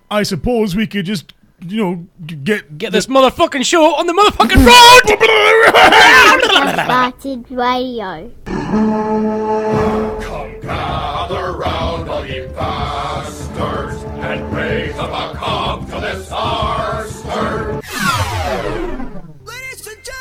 I suppose we could just, get this motherfucking show on the motherfucking road! Started radio. Come gather round, all ye bastards, and raise up a calm to this our stir. Ladies and gentlemen!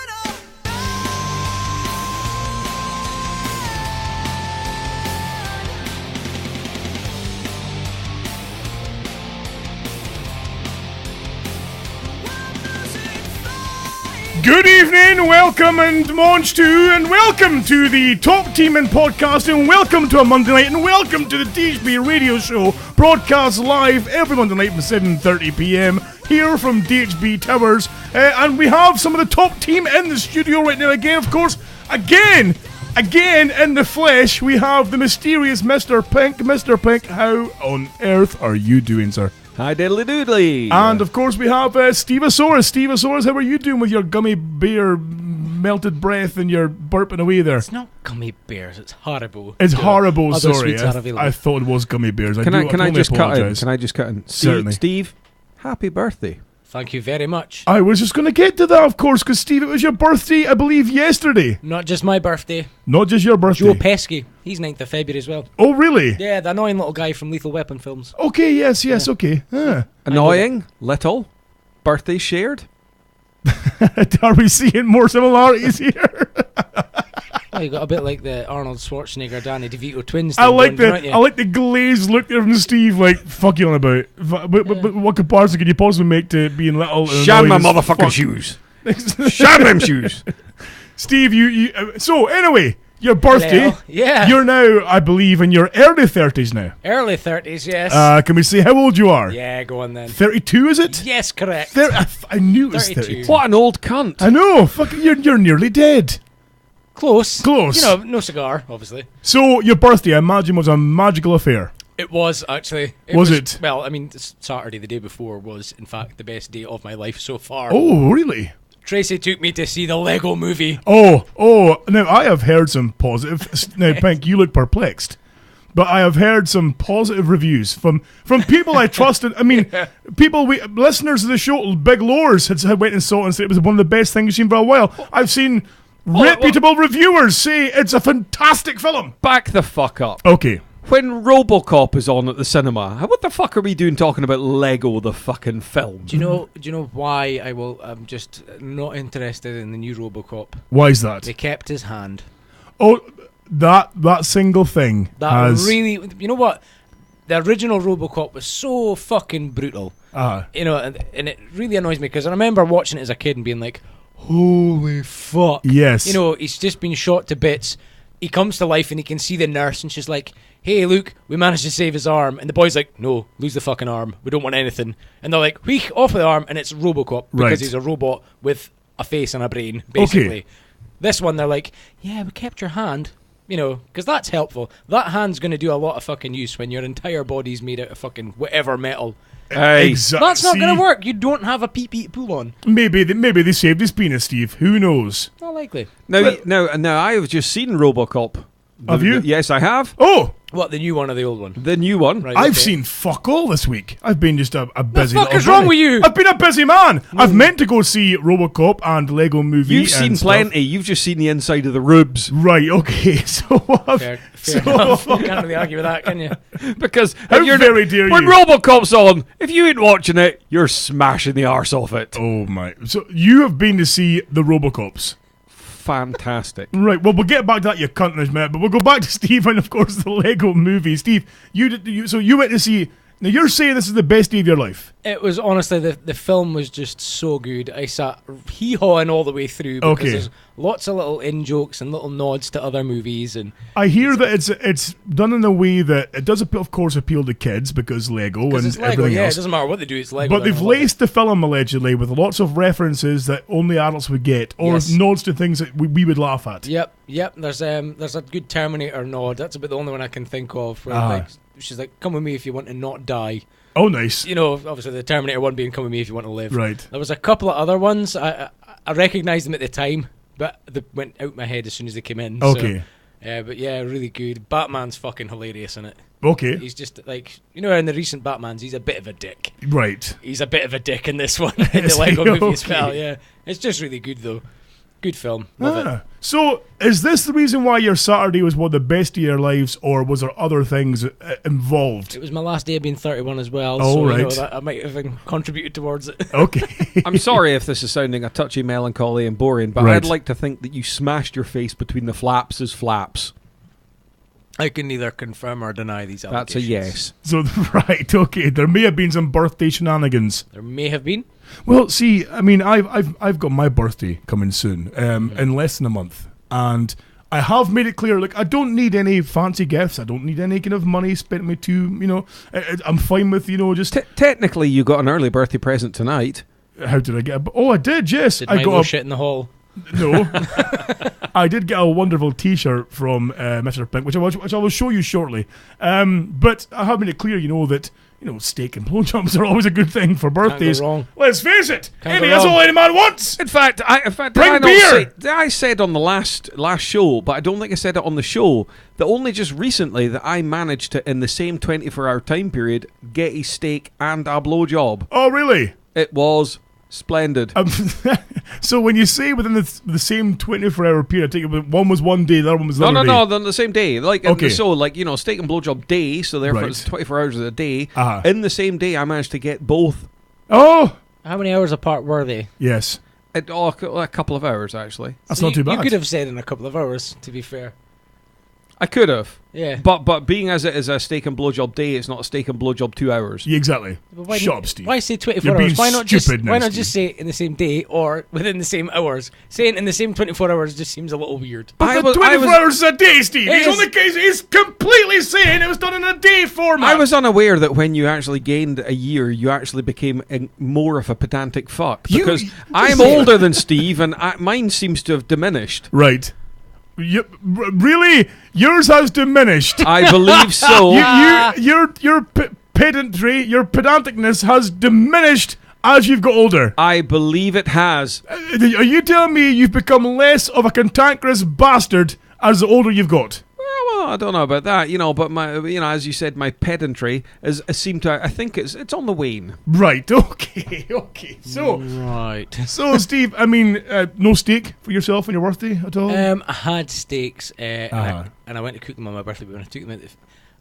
Good evening, welcome and launch to, and welcome to the Top Team in Podcasting, welcome to a Monday night, and welcome to the DHB radio show, broadcast live every Monday night from 7:30pm, here from DHB Towers, and we have some of the top team in the studio right now again, of course, again in the flesh, we have the mysterious Mr. Pink. Mr. Pink, how on earth are you doing, sir? Hi diddly doodly. And of course we have Steevasaurus. Steevasaurus, how are you doing with your gummy bear melted breath and your burping away there? It's not gummy bears, it's horrible. It's horrible, other sorry. sweets are available. I thought it was gummy bears. Can I just cut in? Can I just cut in? Certainly. Steve, happy birthday. Thank you very much. I was just going to get to that, of course, because Steve, it was your birthday, I believe, yesterday. Not just my birthday. Not just your birthday. Joe Pesky, he's 9th of February as well. Oh, really? Yeah, the annoying little guy from Lethal Weapon films. Okay, yes, okay. Annoying, little, birthday shared. Are we seeing more similarities here? Oh, you got a bit like the Arnold Schwarzenegger, Danny DeVito twins. I like the glazed look there from Steve. Like, fuck you on about. But what comparison could you possibly make to being little? Shine my motherfucking shoes. Shine them shoes. Steve, you. So anyway, your birthday. Hello. Yeah. You're now, I believe, in your early 30s now. Early 30s, yes. Can we say how old you are? Yeah, go on then. 32, is it? Yes, correct. I knew it was 32. 32. What an old cunt. I know. Fucking, you're nearly dead. Close. You know, no cigar, obviously. So, your birthday, I imagine, was a magical affair. It was, actually. Was it? Well, I mean, Saturday, the day before, was, in fact, the best day of my life so far. Oh, really? Tracy took me to see the Lego movie. Oh, now, I have heard some positive... Now, Pink, you look perplexed. But I have heard some positive reviews from people I trusted. I mean, listeners of the show, Big Lores, had went and saw it and said it was one of the best things you've seen for a while. I've seen... reputable reviewers say it's a fantastic film. Back the fuck up. Okay. When Robocop is on at the cinema, what the fuck are we doing talking about Lego the fucking film? Do you know why I'm just not interested in the new Robocop? Why is that? They kept his hand. Oh, that single thing. Really, you know what? The original Robocop was so fucking brutal. You know, and it really annoys me because I remember watching it as a kid and being like, holy fuck. Yes. You know, he's just been shot to bits. He comes to life and he can see the nurse and she's like, hey, Luke, we managed to save his arm. And the boy's like, no, lose the fucking arm. We don't want anything. And they're like, wheek, off with the arm. And it's Robocop because he's a robot with a face and a brain, basically. Okay. This one, they're like, yeah, we kept your hand. You know, because that's helpful. That hand's going to do a lot of fucking use when your entire body's made out of fucking whatever metal. Exactly. That's not going to work. You don't have a pee-pee pull on. Maybe they saved his penis, Steve. Who knows? Not likely. Now, I have just seen Robocop. Have you? Yes, I have. Oh! What, the new one or the old one? The new one. Right, I've seen fuck all this week. I've been just a busy What the fuck is little wrong guy. with you? I've been a busy man. I've meant to go see Robocop and Lego Movie. You've seen and stuff. plenty. You've just seen the inside of the rubes. Right, okay. So Fair enough. You can't really argue with that, can you? Because How if you're very dare when you. Robocop's on, if you ain't watching it, you're smashing the arse off it. Oh my. So you have been to see the Robocops. Fantastic. Right, well, we'll get back to that, you cunt, in a minute, but we'll go back to Steve and, of course, the Lego Movie. Steve, so you went to see... Now, you're saying this is the best day of your life. It was, honestly, the film was just so good. I sat hee-hawing all the way through because there's lots of little in-jokes and little nods to other movies. And I hear that it's done in a way that it does, of course, appeal to kids because Lego and it's Lego, everything else. It doesn't matter what they do, it's Lego. But they've laced the film, allegedly, with lots of references that only adults would get, or nods to things that we would laugh at. Yep. There's a good Terminator nod. That's about the only one I can think of. Where she's like, come with me if you want to not die. Oh, nice. You know, obviously the Terminator one being come with me if you want to live. Right. There was a couple of other ones. I recognised them at the time, but they went out my head as soon as they came in. Okay. So, but yeah, really good. Batman's fucking hilarious in it. Okay. He's just like, you know, in the recent Batmans, he's a bit of a dick. Right. He's a bit of a dick in this one, in Is the Lego he? movie as Okay. well. Yeah, it's just really good though. Good film. Love it. So, is this the reason why your Saturday was one of the best of your lives, or was there other things involved? It was my last day of being 31 as well, Oh, so right. you know, that I might have contributed towards it. Okay. I'm sorry if this is sounding a touchy melancholy and boring, but Right. I'd like to think that you smashed your face between the flaps as flaps. I can neither confirm or deny these That's allegations. a yes. So, right, okay. There may have been some birthday shenanigans. There may have been. Well, see, I mean, I've got my birthday coming soon, in less than a month, and I have made it clear, like, I don't need any fancy gifts. I don't need any kind of money spent on me too, you know. I'm fine with, you know, just... Technically, you got an early birthday present tonight. How did I get Oh, I did, yes. Did I Milo got a... shit in the hall? No. I did get a wonderful T-shirt from Mr Pink, which I will show you shortly. But I have made it clear, you know, that, you know, steak and blowjobs are always a good thing for birthdays. Can't go wrong. Let's face it. Can't Any, go that's wrong. all any man wants. In fact, Bring did I not beer! say- I said on the last show, but I don't think I said it on the show, that only just recently that I managed to, in the same 24-hour time period, get a steak and a blowjob. Oh, really? It was splendid. So when you say within the same 24-hour period, I take it one was one day, the other one was the other day. No, they're on the same day. Like, Okay. so, like, you know, steak and blowjob day, so therefore Right. it's 24 hours of the day. Uh-huh. In the same day, I managed to get both. Oh, How many hours apart were they? yes. A couple of hours, actually. That's So not too bad. You could have said in a couple of hours, to be fair. I could have. Yeah. But being as it is a steak and blowjob day, it's not a steak and blowjob 2 hours. Yeah, exactly. But why Shut didn't- up, Steve. Why say 24 You're being hours? Why not stupid now, why not Steve. just say in the same day or within the same hours? Saying in the same 24 hours just seems a little weird. But the 24 hours is a day, Steve. It He's on is. the case. He's completely saying it was done in a day format. I was unaware that when you actually gained a year, you actually became more of a pedantic fuck. You- Because you I'm just- older than Steve, and mine seems to have diminished. Right. Really? Yours has diminished. I believe so. Your pedantry, your pedanticness has diminished as you've got older. I believe it has. Are you telling me you've become less of a cantankerous bastard as the older you've got? Well, I don't know about that, you know, but as you said, my pedantry seemed to. I think it's on the wane. Right. Okay. Okay. So, Right. Steve, I mean, no steak for yourself on your birthday at all? I had steaks Uh-huh. and I went to cook them on my birthday, but when I took them out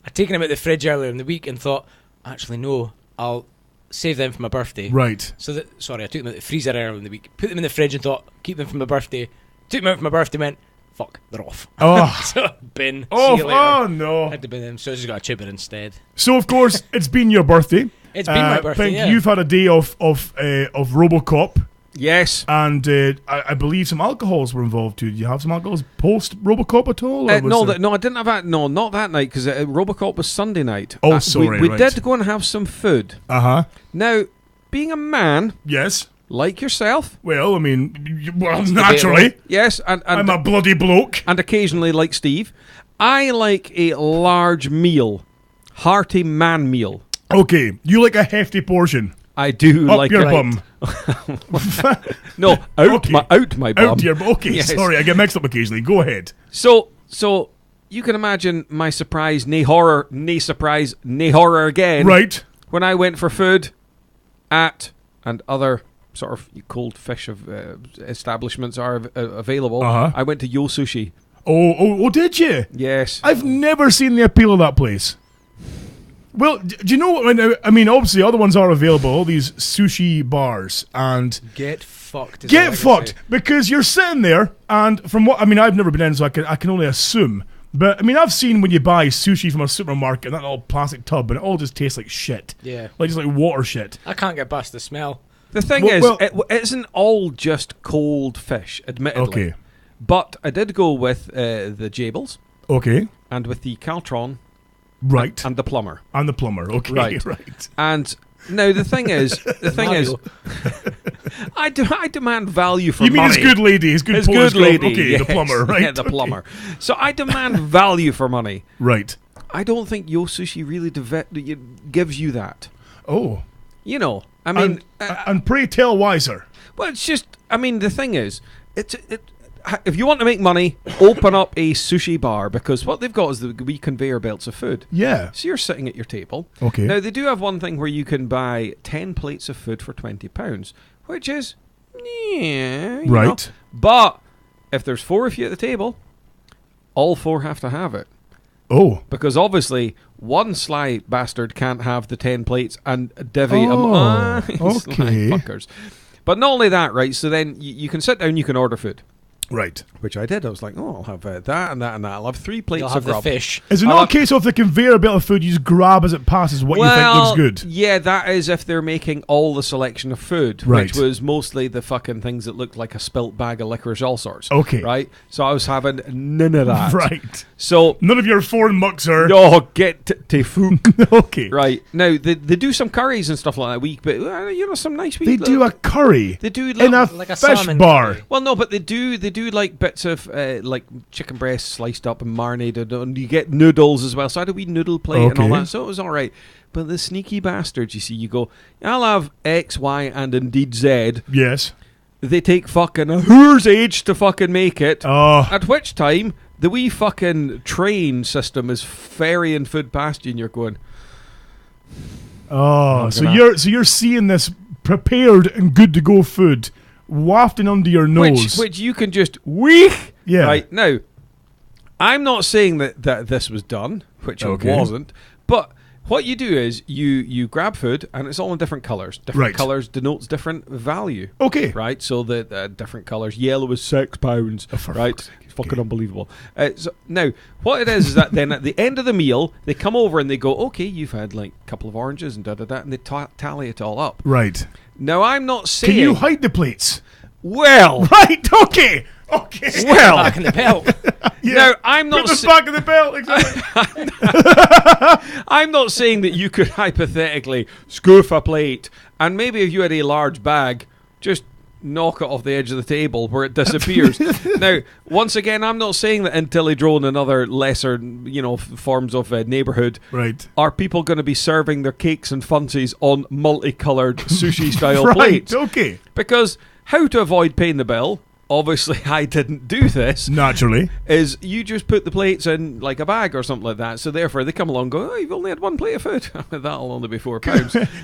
I'd taken them out the fridge earlier in the week and thought, actually no, I'll save them for my birthday. Right. So I took them out the freezer earlier in the week, put them in the fridge and thought, keep them for my birthday. Took them out for my birthday, went, fuck, they're off. Oh. So bin. Oh, see you later. oh no. Had to bin them, so I just got a chipper instead. So of course it's been your birthday. It's been my birthday. Pink, Yeah. you've had a day of Robocop, Yes. and I believe some alcohols were involved too. Did you have some alcohols post Robocop at all? or was it- No, I didn't have that. No, not that night because Robocop was Sunday night. Oh, sorry, We right. did go and have some food. Uh-huh. Now, being a man Yes. like yourself, Well, I mean, naturally, yes, I'm and a bloody bloke. and occasionally like Steve, I like a large meal, hearty man meal. Okay, you like a hefty portion. I do Up like your it. bum. No, out Okay. my bum. Out your bum. Okay, Yes. sorry, I get mixed up occasionally. Go ahead. So you can imagine my surprise, nay horror again. Right. When I went for food at and other sort of cold fish establishments are available. Uh-huh. I went to Yo Sushi. Oh, did you? Yes. I've never seen the appeal of that place. Well, do you know what? I mean, obviously, other ones are available. All these sushi bars and Get fucked. is all I get can fucked say. because you're sitting there, and from what I mean, I've never been in, so I can only assume. But I mean, I've seen when you buy sushi from a supermarket, that little plastic tub, and it all just tastes like shit. Yeah. Like just like water shit. I can't get past the smell. The thing Well- is, it isn't all just cold fish, admittedly. Okay. But I did go with the Jables Okay. and with the Caltron Right. and the plumber. And the plumber. Okay. Right. Right. And now the thing is, Mario. I demand value for You mean money. his good lady, his good His Polish good lady. girl. Okay, yes. the plumber, right? Yeah, the Okay. plumber. So I demand value for money. Right. I don't think Yo Sushi really gives you that. Oh. You know, I mean, And pray tell why, sir. well, it's just, I mean, the thing is, if you want to make money, open up a sushi bar, because what they've got is the wee conveyor belts of food. Yeah. So you're sitting at your table. Okay. Now, they do have one thing where you can buy 10 plates of food for £20, which is, yeah, you Right. know. But if there's 4 of you at the table, all 4 have to have it. Oh. Because obviously, one sly bastard can't have the 10 plates and divvy them. Okay. Sly fuckers. But not only that, right? So then you can sit down, you can order food. Right. Which I did. I was like, oh, I'll have that and that and that. I'll have 3 plates You'll of have the grub. fish. Is it not a case of the conveyor belt of food you just grab as it passes what you think looks good? Yeah, that is if they're making all the selection of food, Right. which was mostly the fucking things that looked like a spilt bag of licorice, all sorts. Okay. Right? So I was having none of that. Right. So, None of your foreign muck, sir. no, get to fook. Okay. Right. Now, they do some curries and stuff like that, but you know, some nice They do a curry They do in a like a fish salmon bar. curry. Well, no, but they do like bits of like chicken breast sliced up and marinated, and you get noodles as well. So I had a wee noodle plate and all Okay. that, so it was all right. But the sneaky bastards, you see, you go, I'll have X, Y, and indeed Z. Yes. They take fucking a whore's age to fucking make it. Oh. At which time, the wee fucking train system is ferrying food past you, and you're going, Oh. So gonna- you're seeing this prepared and good to go food wafting under your nose. which you can just weak. Yeah. Right now, I'm not saying that this was done, which Okay. it wasn't, but what you do is you grab food and it's all in different colours. Different Right. colours denotes different value. Okay. Right, so the different colours. Yellow is £6. Oh, for right, fuck's sake. it's fucking Okay. unbelievable. So now, what it is that then at the end of the meal, they come over and they go, okay, you've had like a couple of oranges and da-da-da, and they tally it all up. Right. Now, I'm not saying... Can you hide the plates? Well... Right. Okay. Okay. Well... Back in the belt. Yeah. Now, I'm Put not... the back of the belt. Exactly. I'm not saying that you could hypothetically scoof a plate and maybe if you had a large bag, just knock it off the edge of the table where it disappears. Now, once again, I'm not saying that in Tillydrone and other lesser, forms of neighbourhood, Right. are people going to be serving their cakes and funsies on multicoloured sushi-style Right. plates. Okay. Because how to avoid paying the bill, obviously I didn't do this, Naturally. is you just put the plates in like a bag or something like that. So therefore they come along and go, oh, you've only had 1 plate of food. That'll only be £4.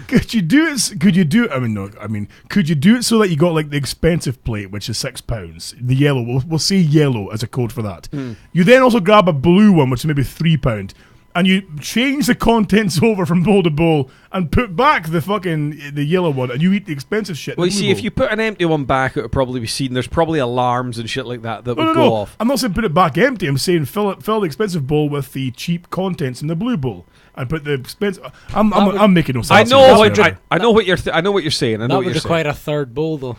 Could you do it? Could you do it? Could you do it so that you got like the expensive plate, which is £6, the yellow? We'll say yellow as a code for that. You then also grab a blue one, which is maybe £3, and you change the contents over from bowl to bowl and put back the yellow one, and you eat the expensive shit. in Well, the you blue see, if bowl. you put an empty one back, it would probably be seen. There's probably alarms and shit like that No, would go off. I'm not saying put it back empty. I'm saying fill the expensive bowl with the cheap contents in the blue bowl, and put the expensive. I'm making no sense. I know here. what I know what you're I know what you're saying. I know That what would you're require saying. a third bowl, though.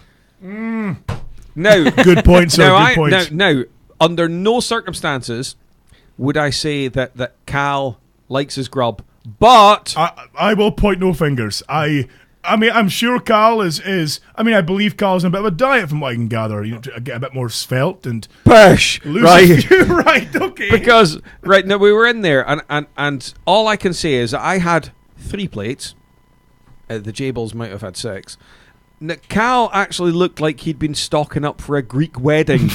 Now, Good point, sir. now, Good point. now, under no circumstances would I say that Cal likes his grub, but I will point no fingers. I mean, I'm sure Carl is. I mean, I believe Carl's on a bit of a diet, from what I can gather. To get a bit more svelte and push lose right. a few. Right, okay. Because right now we were in there, and all I can say is that I had 3 plates. The Jables might have had 6. Now, Cal actually looked like he'd been stocking up for a Greek wedding.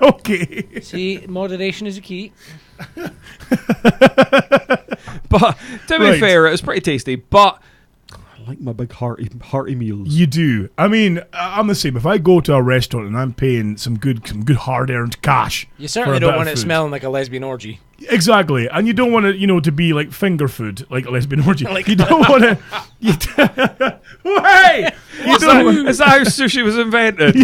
Okay. See, moderation is a key. But to be Right. fair, it was pretty tasty. But I like my big hearty meals. You do. I mean, I'm the same. If I go to a restaurant and I'm paying some good hard-earned cash, You for certainly a don't bit want of it food. smelling like a lesbian orgy. Exactly, and you don't want it, to be like finger food, like a lesbian orgy. You don't want to. Hey, you don't. Is that how sushi was invented?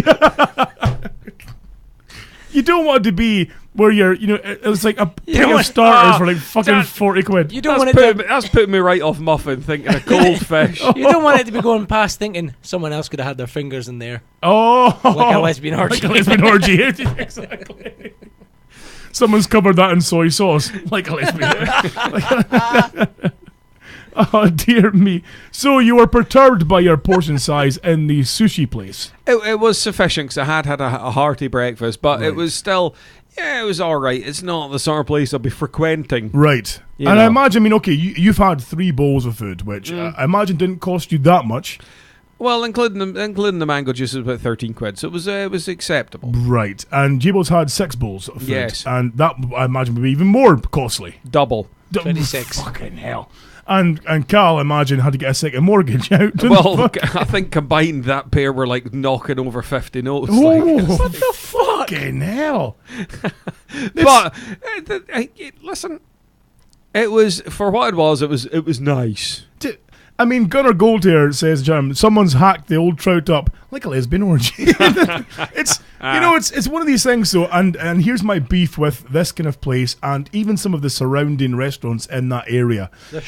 You don't want it to be where you're, it's like a don't thing of want- starters for like fucking that- 40 quid. You don't That's want it to. that's putting me right off muffin, thinking of cold fish. You don't want it to be going past thinking someone else could have had their fingers in there, Oh, like a lesbian orgy. like a lesbian orgy. Exactly. Someone's covered that in soy sauce, like a lesbian. Oh dear me! So you were perturbed by your portion size in the sushi place. It was sufficient because I had a hearty breakfast, but Right. it was still, it was all right. It's not the sort of place I'll be frequenting. Right. You And I know. imagine, okay, you've had 3 bowls of food, which I imagine didn't cost you that much. Well, including the mango juice, was about 13 quid, so it was acceptable. Right, and Jables had 6 bowls of food. Yes. And that, I imagine, would be even more costly. Double. 26. Fucking hell. And Carl, I imagine, had to get a second mortgage out. Well, I think combined that pair were like knocking over 50 notes. Oh, Like. what the fucking hell? But listen, it was for what it was. It was nice. I mean, Gunnar Gold here says, Jeremy, someone's hacked the old trout up like a lesbian orgy. It's it's one of these things though, and here's my beef with this kind of place and even some of the surrounding restaurants in that area. They're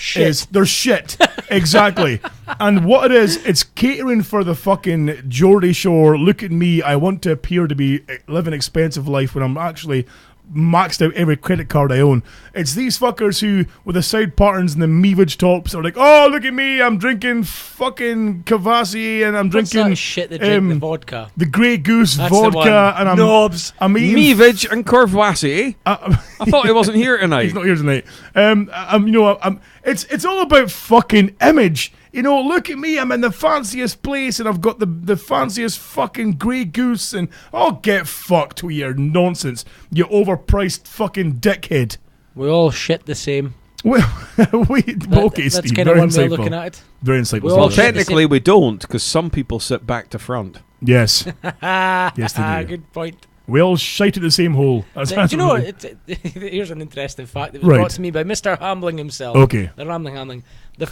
shit. Exactly. And what it is, it's catering for the fucking Geordie Shore, look at me, I want to appear to be live an expensive life when I'm actually maxed out every credit card I own. It's these fuckers who, with the side patterns and the meavage tops, are like, oh, look at me, I'm drinking fucking Cavassier and I'm What's drinking that shit that drink the vodka? the Grey Goose That's the one. vodka, and I'm eating. Meavage and Corvoisier. I thought he wasn't here tonight. He's not here tonight. It's all about fucking image. You know, look at me, I'm in the fanciest place and I've got the fanciest fucking Grey Goose and get fucked with your nonsense, you overpriced fucking dickhead. We all shit the same. Well, okay, That's Steve, kind of very one way insightful. of looking at it. Very insightful. Well, Well, shit, technically we don't, because some people sit back to front. Yes. Yes, they do. Good point. We all shite at the same hole. Do you know, here's an interesting fact that was Right. brought to me by Mr. Hambling himself. Okay. The Rambling. The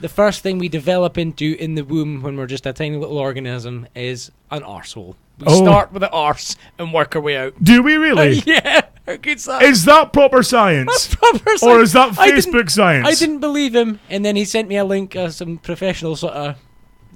first thing we develop into in the womb when we're just a tiny little organism is an arsehole. We start with the arse and work our way out. Do we really? Yeah. How good's that? Is that proper science? That's proper science. Or is that I didn't- Facebook science? I didn't believe him, and then he sent me a link of some professional sort of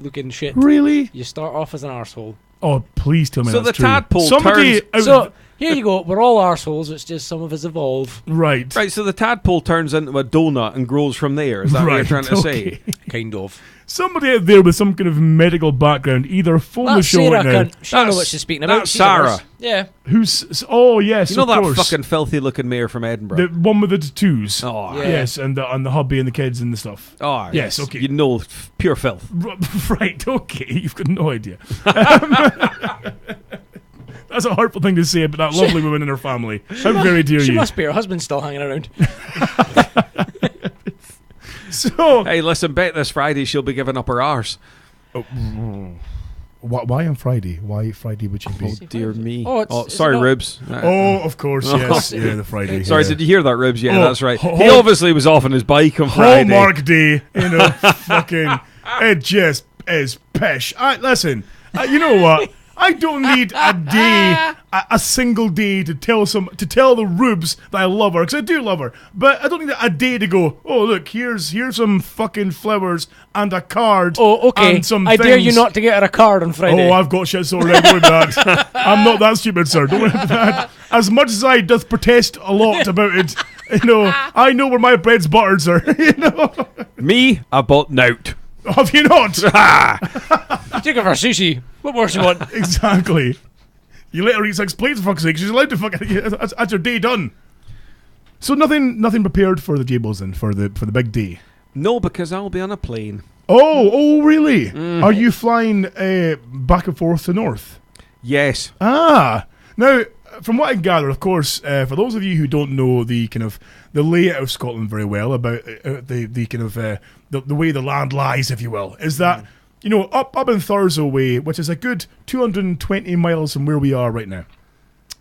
looking shit. Really? You start off as an arsehole. Oh, please tell me So that's the true. tadpole Somebody turns- out- So here you go. We're all arseholes. It's just some of us evolve. right. Right, so the tadpole turns into a donut and grows from there. Is that what you're Right, trying to say? Kind of. Somebody out there with some kind of medical background, either phone the That's show Sarah. right now. She knows what she's speaking about. That's She's a nurse. Sarah. Yeah. Who's? Oh yes, You know of that course. fucking filthy-looking mayor from Edinburgh? The one with the tattoos. Oh, Yeah. Yes, and the hubby and the kids and the stuff. oh Yes, okay. You know, pure filth. Right. Okay. You've got no idea. That's a hurtful thing to say about that lovely woman and her family. How very dare She you? must be. Her husband's still hanging around. So, Hey, listen, bet this Friday she'll be giving up her arse. why on Friday? Why Friday would you be? Oh, dear me. Oh, it's sorry, not- Rubes. Oh, of course, yes. Yeah, the Friday. Sorry, yeah. did you hear that, Rubes? Yeah, Oh, that's right. ho- He ho- obviously was off on his bike on Friday. Hallmark Day, fucking, it just is pish. Listen, you know what? I don't need a day, a single day to tell the Rubes that I love her, because I do love her. But I don't need a day to go, oh look, here's some fucking flowers and a card. Oh, okay. And some I dare you things. not to get her a card on Friday. Oh, I've got shit sorted out. Don't worry about that. I'm not that stupid, sir. Don't worry about that. As much as I doth protest a lot about it, I know where my bread's buttered, sir. Me, I bought nout. Have you not? Take her for sushi. What more do you want? Exactly. You let her eat 6 plates, for fuck's sake. She's allowed to fucking. That's her day done. So nothing prepared for the Jables then for the big day. No, because I'll be on a plane. Oh, really? Are you flying back and forth to north? Yes. Now, from what I gather, of course, for those of you who don't know the kind of the layout of Scotland very well, about the kind of the way the land lies, if you will, is that up in Thurso way, which is a good 220 miles from where we are right now.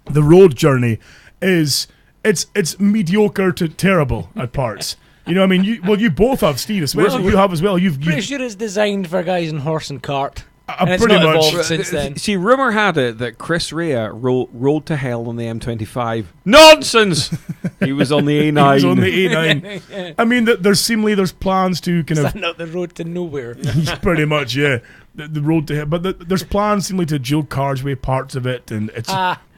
The road journey is it's mediocre to terrible at parts. You know what I mean? You both have, Steve, especially you have as well. Pretty sure it's designed for guys in horse and cart. And it's pretty not much. evolved since then. See, rumour had it that Chris Rea rode to hell on the M25. Nonsense! He was on the A9. He's on the A9. I mean, there's plans to kind Is of that not the road to nowhere? pretty much, yeah. The road to hell, but there's plans seemingly to dual carriageway parts of it, and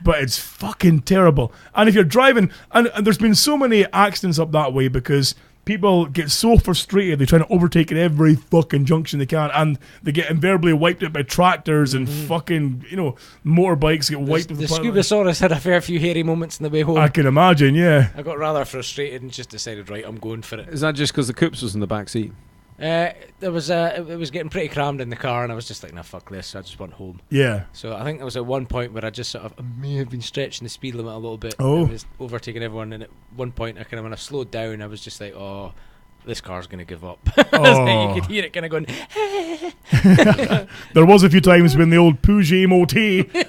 but it's fucking terrible. And if you're driving, and there's been so many accidents up that way because people get so frustrated they try to overtake at every fucking junction they can, and they get invariably wiped out by tractors and fucking motorbikes get wiped. The Steevasaurus had a fair few hairy moments on the way home. I can imagine, yeah. I got rather frustrated and just decided, right, I'm going for it. Is that just because the Coops was in the back seat? There was it was getting pretty crammed in the car, and I was just like, nah, fuck this. I just want home. Yeah. So I think there was at one point where I just sort of I may have been stretching the speed limit a little bit. Oh. I was overtaking everyone, and at one point I kind of when I slowed down, I was just like, oh, this car's gonna give up. Oh. You could hear it kind of going. There was a few times when the old Peugeot MOT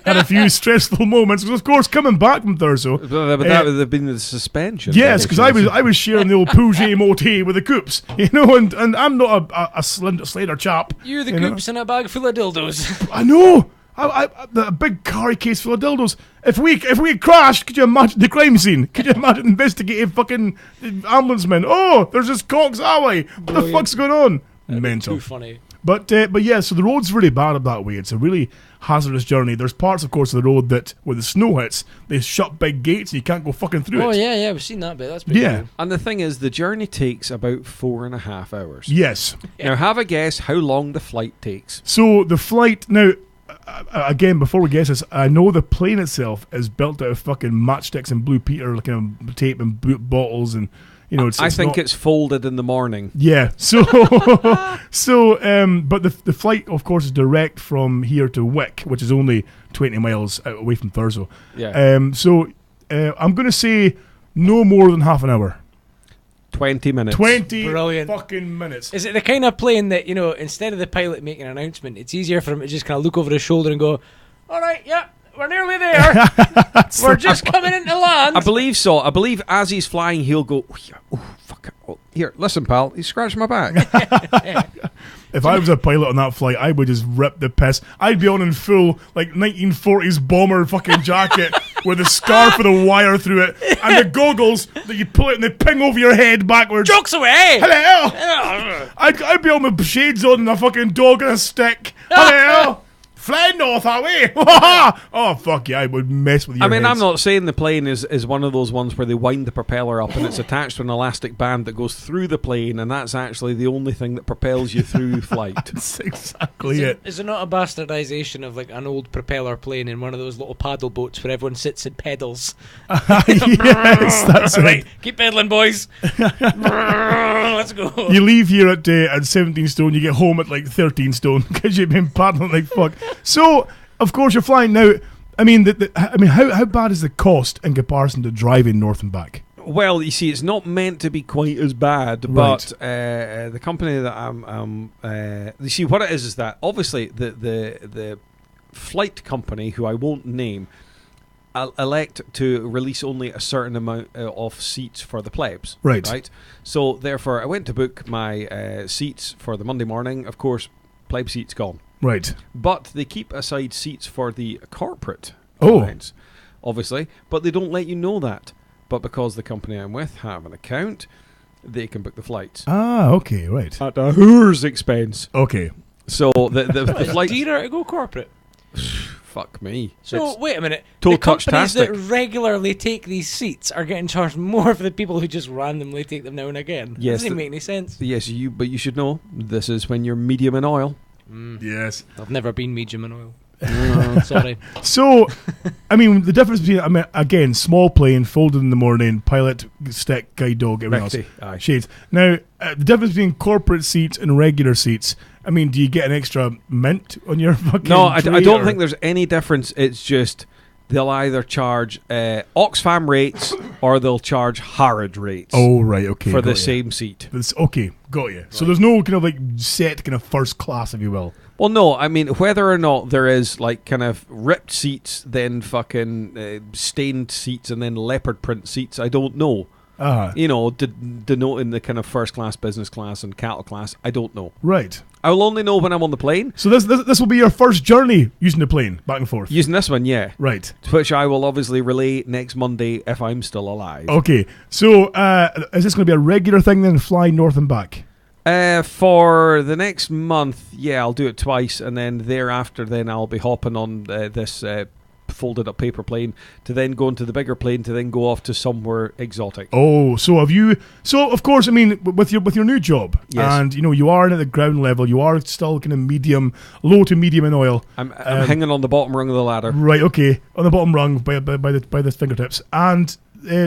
had a few stressful moments. Because of course, coming back from Thurso. But that would have been the suspension. Yes, because I was sharing the old Peugeot MOT with the Coops, and I'm not a slender chap. You're the you know? Goops in a bag full of dildos. I know. A big car case full of dildos. If we crashed, could you imagine the crime scene? Could you imagine investigative fucking ambulance men? Oh, there's this Cox Highway. What the fuck's going on? Mental. Too funny. But yeah, so the road's really bad up that way. It's a really hazardous journey. There's parts, of course, of the road that where the snow hits, they shut big gates and you can't go fucking through it. Oh yeah, we've seen that bit. That's pretty Yeah. cool. And the thing is, the journey takes about 4.5 hours. Yes. Now, have a guess how long the flight takes. So the flight now. Again, before we guess this, I know the plane itself is built out of fucking matchsticks and blue Peter, like tape and bottles, and you know. I think it's folded in the morning. Yeah. So, but the flight, of course, is direct from here to Wick, which is only 20 miles away from Thurso. Yeah. So, I'm going to say no more than half an hour. 20 minutes. 20 Brilliant. fucking minutes. Is it the kind of plane that, you know, instead of the pilot making an announcement, it's easier for him to just kind of look over his shoulder and go, all right, yeah, we're nearly there. We're just coming into land. I believe so. I believe as he's flying, he'll go, oh, fuck it. Oh, here, listen, pal. He scratched my back. If I was a pilot on that flight, I would just rip the piss. I'd be on in full, like, 1940s bomber fucking jacket with a scarf with a wire through it and the goggles that you pull it and they ping over your head backwards. Jokes away. Hello! I'd be on with shades on and a fucking dog and a stick. Hello! Flying north, are we? Oh, fuck yeah, I would mess with your I mean, heads. I'm not saying the plane is one of those ones where they wind the propeller up and it's attached to an elastic band that goes through the plane, and that's actually the only thing that propels you through flight. That's exactly it. Is it not a bastardization of like an old propeller plane in one of those little paddle boats where everyone sits and pedals? Yes, that's right. Keep pedaling, boys. Let's go. You leave here at 17 stone, you get home at like 13 stone because you've been paddling like fuck. So, of course, you're flying now. I mean, how bad is the cost in comparison to driving north and back? Well, you see, it's not meant to be quite as bad, Right. but the company that I'm you see, what it is that obviously the flight company, who I won't name, elect to release only a certain amount of seats for the plebs. Right. So, therefore, I went to book my seats for the Monday morning. Of course, pleb seats gone. Right. But they keep aside seats for the corporate Oh. clients, obviously, but they don't let you know that. But because the company I'm with have an account, they can book the flights Ah, okay, right. at a whore's expense. Okay. So the flight. Dearer to go corporate. Fuck me. So It's wait a minute. toe The companies that touch-tastic. regularly take these seats are getting charged more for the people who just randomly take them now and again. Yes, Doesn't even make any sense. yes, but you should know this is when you're medium in oil. Yes. I've never been medium in oil. Sorry. So, I mean, the difference between, again, small plane, folded in the morning, pilot, stick, guide dog, everything else. Recti, aye. Shades. Now, the difference between corporate seats and regular seats, I mean, do you get an extra mint on your fucking No, I tray, don't or- think there's any difference. It's just they'll either charge Oxfam rates or they'll charge Harrod rates Oh, right, okay. for got the you. same seat. Okay, got you. So there's no kind of like set kind of first class, if you will. Well, no, I mean, whether or not there is like kind of ripped seats, then fucking stained seats, and then leopard print seats, I don't know. You know, denoting the kind of first class, business class, and cattle class, I don't know. Right. I will only know when I'm on the plane. So this will be your first journey using the plane, back and forth. Using this one, yeah. Right. Which I will obviously relay next Monday if I'm still alive. Okay. So is this going to be a regular thing then, fly north and back? For the next month, yeah, I'll do it twice, and then thereafter, then I'll be hopping on this folded up paper plane to then go into the bigger plane to then go off to somewhere exotic. Oh, so have you? So of course, I mean, with your new job, Yes. and you know you are at the ground level, you are still kind of low to medium in oil. I'm hanging on the bottom rung of the ladder. Right. Okay. On the bottom rung by the fingertips, and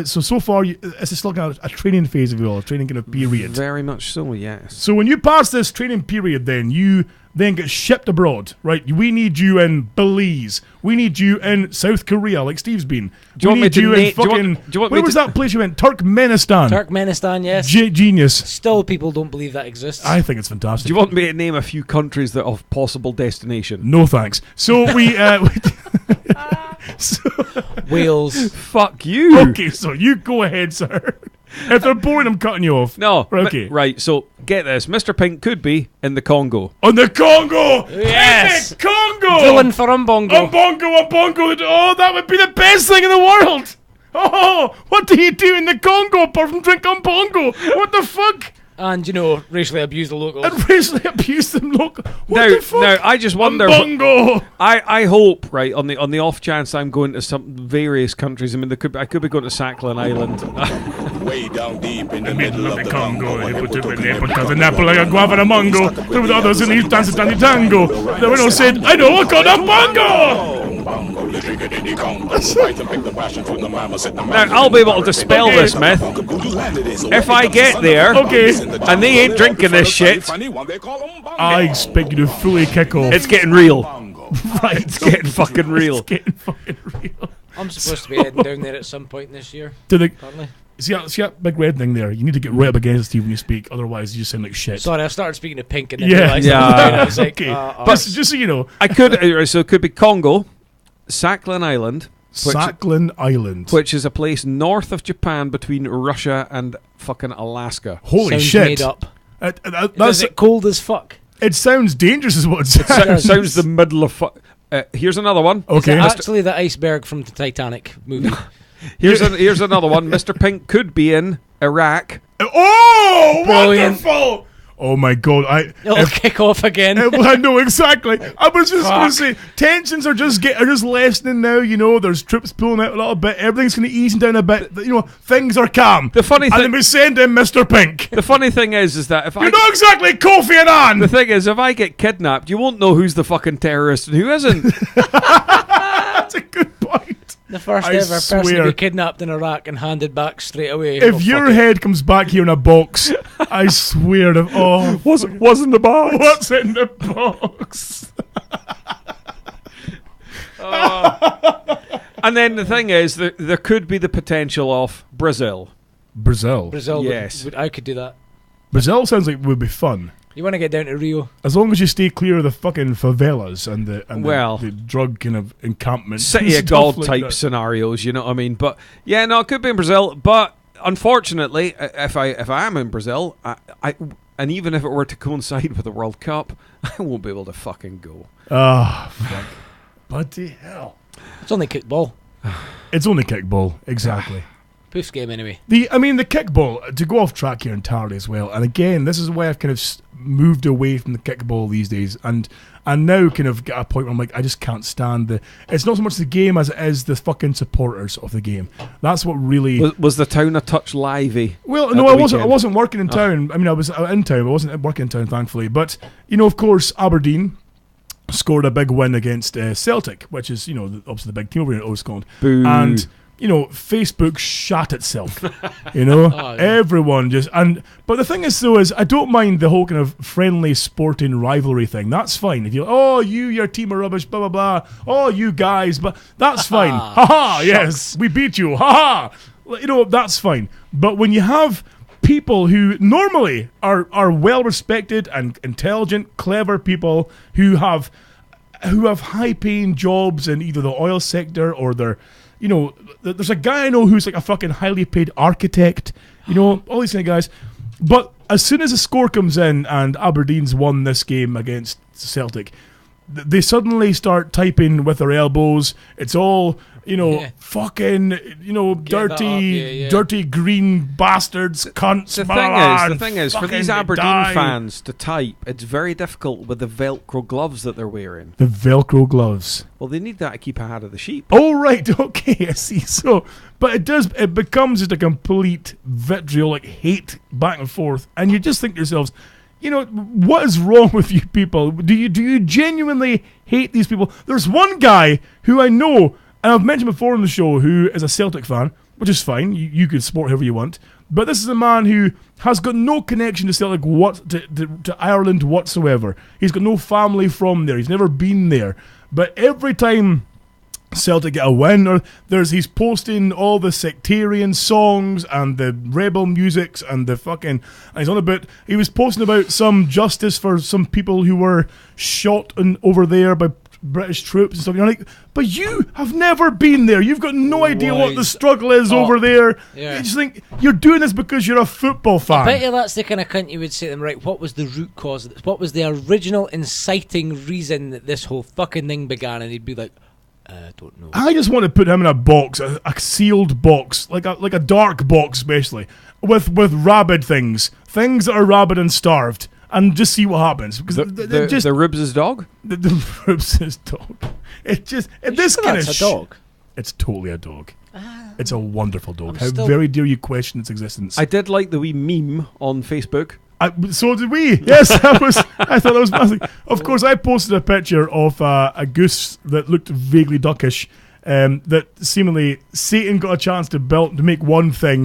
so far, it's still kind of a training phase, if you will, a training kind of period. Very much so, yes. So when you pass this training period, then you then get shipped abroad, right? We need you in Belize. We need you in South Korea, like Steve's been. Do you want me to where was that place you went? Turkmenistan. Turkmenistan, yes. Genius. Still, people don't believe that exists. I think it's fantastic. Do you want me to name a few countries that of possible destination? No thanks. So we Wales. Fuck you. Okay, so you go ahead, sir. If they're boring, I'm cutting you off. No. Okay. Right, so get this. Mr. Pink could be in the Congo. On the Congo! Yes! Epic Congo! Dylan for Umbongo. Umbongo! Oh, that would be the best thing in the world! Oh, what do you do in the Congo apart from drink Umbongo? What the fuck? And, racially abuse the locals. And racially abuse them local. Now, I just wonder. Umbongo! I hope, right, on the off chance I'm going to some various countries. I mean, I could be going to Sakhalin Island. Way down deep in the middle of the Congo. The Napoli like a guava mango. There were others in East dancing tango. The window said, I know what called Umbongo! Now, I'll be able to dispel this myth. If I get there, and they ain't drinking this shit, I expect you to fully kick off. it's getting real. Right, It's getting fucking real. It's getting fucking real. I'm supposed to be heading down there at some point this year. Apparently. See that big red thing there? You need to get right up against Steve when you speak, otherwise you just sound like shit. Sorry, I started speaking to Pink and then Yeah. realised Yeah. I was like, Okay. but But just so you know, I could, so it could be Congo, Sakhalin Island, Sakhalin Island. which is a place north of Japan between Russia and fucking Alaska. Holy sounds shit! made up. That's Is it cold as fuck? it. Sounds dangerous, is what it So- sounds. sounds the middle of. Here's another one. Okay. Is it actually the iceberg from the Titanic movie? Here's another one. Mr. Pink could be in Iraq. Oh, Brilliant. wonderful! Oh my god! It'll kick off again. I know exactly. I was just going to say, tensions are just lessening now. There's troops pulling out a little bit. Everything's going to ease down a bit. Things are calm. The funny and thing, then we send in Mr. Pink. the funny thing is that if You're not exactly Kofi Annan. the thing is, if I get kidnapped, you won't know who's the fucking terrorist and who isn't. That's a good point. The first I ever person to swear. be kidnapped in Iraq and handed back straight away. If your head comes back here in a box, I swear to What's in the box? what's in the box? And then the thing is, there could be the potential of Brazil. Brazil. Brazil, Yes. I could do that. Brazil sounds like it would be fun. You want to get down to Rio? As long as you stay clear of the fucking favelas and Well, the drug kind of encampments. City and of stuff God like type that. scenarios, you know what I mean? But yeah, no, it could be in Brazil. But unfortunately, if I am in Brazil, I and even if it were to coincide with the World Cup, I won't be able to fucking go. Ah, fuck. Bloody hell. It's only kickball. It's only kickball, exactly. Poof's game anyway. The kickball, to go off track here entirely as well, and again, this is why I've kind of moved away from the kickball these days, and now kind of get a point where I'm like, I just can't stand it's not so much the game as it is the fucking supporters of the game. That's what really... Was the town a touch lively? Well, at no, the I weekend? wasn't working in town. I mean, I was in town, I wasn't working in town, thankfully, but, of course, Aberdeen scored a big win against Celtic, which is, obviously the big team over here at Scotland. Boo. And, Facebook shat itself. yeah. Everyone just... But the thing is, though, is I don't mind the whole kind of friendly sporting rivalry thing. That's fine. If your team are rubbish, blah, blah, blah. Oh, you guys, but that's fine. Ha-ha, yes, we beat you. Ha-ha. That's fine. But when you have people who normally are well-respected and intelligent, clever people who have high-paying jobs in either the oil sector or their... there's a guy I know who's like a fucking highly paid architect, all these kind of guys. But as soon as the score comes in and Aberdeen's won this game against Celtic, they suddenly start typing with their elbows. It's all, fucking, dirty green bastards, cunts. The thing is, for these Aberdeen fans to type, it's very difficult with the Velcro gloves that they're wearing. The Velcro gloves. Well, they need that to keep ahead of the sheep. Oh, right, okay, I see. So, but it becomes just a complete vitriolic hate back and forth, and you just think to yourselves, what is wrong with you people? Do you genuinely hate these people? There's one guy who I know, and I've mentioned before on the show, who is a Celtic fan, which is fine. You can support whoever you want. But this is a man who has got no connection to Celtic to Ireland whatsoever. He's got no family from there. He's never been there. But every time Celtic get a win, or he's posting all the sectarian songs and the rebel musics and the fucking, and he was posting about some justice for some people who were shot over there by British troops and stuff. You're like, but you have never been there. You've got no idea what the struggle is over there. Yeah. You just think you're doing this because you're a football fan. I bet you that's the kind of cunt you would say to them, right, what was the root cause of this? What was the original inciting reason that this whole fucking thing began? And he'd be like, I don't know. I just want to put him in a box, a sealed box, like a dark box, especially with rabid things that are rabid and starved, and just see what happens. Because the Ribs' dog. The Ribs' dog. It just this kind of a dog. It's totally a dog. It's a wonderful dog. I'm How very dare you question its existence? I did like the wee meme on Facebook. So did we. Yes, I thought that was massive. Of course, I posted a picture of a goose that looked vaguely duckish. That seemingly Satan got a chance to make one thing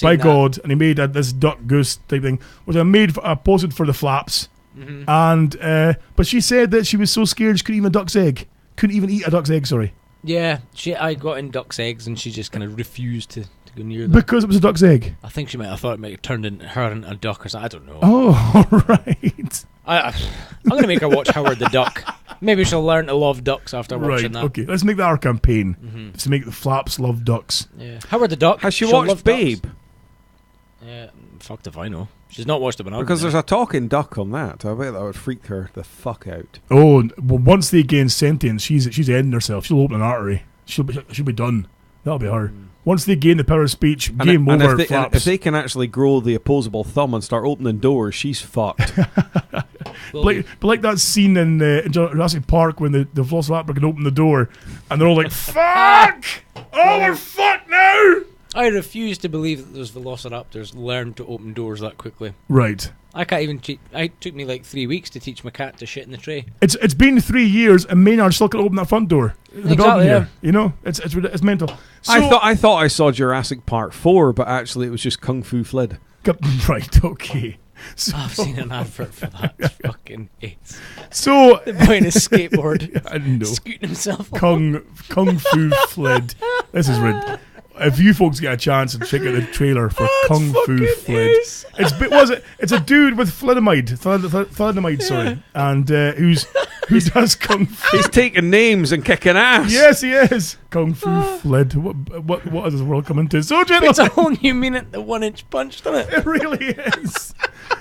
by God, and he made this duck goose type thing, which I posted for the flaps. Mm-hmm. And but she said that she was so scared she couldn't even eat a duck's egg. Sorry. Yeah, I got in duck's eggs, and she just kind of refused to go near them. Because it was a duck's egg. I think she might have thought it might have turned her into a duck or something. I don't know. Oh, right. I'm going to make her watch Howard the Duck. Maybe she'll learn to love ducks after watching that. Okay, let's make that our campaign. To make the flaps love ducks. Yeah. Howard the Duck. Has she she'll watched love Babe? ducks. Yeah, fucked if I know. She's not watched it when I was Because there. there's a talking duck on that. I bet that would freak her the fuck out. Oh, well, once they gain sentience, she's ending herself. She'll open an artery. She'll be done. That'll be her. Once they gain the power of speech, game over. And if they can actually grow the opposable thumb and start opening doors, she's fucked. But like that scene in Jurassic Park when the Velociraptor can open the door and they're all like, "Fuck! Oh, we're fucked now!" I refuse to believe that those velociraptors learned to open doors that quickly. Right. I can't even. It took me like 3 weeks to teach my cat to shit in the tray. It's been 3 years and Maynard still can't open that front door. Exactly. Yeah. You know, it's mental. So, I thought I saw Jurassic Park 4, but actually it was just Kung Fu Flid. Right. Okay. So, I've seen an advert for that. It's fucking ace. So The boy in his skateboard, I know. scooting himself. Kung Fu Flid. This is rid. If you folks get a chance and check out the trailer for Kung Fu Flid, it's a dude with thalidomide, sorry, and who does Kung Fu. He's taking names and kicking ass. Yes, he is. Kung Fu Flid. What is this world coming to? So, It's gentlemen, a whole new meaning to 1-inch punch, doesn't it? it really is.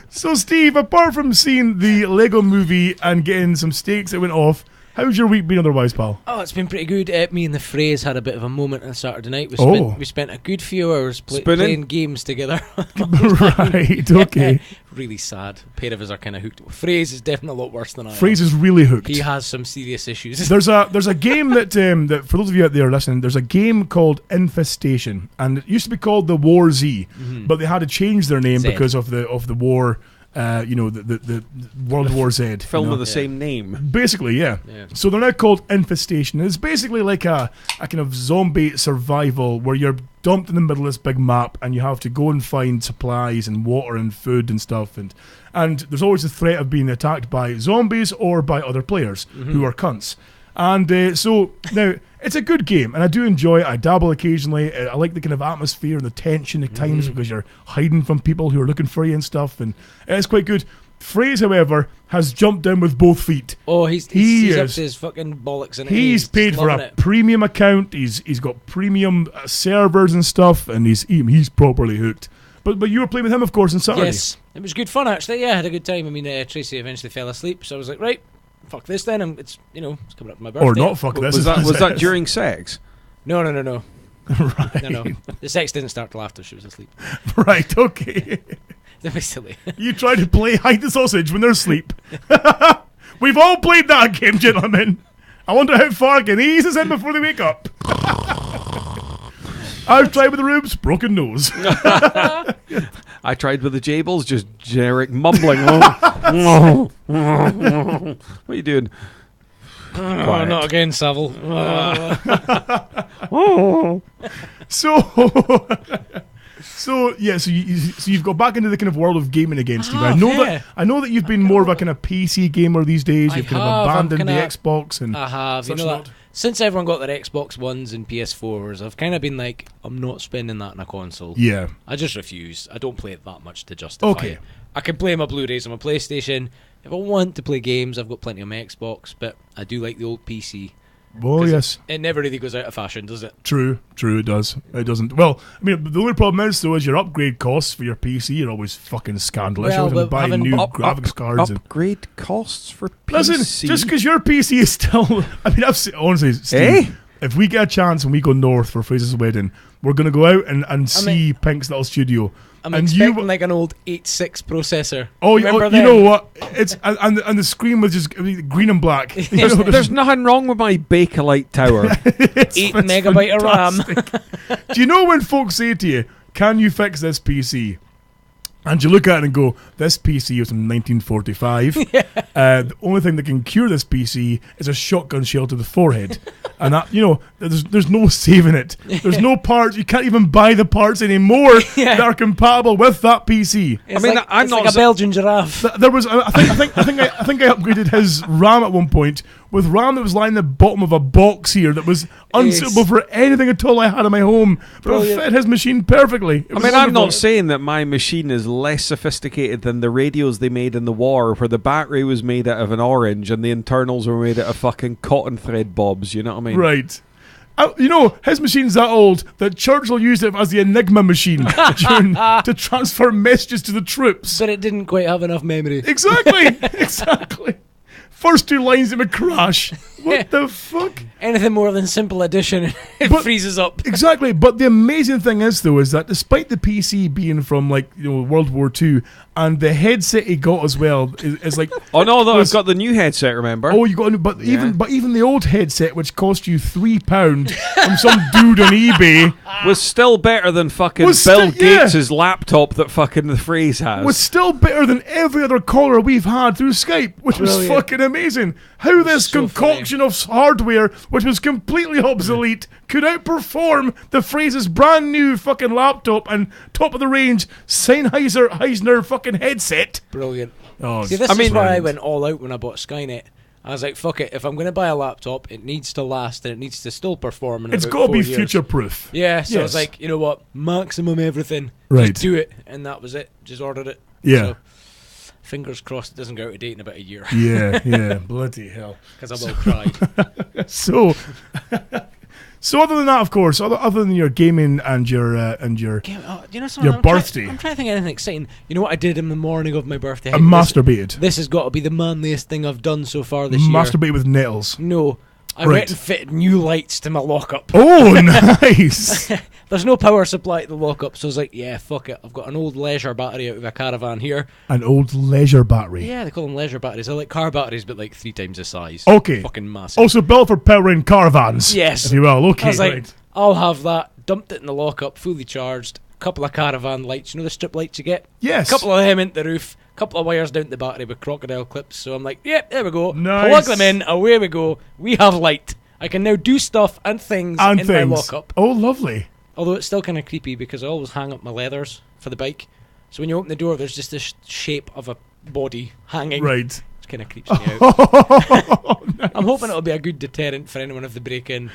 So, Steve, apart from seeing the Lego movie and getting some steaks that went off, how's your week been otherwise, pal? Oh, it's been pretty good. Me and the Frays had a bit of a moment on Saturday night. We spent a good few hours playing games together. Right, okay. Really sad. A pair of us are kind of hooked. Frays is definitely a lot worse than I am. Fraser is really hooked. He has some serious issues. There's a game that for those of you out there listening, there's a game called Infestation, and it used to be called the War Z, but they had to change their name because of the war. The World War Z Film with the same name. Basically, yeah. So they're now called Infestation. It's basically like a kind of zombie survival where you're dumped in the middle of this big map and you have to go and find supplies and water and food and stuff, and there's always the threat of being attacked by zombies or by other players who are cunts. And so now it's a good game and I do enjoy it. I dabble occasionally. I like the kind of atmosphere and the tension at times because you're hiding from people who are looking for you and stuff, and it's quite good. Fraze, however, has jumped in with both feet. Oh, he's up to his fucking bollocks in it. He's paid for a premium account. He's got premium servers and stuff, and he's properly hooked. But you were playing with him, of course, on Saturday. Yes, it was good fun actually. Yeah, I had a good time. I mean, Tracy eventually fell asleep, so I was like, right, fuck this then. It's coming up to my birthday. Or not fuck this. Was that during sex? No. Right. No. The sex didn't start till after she was asleep. Right. Okay. That was silly. You try to play hide the sausage when they're asleep. We've all played that game, gentlemen. I wonder how far I can ease us in before they wake up. I've tried with the rubes, broken nose. I tried with the Jables, just generic mumbling. What are you doing? Quiet. not again, Savile. So you've got back into the kind of world of gaming again, Steve. I know that you've been more of a kind of PC gamer these days. You've kind of abandoned the Xbox and I have. such You know not. that, since everyone got their Xbox Ones and PS4s, I've kind of been like, I'm not spending that on a console. Yeah. I just refuse. I don't play it that much to justify Okay. it. I can play my Blu-rays on my PlayStation. If I want to play games, I've got plenty on my Xbox, but I do like the old PC. Oh, yes. It never really goes out of fashion, does it? True, it does. It doesn't. Well, I mean, the only problem is, though, is your upgrade costs for your PC are always fucking scandalous. Well, You're having to buy having new graphics cards. Upgrade costs for PC. Listen, just because your PC is still... I mean, honestly, Steve, if we get a chance and we go north for Fraser's wedding, we're going to go out and see Pink's little studio. I'm expecting like an old 8.6 processor. Oh, Remember you them? know what? It's and the screen was just green and black. You know, There's nothing wrong with my Bakelite tower. 8 megabyte of RAM. Do you know when folks say to you, "Can you fix this PC?" And you look at it and go, "This PC was from 1945. The only thing that can cure this PC is a shotgun shell to the forehead." And that, you know, there's no saving it. There's no parts. You can't even buy the parts anymore that are compatible with that PC. It's like a Belgian giraffe. There was, I think I upgraded his RAM at one point with RAM that was lying in the bottom of a box here that was unsuitable for anything at all I had in my home, but it fit his machine perfectly. I mean, I'm not saying that my machine is less sophisticated than the radios they made in the war, where the battery was made out of an orange and the internals were made out of fucking cotton thread bobs. You know what I mean? Right. You know, his machine's that old that Churchill used it as the Enigma machine to transfer messages to the troops. But it didn't quite have enough memory. Exactly. First two lines it would crash. What the fuck? Anything more than simple addition, it freezes up. Exactly. But the amazing thing is, though, is that despite the PC being from, like, you know, World War II, and the headset he got as well is like... Oh, no, I've got the new headset, remember? Oh, you got a new... Even the old headset, which cost you £3 from some dude on eBay... was still better than fucking Bill Gates' laptop that fucking the phrase has. Was still better than every other caller we've had through Skype, which was fucking amazing. How this concoction of hardware, which was completely obsolete, could outperform the phrase's brand new fucking laptop and top of the range Sennheiser fucking headset. Brilliant. Oh, see, this is why I went all out when I bought Skynet. I was like, fuck it, if I'm going to buy a laptop, it needs to last and it needs to still perform in it's about got to 4 be years. future-proof. Yeah, so I was like, you know what, maximum everything. Right. Just do it. And that was it. Just ordered it. Yeah. So, fingers crossed it doesn't go out of date in about a year. Yeah, bloody hell. Because I will cry. So other than that, of course, other than your gaming and your you know something, your birthday, I'm trying to think of anything exciting. You know what I did in the morning of my birthday? I masturbated. This has got to be the manliest thing I've done so far this year. Masturbated with Nettles. No. I went and fitted new lights to my lockup. Oh, nice. There's no power supply at the lockup, so I was like, yeah, fuck it. I've got an old leisure battery out of a caravan here. An old leisure battery? Yeah, they call them leisure batteries. They're like car batteries, but like 3 times the size. Okay. Fucking massive. Also built for powering caravans. Yes. If you will. Okay, I was like, right. I'll have that. Dumped it in the lockup, fully charged. Couple of caravan lights. You know the strip lights you get? Yes. Couple of them into the roof. Couple of wires down to the battery with crocodile clips. So I'm like, yep, there we go. Nice. Plug them in. Away we go. We have light. I can now do stuff and things in my lockup. Oh, lovely. Although it's still kind of creepy because I always hang up my leathers for the bike. So when you open the door, there's just this shape of a body hanging. Right. It kind of creeps me out. Nice. I'm hoping it'll be a good deterrent for anyone if they break in.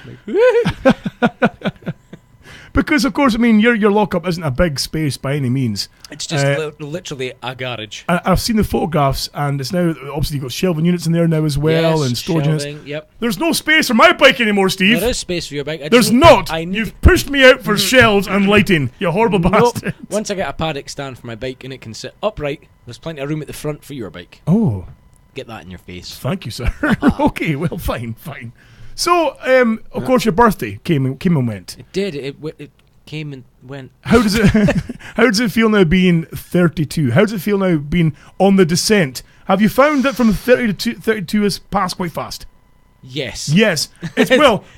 Because, of course, I mean, your lockup isn't a big space by any means. It's just literally a garage. I've seen the photographs, and it's now, obviously, you've got shelving units in there now as well, yes, and storage units. Yep. There's no space for my bike anymore, Steve. There is space for your bike. There's not. You've pushed me out for shelves and lighting, you horrible bastard. Once I get a paddock stand for my bike and it can sit upright, there's plenty of room at the front for your bike. Oh. Get that in your face. Thank you, sir. Okay, well, fine. So, of course, your birthday came and went. It did. It came and went. How does it feel now being 32? How does it feel now being on the descent? Have you found that from 30 to 32 has passed quite fast? Yes. It's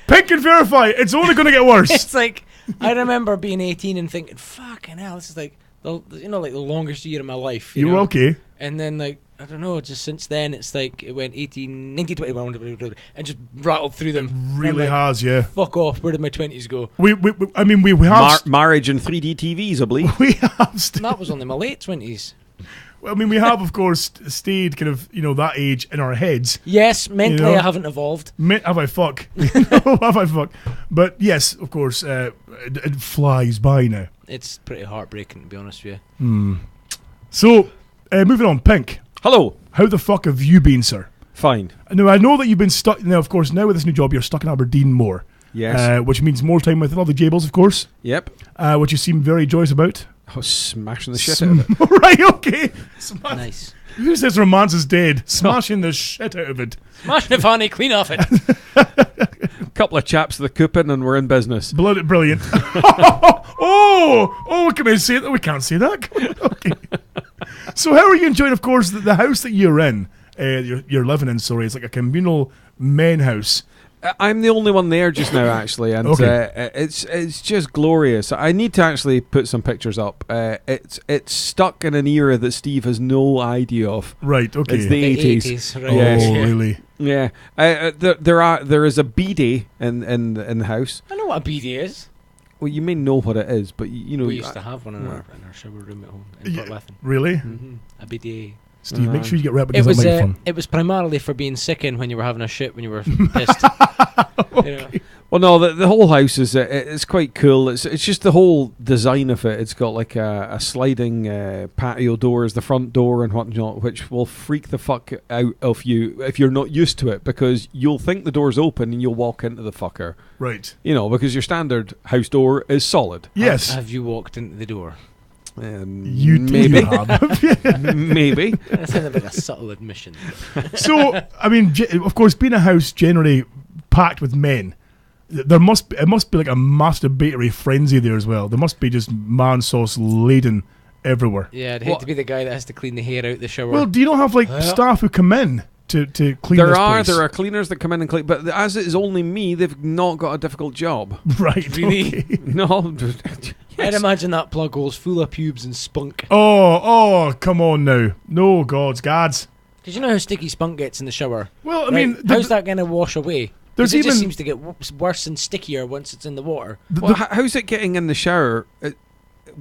Pink can verify. It's only going to get worse. It's like, I remember being 18 and thinking, fucking hell, this is like the longest year of my life. You were okay. And then, like, I don't know, just since then, it's like, it went 18, 19, 21, and just rattled through them. Really like, has, yeah. Fuck off, where did my 20s go? We have... Marriage and 3D TVs, I believe. we have... And that was only my late 20s. I mean, we have, of course, stayed kind of, that age in our heads. Yes, mentally I haven't evolved. Have I fuck? Have I fuck? But yes, of course, it flies by now. It's pretty heartbreaking, to be honest with you. So, moving on, Pink. Hello. How the fuck have you been, sir? Fine. Now, I know that you've been stuck... Now, of course, now with this new job, you're stuck in Aberdeen more. Yes. Which means more time with all the Jables, of course. Yep. Which you seem very joyous about. I was smashing the shit out of it. Right, okay. Nice. Who says romance is dead? Smashing the shit out of it. Smashing it, Fanny, clean off it. Couple of chaps to the coupon and we're in business. Brilliant. Can I say that? We can't say that. Okay. So how are you enjoying, of course, the house that you're in? You're living in, sorry. It's like a communal men house. I'm the only one there just now, actually, and it's just glorious. I need to actually put some pictures up. It's stuck in an era that Steev has no idea of. Right. Okay. It's the 80s. Right. Yes. Oh, really? Yeah. There is a bidet in the house. I know what a BD is. Well, you may know what it is, but you know We used to have one in our shower room at home in Port Lethen. Really? A BD. Steve, make sure you get right It because was that might be fun. it was primarily for being sickened when you were having a shit when you were pissed. You know? Well, no, the whole house is it's quite cool. It's just the whole design of it. It's got like a sliding patio doors, the front door and whatnot, which will freak the fuck out of you if you're not used to it, because you'll think the door's open and you'll walk into the fucker. Right. You know, because your standard house door is solid. Yes. Have you walked into the door? You maybe. have. Maybe. That sounded like a subtle admission. So, I mean, of course, being a house generally packed with men, it must be like a masturbatory frenzy there as well. There must be just man sauce laden everywhere. Yeah, I'd hate to be the guy that has to clean the hair out the shower. Well, do you not have like staff who come in to clean this place? There are cleaners that come in and clean, but as it is only me, they've not got a difficult job. Right. Really? Okay. No. I'd imagine that plug hole's full of pubes and spunk. Oh, come on now. No, gods. Because you know how sticky spunk gets in the shower? Well, I Right? mean... How's that going to wash away? There's It just even- seems to get worse and stickier once it's in the water. Well, how's it getting in the shower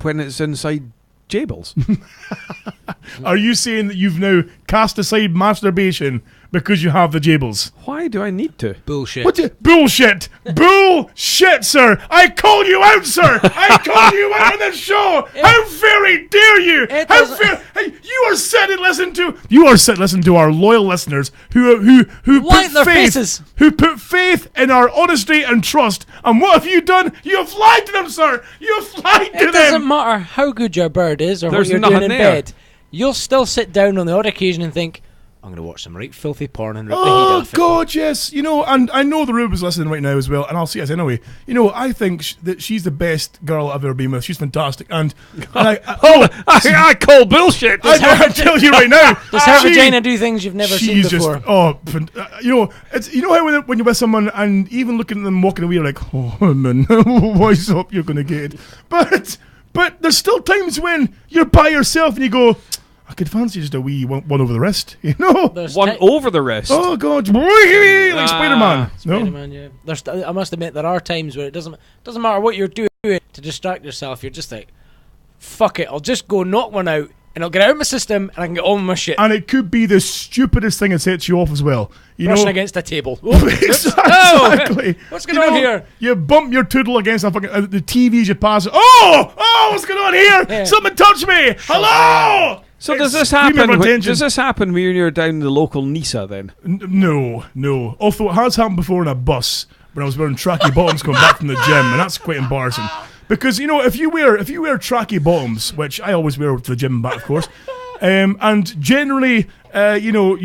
when it's inside Jables? Are you saying that you've now cast aside masturbation because you have the Jables? Why do I need to? Bullshit. Bullshit! Bullshit, sir! I call you out, sir! I call you out on this show! How very dare you! It How doesn't- Hey, you are sitting listening to our loyal listeners who Light put their faith faces. who put faith in our honesty and trust. And what have you done? You have lied to them, sir! You have lied to It doesn't them! matter how good your bird is or There's what you're doing nothing in there. bed. You'll still sit down on the odd occasion and think, I'm going to watch some right filthy porn and rip the heat Oh off it. God, yes. You know, and I know the Ruben's listening right now as well, and I'll see it anyway. You know, I think that she's the best girl I've ever been with. She's fantastic, and I call bullshit. I tell you right now, Does her she- vagina do things you've never seen she's before? you know, it's how when you're with someone and even looking at them walking away, you're like, oh man, what's up? You're gonna get it, but there's still times when you're by yourself and you go, I could fancy just a wee one over the wrist, you know. There's One over the wrist. Oh God, like Spider-Man. No? Spider-Man, yeah. I must admit, there are times where it doesn't matter what you're doing to distract yourself. You're just like, fuck it, I'll just go knock one out and I'll get out of my system and I can get on with my shit. And it could be the stupidest thing that sets you off as well. You Brushing know, against a table. Oh, exactly. what's going on here? You bump your toodle against the fucking the TV as you pass. Oh, what's going on here? Yeah. Someone touch me! Hello! So It's does this screaming happen? for attention. Does this happen when you're down the local Nisa then? No. Although it has happened before in a bus when I was wearing tracky bottoms coming back from the gym, and that's quite embarrassing. Because you know, if you wear tracky bottoms, which I always wear to the gym and back, of course, and generally, you know,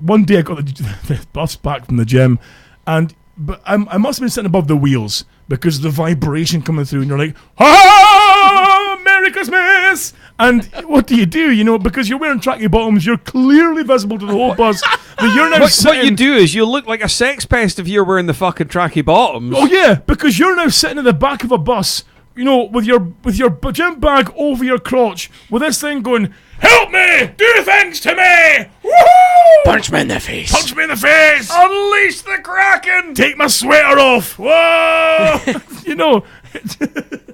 one day I got the bus back from the gym, but I must have been sitting above the wheels because of the vibration coming through, and you're like, ah, Merry Christmas! And what do? You know, because you're wearing tracky bottoms, you're clearly visible to the whole bus. That you're now What you do is you look like a sex pest if you're wearing the fucking tracky bottoms. Oh yeah, because you're now sitting in the back of a bus, you know, with your gym bag over your crotch, with this thing going, Help me! Do things to me! Woohoo! Punch me in the face. Punch me in the face! Unleash the Kraken! Take my sweater off! Whoa! You know.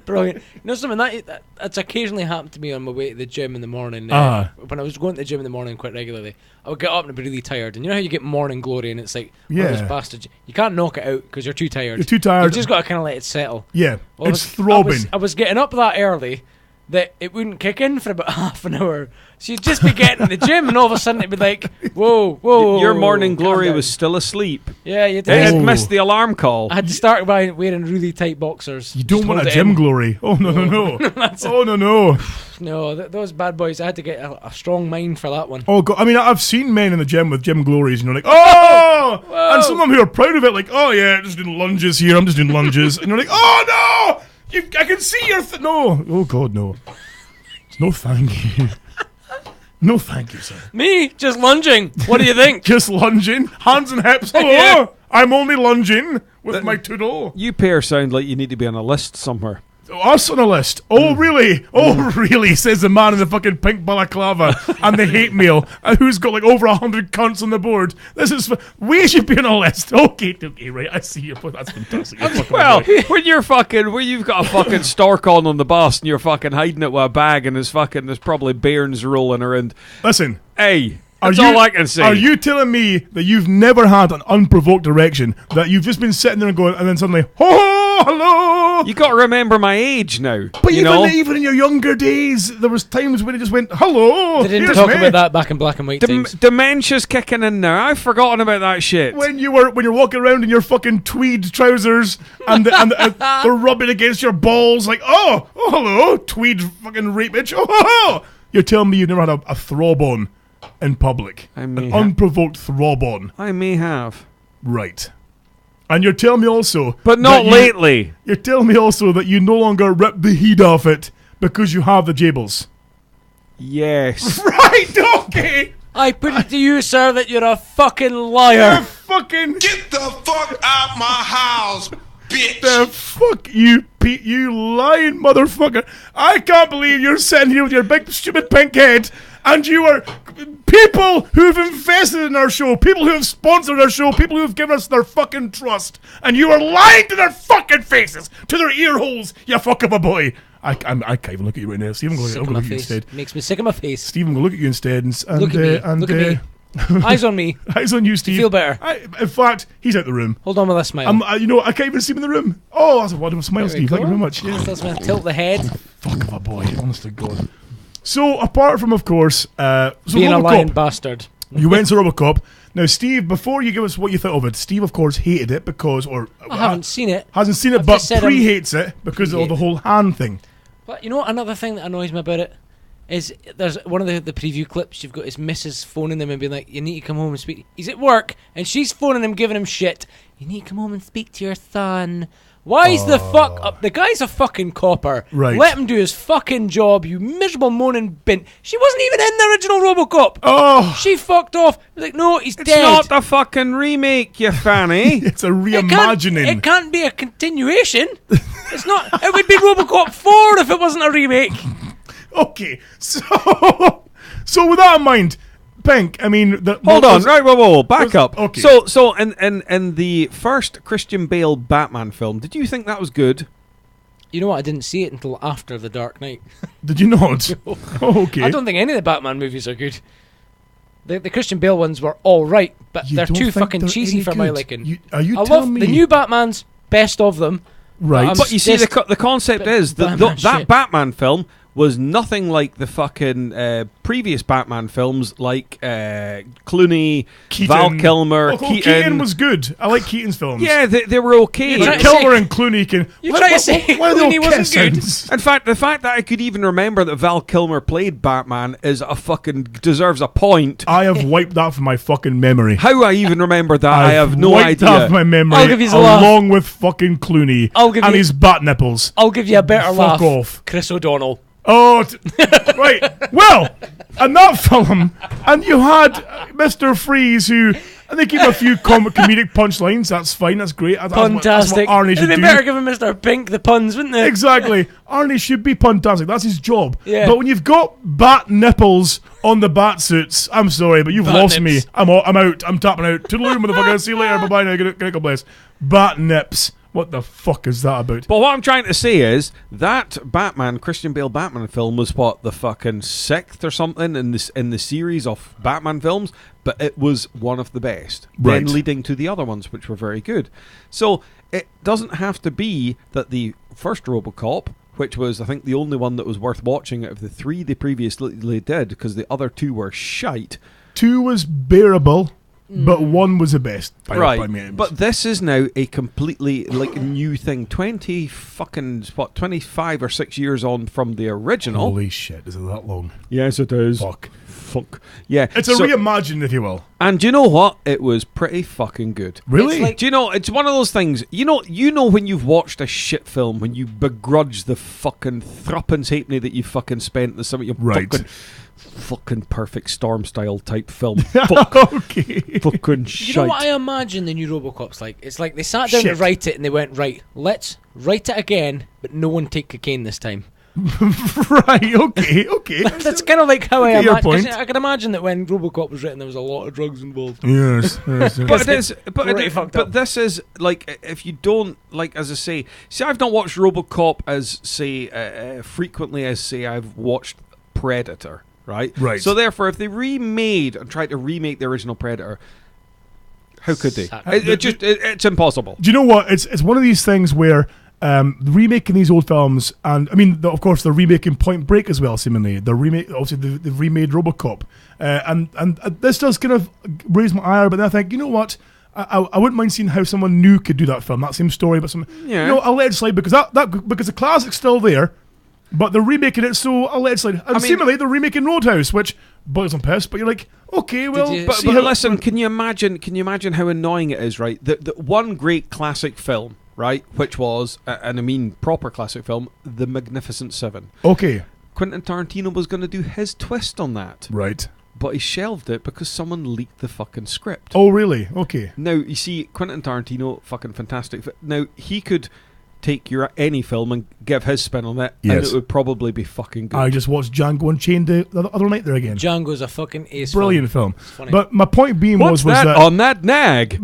Brilliant. You know something that's occasionally happened to me on my way to the gym in the morning. When I was going to the gym in the morning quite regularly, I would get up and be really tired. And you know how you get morning glory and it's like, one of those bastards. You can't knock it out because you're too tired. You're too tired. You've just got to kind of let it settle. Yeah, Well, it's throbbing. I was getting up that early that it wouldn't kick in for about half an hour. So you'd just be getting to the gym and all of a sudden it'd be like, whoa. Your morning calm glory down. was still asleep. Yeah, you It did. had missed the alarm call. I had to start by wearing really tight boxers. You don't Just want hold a it gym in. glory. Oh, no. Oh, no. No, those bad boys, I had to get a strong mind for that one. Oh, God. I mean, I've seen men in the gym with gym glories, and you're like, oh! Whoa. And some of them who are proud of it, like, oh, yeah, I'm just doing lunges here. I'm just doing lunges. And you're like, oh, no! I can see your... No. Oh, God, no. No, thank you. No, thank you, sir. Me? Just lunging. What do you think? Just lunging. Hands and hips. Hello. Yeah. I'm only lunging with my toodle. You pair sound like you need to be on a list somewhere. Us on a list. Oh, really? Oh, really? Says the man in the fucking pink balaclava and the hate mail, who's got like over 100 cunts on the board. This is... We should be on a list. Okay, right. I see your point. That's fantastic. Well, when you've got a fucking stork on the bus and you're fucking hiding it with a bag and there's probably bairns rolling around. Listen. Hey, that's all I can say. Are you telling me that you've never had an unprovoked erection, that you've just been sitting there and going, and then suddenly, oh, hello? You got to remember my age now. But you know? even in your younger days, there was times when it just went, hello. They didn't here's talk me. about that back in black and white times. Dementia's kicking in now. I've forgotten about that shit. When you're walking around in your fucking tweed trousers and they're rubbing against your balls, like, oh, hello, tweed fucking rape bitch. Oh. You're telling me you've never had a throb on in public? An unprovoked throb on. I may have. Right. And you're telling me also... But not that lately. You're telling me also that you no longer rip the heat off it because you have the jables. Yes. Right, okay. I put it to you, sir, that you're a fucking liar. You're fucking... Get the fuck out my house, bitch! The fuck you, Pete, you lying motherfucker. I can't believe you're sitting here with your big stupid pink head and you are... People who've invested in our show, people who have sponsored our show, people who have given us their fucking trust, and you are lying to their fucking faces, to their ear holes, you fuck of a boy. I can't even look at you right now. Steve, I'm going to look at you instead. Makes me sick of my face. Steve, I'm going to look at you instead. And, Look at me. Eyes on me. Eyes on you, Steve. Feel better. In fact, he's out the room. Hold on with that smile. I can't even see him in the room. Oh, that's a wonderful smile, There we Steve. Thank you go. very much. Yeah. That's when I tilt the head. Fuck of a boy, honest to God. So, apart from, of course, Being a lying bastard. You went to Robocop. Now, Steve, before you give us what you thought of it, Steve, of course, hated it because... I haven't seen it. Hasn't seen it, I've but just said pre-hates it because of the whole hand thing. But you know what, another thing that annoys me about it is there's one of the preview clips you've got is Mrs. phoning them and being like, you need to come home and speak. He's at work and she's phoning him, giving him shit. You need to come home and speak to your son. Why's the fuck up? The guy's a fucking copper. Right. Let him do his fucking job, you miserable moaning bin. She wasn't even in the original Robocop. Oh. She fucked off. Like, no, he's It's dead. not a fucking remake, you fanny. It's a reimagining. It can't be a continuation. It's not. It would be Robocop 4 if it wasn't a remake. Okay, so with that in mind, Pink, I mean... Hold on, right, whoa, back up. Okay. So in the first Christian Bale Batman film, did you think that was good? You know what? I didn't see it until after The Dark Knight. Did you not? Oh, okay. I don't think any of the Batman movies are good. The Christian Bale ones were all right, but You they're don't too think fucking they're cheesy any for my good? liking. Are you I telling love me... the new Batman's best of them. Right. But you see, Just the concept is that Batman that shit. Batman film was nothing like the fucking previous Batman films, like Clooney, Keaton. Val Kilmer, Keaton was good. I like Keaton's films. Yeah, they were okay. You're Like trying to Kilmer say- and Clooney can... You're trying to say why are they all Clooney wasn't good? kissing? In fact, the fact that I could even remember that Val Kilmer played Batman is a fucking deserves a point. I have wiped that from my fucking memory. How I even remember that, I have no wiped idea. that from my memory. I'll give you a laugh. along with fucking Clooney I'll give and you- his bat nipples. I'll give you a better Fuck laugh. off. Chris O'Donnell. Oh, right. Well, and that film, and you had Mr. Freeze, who And they give him a few comedic punchlines. That's fine. That's great. That's Puntastic. what Arnie should They'd do. be better giving Mr. Pink the puns, wouldn't they? Exactly. Arnie should be puntastic. That's his job. Yeah. But when you've got bat nipples on the bat suits, I'm sorry, but you've Bat lost nips. me. I'm out. I'm tapping out. Toodaloo, motherfucker. See you later. Bye-bye now. Get a bless. Bat nips. What the fuck is that about? But what I'm trying to say is that Christian Bale Batman film was what, the fucking 6th or something in the series of Batman films, but it was one of the best. Right. Then leading to the other ones, which were very good. So it doesn't have to be that the first Robocop, which was, I think, the only one that was worth watching out of the 3 they previously did, because the other 2 were shite. 2 was bearable, but 1 was the best. By me. But this is now a completely new thing. 25 or 6 years on from the original. Holy shit, is it that long? Yes, it is. Fuck. Yeah. It's a reimagined, if you will. And do you know what? It was pretty fucking good. Really? It's like- Do you know, it's one of those things, you know when you've watched a shit film, when you begrudge the fucking thruppence halfpenny that you fucking spent on some of your fucking Perfect Storm style type film. Okay. Fucking You shite. know what I imagine the new Robocop's like? It's like they sat down to Shit. write it and they went, right, let's write it again, but no one take cocaine this time. Right, okay. That's kind of like how I Okay, your imagine. point. I can imagine that when Robocop was written, there was a lot of drugs involved. Yes. But it is, Pretty fucked but up. this is like, if you don't, like, as I say, I've not watched Robocop as say frequently as say I've watched Predator, right? Right. So therefore, if they remade and tried to remake the original Predator, how could they? It's impossible. Do you know what? It's one of these things where remaking these old films, and I mean, of course, they're remaking Point Break as well. Seemingly, they've remade RoboCop, and this does kind of raise my ire. But then I think, you know what? I wouldn't mind seeing how someone new could do that film, that same story, but I'll let it slide because because the classic's still there, but they're remaking it, so I'll let it slide. And seemingly they're remaking Roadhouse, which bugs and piss, but you're like, okay, well, But listen, can you imagine how annoying it is, right? The one great classic film, right, which was, and I mean proper classic film, The Magnificent Seven. Okay, Quentin Tarantino was going to do his twist on that, right. but he shelved it because someone leaked the fucking script. Oh, really? Okay. Now, you see, Quentin Tarantino, fucking fantastic. Now, he could take any film and give his spin on it, and Yes. it would probably be fucking good. I just watched Django Unchained the other night there again. Django's a fucking ace. Brilliant film. Funny. But my point being What's was that that on that nag?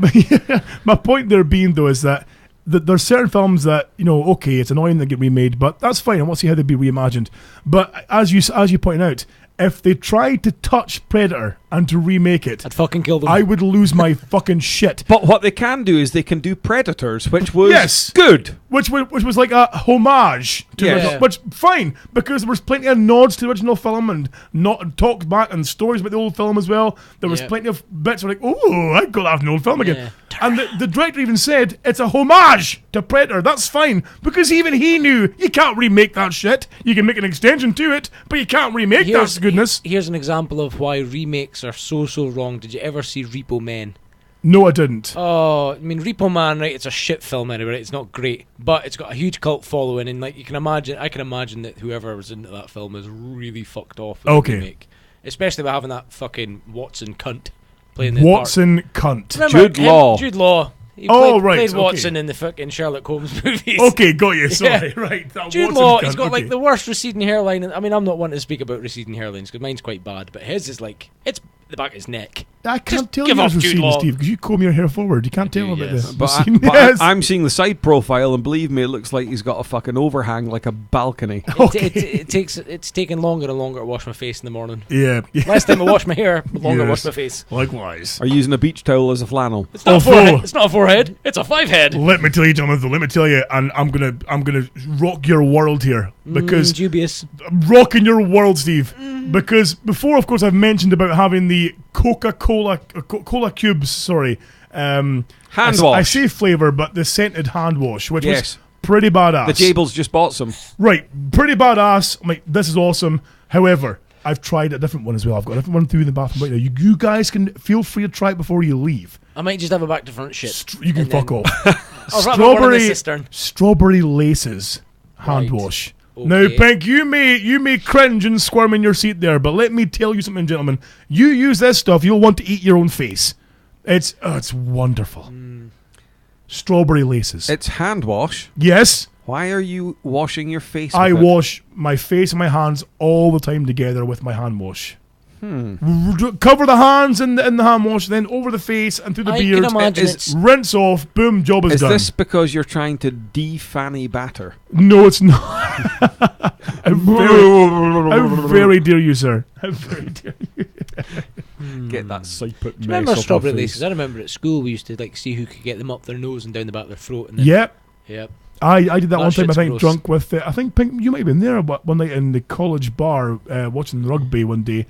my point there being though is that there's certain films that, okay, it's annoying they get remade, but that's fine. I want to see how they'd be reimagined. But as you point out, if they tried to touch Predator and to remake it, I'd fucking kill them. I would lose my fucking shit. But what they can do is they can do Predators, which was Yes. good. Which was like a homage to Yeah. the original, which fine, because there was plenty of nods to the original film and not talked back and stories about the old film as well. There was Yep. plenty of bits where like, oh, I'd go laugh an old film again. Yeah. And the director even said it's a homage to Predator. That's fine, because even he knew you can't remake that shit. You can make an extension to it, but you can't remake that goodness. Here's an example of why remakes are so wrong. Did you ever see Repo Man? No, I didn't. Oh, I mean, Repo Man, right? It's a shit film anyway. It's not great, but it's got a huge cult following, and like I can imagine that whoever was into that film is really fucked off with Okay. the remake, especially by having that fucking Watson cunt playing the part. Watson cunt. Remember Jude him? Law. Jude Law. He Oh, played, right, played okay. Watson in the fucking Sherlock Holmes movies. Okay, got you. Sorry, Yeah. right. That Jude Watson Law, cunt, he's got okay. like the worst receding hairline. I mean, I'm not one to speak about receding hairlines because mine's quite bad, but his is like, it's the back of his neck. I can't Just tell give you off this Jude receding, Law. Steve, because you comb your hair forward. You can't tell do, about yes. this. But, Yes. I'm seeing the side profile, and believe me, it looks like he's got a fucking overhang like a balcony. Okay. It's taking longer and longer to wash my face in the morning. Yeah. Last time I washed my hair, the longer I Yes. washed my face. Likewise. Are you using a beach towel as a flannel? It's not a Although- forehead. It's not a forehead. It's a 5-head. Let me tell you, gentlemen, though, and I'm gonna rock your world here, because Dubious. I'm rocking your world, Steve. Because before, of course, I've mentioned about having the Coca-Cola cubes. Sorry, Hand I wash. say flavor, but the scented hand wash, which Yes. was pretty badass. The Jables just bought some. Right, pretty badass. I'm like, this is awesome. However, I've tried a different one as well. I've got a different one through in the bathroom right now. You guys can feel free to try it before you leave. I might just have a back to front shit. You can And fuck then- off. I'll wrap my one in the cistern. Strawberry laces hand Right. wash. Okay. Now, Pink, you may cringe and squirm in your seat there, but let me tell you something, gentlemen. You use this stuff, you'll want to eat your own face. It's wonderful. Strawberry laces. It's hand wash. Yes. Why are you washing your face? I with it? wash my face and my hands all the time together with my hand wash. Cover the hands in the hand wash, then over the face and through the I beard. can imagine it's Rinse off. Boom. Job is done. Is this because you're trying to de-fanny batter? No, it's not. How very dare you, sir? How very dare you? Get that siput. Do you remember strawberry laces? I remember at school we used to like see who could get them up their nose and down the back of their throat. And then, Yep. Yep. I did that one time, I shit's think, gross. drunk with... I think, Pink, you might have been there one night in the college bar watching rugby one day,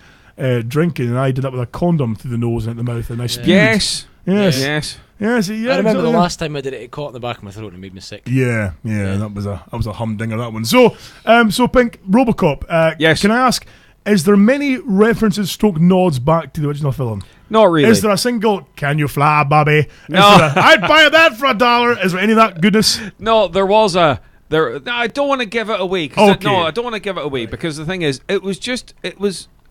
drinking, and I did that with a condom through the nose and out the mouth, and I spewed. Yes. Yes. Yes. Yes. Yeah, I remember exactly. the last time I did it caught in the back of my throat and it made me sick. Yeah, that was a humdinger, that one. So Pink, Robocop. Yes. Can I ask, is there many references, stroke nods back to the original film? Not really. Is there a single "Can you fly, Bobby"? No. I'd buy that for $1. Is there any of that goodness? No, there was a. No, I don't want to give it away. Okay. I don't want to give it away because the thing is, it was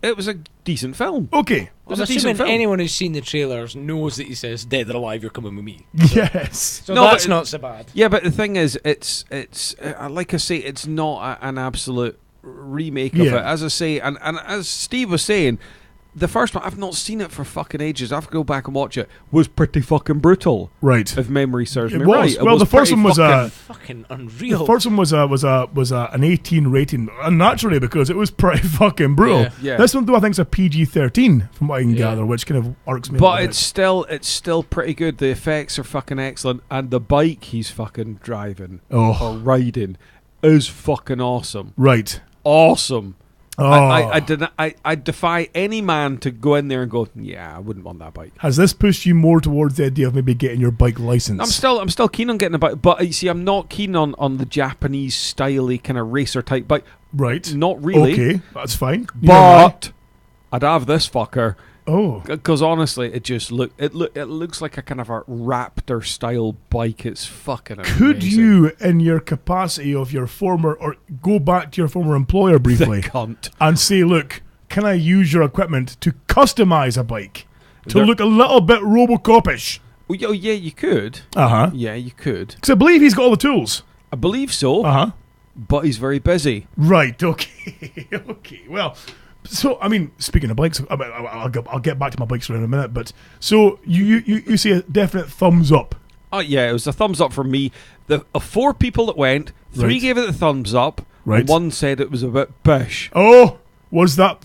a decent film. Okay. It was I'm a decent assuming film. anyone who's seen the trailers knows that he says, "Dead or alive, you're coming with me." Yes. So No, that's but- not so bad. Yeah, but the thing is, it's like I say, it's not an absolute remake of Yeah. it. As I say, and as Steve was saying, the first one, I've not seen it for fucking ages. I have to go back and watch it. Was pretty fucking brutal, Right. if memory serves It me was. right. It Well, was the first pretty one was fucking- Fucking unreal. The first one was an 18 rating, naturally, because it was pretty fucking brutal. Yeah. Yeah. This one, though, I think is a PG-13 from what I can Yeah. gather, which kind of arcs me. a But little it's still pretty good. The effects are fucking excellent, and the bike he's fucking driving Oh. or riding is fucking awesome. Right. Awesome. Oh. I defy any man to go in there and go, yeah, I wouldn't want that bike. Has this pushed you more towards the idea of maybe getting your bike license? I'm still keen on getting a bike, but you see, I'm not keen on the Japanese styley kind of racer type bike. Right. Not really. Okay, that's fine. Neither am I. But I'd have this fucker. Oh. Because honestly, it looks like a kind of a Raptor style bike. It's fucking amazing. Could you, in your capacity of your former, or go back to your former employer briefly The cunt. and say, look, can I use your equipment to customize a bike to There- look a little bit Robocop-ish? Oh, yeah, you could. Uh-huh. Yeah, you could. Because I believe he's got all the tools. I believe so, Uh-huh. but he's very busy. Right, okay. Okay, well, so, I mean, speaking of bikes, I'll get back to my bikes in a minute, but, so, you see a definite thumbs up. Oh, yeah, it was a thumbs up from me. The 4 people that went, 3 Right. gave it the thumbs up, Right. and 1 said it was a bit bish. Oh, was that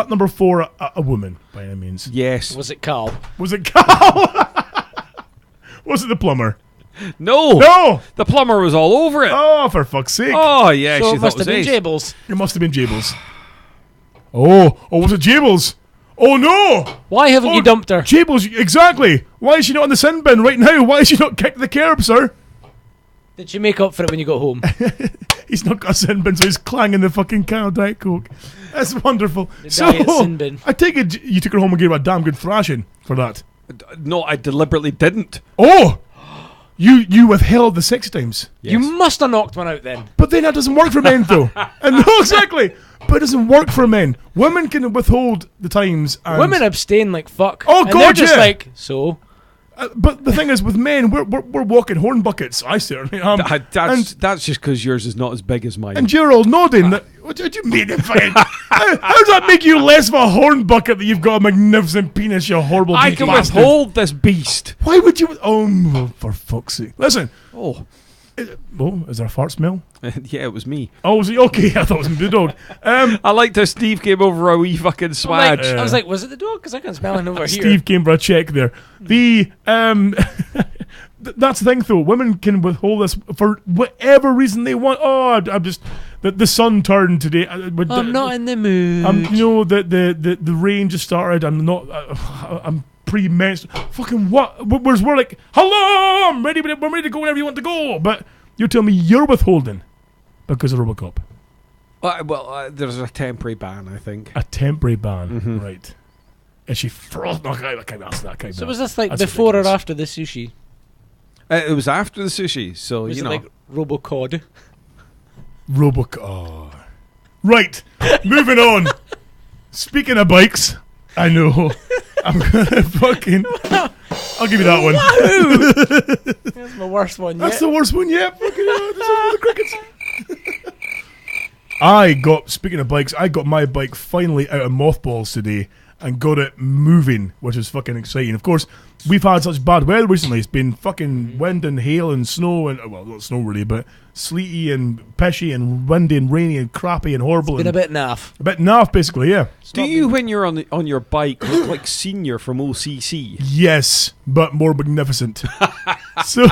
number 4 a woman, by any means? Yes. Was it Carl? Was it Carl? Was it the plumber? No! No! The plumber was all over it. Oh, for fuck's sake. Oh, yeah, So she it thought must it was have been ace. Jables. It must have been Jables. Oh, was it Jables? Oh, no! Why haven't you dumped her? Jables, exactly. Why is she not in the sin bin right now? Why is she not kicked the curb, sir? Did she make up for it when you got home? He's not got a sin bin, so he's clanging the fucking can of Diet Coke. That's wonderful. diet sin bin. I take it you took her home and gave her a damn good thrashing for that. No, I deliberately didn't. Oh! You withheld the 6 times. You must have knocked one out then. But then that doesn't work for men, though. And no, exactly. But it doesn't work for men. Women can withhold the times. And Women abstain like fuck. Oh, and God, they're just yeah. like, so? But the thing is, with men, we're walking horn buckets. I certainly am. That's just because yours is not as big as mine. And you're all nodding. What did you mean? How does that make you less of a horn bucket that you've got a magnificent penis, you horrible I can bastard? withhold this beast. Why would you? Oh, for fuck's sake. Listen. Oh. Is there a fart smell? Yeah, it was me. Oh, was he? Okay, I thought it was the dog. I liked how Steve came over a wee fucking swag. I was like, was it the dog? Because I can smell it over here. Steve came for a check there. The that's the thing though. Women can withhold this for whatever reason they want. Oh, I'm just the sun turned today. I'm not in the mood. The rain just started. I'm not. I'm pre-menstrual. Fucking what? Whereas we're like, hello, I'm ready. We're ready to go whenever you want to go. But you're telling me you're withholding because of Robocop. There's a temporary ban, I think. A temporary ban, right? And she froze. No, I can't ask that. So was this like That's before or ridiculous. after the sushi? It was after the sushi, so Was you it know. like Robocod? Robocop. Oh. Right. Moving on. Speaking of bikes, I know. I'm gonna fucking. I'll give you that one. Wahoo! That's my worst one yet. That's the worst one yet. Fucking hell, this is the crickets. Speaking of bikes, I got my bike finally out of mothballs today and got it moving, which is fucking exciting. Of course, we've had such bad weather recently. It's been fucking wind and hail and snow and, well, not snow really, but sleety and pishy and windy and rainy and crappy and horrible. It's been a bit naff. A bit naff, basically, yeah. Do you, when you're on your bike, look like Senior from OCC? Yes, but more magnificent. So,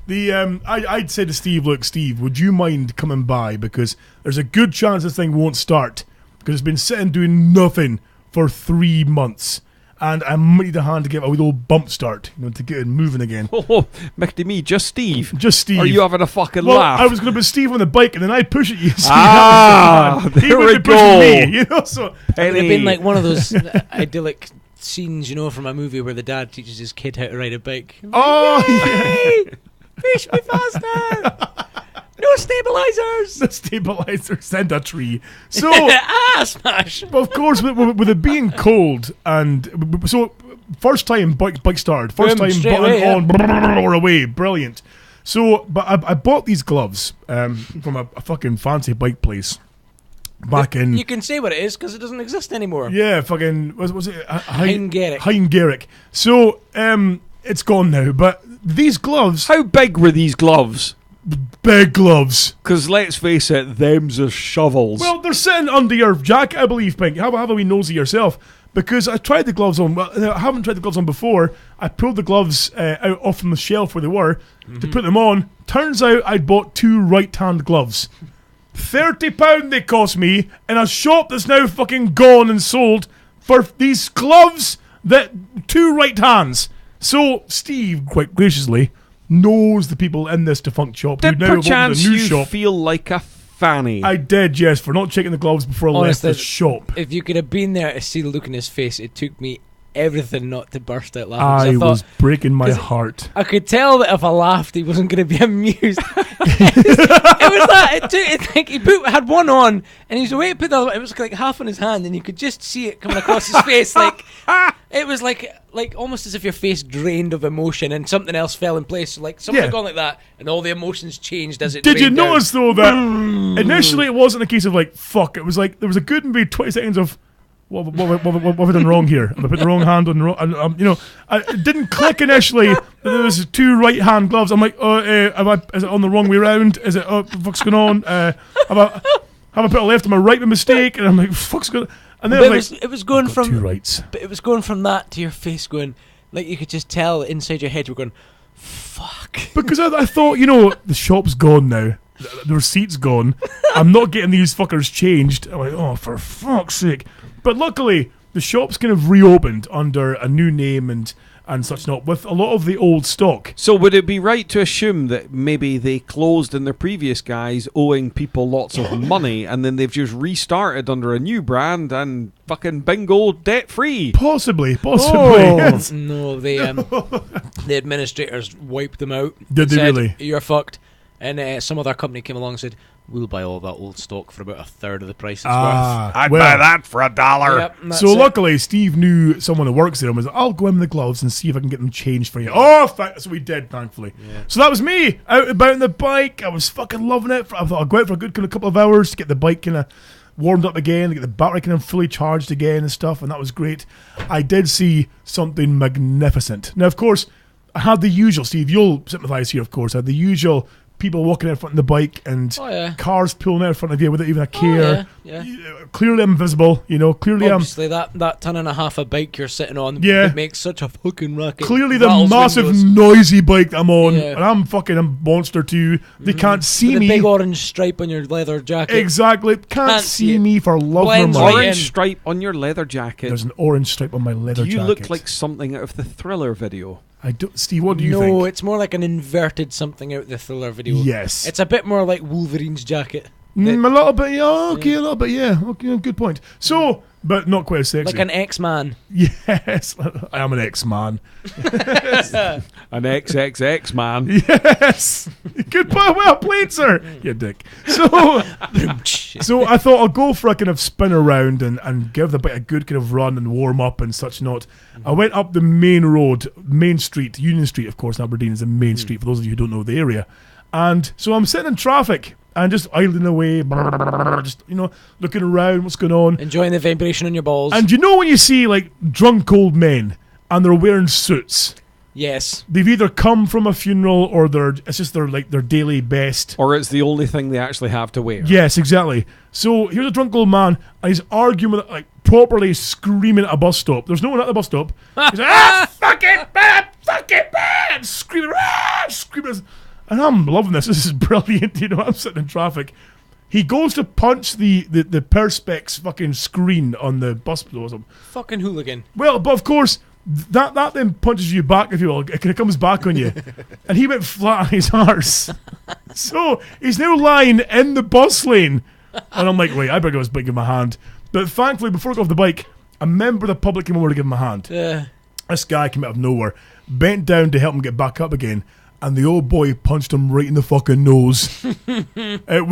I'd say to Steve, look, Steve, would you mind coming by? Because there's a good chance this thing won't start. Because it's been sitting doing nothing for 3 months. And I might need a hand to give it a wee little bump start, to get it moving again. Oh, Mickey me, just Steve. Just Steve. Are you having a fucking well, laugh? I was going to put Steve on the bike and then I'd push it, you see. There we go. Me, so. It would have been like one of those idyllic scenes, from a movie where the dad teaches his kid how to ride a bike. Oh, Yay! Push me faster! No stabilizers! The stabilizer, send a tree. So, smash! well, of course, with it being cold, and so first time bike started, first time straight button away, on, or away, brilliant. So, but I bought these gloves from a fucking fancy bike place back in. You can say what it is because it doesn't exist anymore. Yeah, fucking was it Heingerich. Heingerich. So, it's gone now. But these gloves, How big were these gloves? big gloves. Because let's face it, them's are shovels. Well, they're sitting under your jacket, I believe, Pink. Have a wee nosy yourself. Because I tried the gloves on. Well, I haven't tried the gloves on before. I pulled the gloves out off from the shelf where they were to put them on. Turns out I'd bought 2 right-hand gloves. £30 they cost me in a shop that's now fucking gone and sold for these gloves that 2 right hands. So Steve, quite graciously, knows the people in this defunct shop who Did now opened a perchance new you shop. feel like a fanny? I did, yes, for not checking the gloves before I left Honestly, the shop. If you could have been there to see the look in his face, it took me everything not to burst out laughing. I thought, was breaking my 'cause heart. I could tell that if I laughed, he wasn't going to be amused. it was like he had one on, and he was away to put the other. It was like half on his hand, and you could just see it coming across his face. Like it was like almost as if your face drained of emotion, and something else fell in place. So like something had gone like that, and all the emotions changed as it. Did you drained down. notice though that initially it wasn't a case of like fuck? It was like there was a good maybe 20 seconds of. What have I done wrong here? Have I put the wrong hand on the wrong? It didn't click initially that there was 2 right hand gloves. I'm like, is it on the wrong way round? Is it, what's going on? Have I put a left and my right by mistake? And I'm like, fuck's going on? And then it was going from 2 rights. But it was going from that to your face going, like you could just tell inside your head you were going, fuck. Because I thought, the shop's gone now. The receipt's gone. I'm not getting these fuckers changed. I'm like, oh, for fuck's sake. But luckily, the shop's kind of reopened under a new name and such not, with a lot of the old stock. So would it be right to assume that maybe they closed in their previous guys owing people lots of money, and then they've just restarted under a new brand and fucking bingo debt free? Possibly. Yes. No, the administrators wiped them out. Did they said, really? You're fucked. And some other company came along and said, we'll buy all that old stock for about 1/3 of the price it's worth. I'd buy that for $1. Yep, and So that's it. luckily, Steve knew someone who works there and was like, I'll go in the gloves and see if I can get them changed for you. Oh, so we did, thankfully. Yeah. So that was me, out about on the bike. I was fucking loving it. I thought I'd go out for a good kind of couple of hours to get the bike kind of warmed up again, to get the battery kind of fully charged again and stuff, and that was great. I did see something magnificent. Now, of course, I had the usual, Steve, you'll sympathise here, of course, I had the usual people walking out in front of the bike and cars pulling out in front of you without even a care. Clearly I'm visible, clearly Obviously, that 1.5 ton of bike you're sitting on Yeah. that makes such a fucking racket. clearly the rattles massive windows. noisy bike I'm on, Yeah. and I'm fucking a monster too. They can't see With me. a big orange stripe on your leather jacket. Exactly. Can't see see it. me for love nor Blends money. right Orange in. stripe on your leather jacket. There's an orange stripe on my leather Do you jacket. look like something out of the Thriller video? I don't, Steve, what do you No, think? it's more like an inverted something out the Thriller video. Yes. It's a bit more like Wolverine's jacket. A little bit, yeah, okay, a little bit, yeah. Okay, good point. So, but not quite as sexy. Like an X-Man. Yes, I am an X-man. An XXX man. Yes. Good point, well played, sir. You dick. So, shit. So I thought I'll go for a kind of spin around and give the bike a good kind of run and warm up and such not. I went up the main road, Main Street, Union Street, of course, in Aberdeen is the main street, for those of you who don't know the area. And so I'm sitting in traffic and just idling away, just, looking around, what's going on. Enjoying the vibration on your balls. And you know when you see, like, drunk old men and they're wearing suits? Yes. They've either come from a funeral or it's just their daily best. Or it's the only thing they actually have to wear. Yes, exactly. So here's a drunk old man, and he's arguing with, like, properly screaming at a bus stop. There's no one at the bus stop. He's like, fuck it, man, screaming, screaming. And I'm loving this. This is brilliant. I'm sitting in traffic. He goes to punch the Perspex fucking screen on the bus or something. Fucking hooligan. Well, but of course, that then punches you back, if you will. It kind of comes back on you. And he went flat on his arse. So he's now lying in the bus lane. And I'm like, wait, I better go his bike in my hand. But thankfully, before I got off the bike, a member of the public came over to give him a hand. This guy came out of nowhere, bent down to help him get back up again. And the old boy punched him right in the fucking nose. It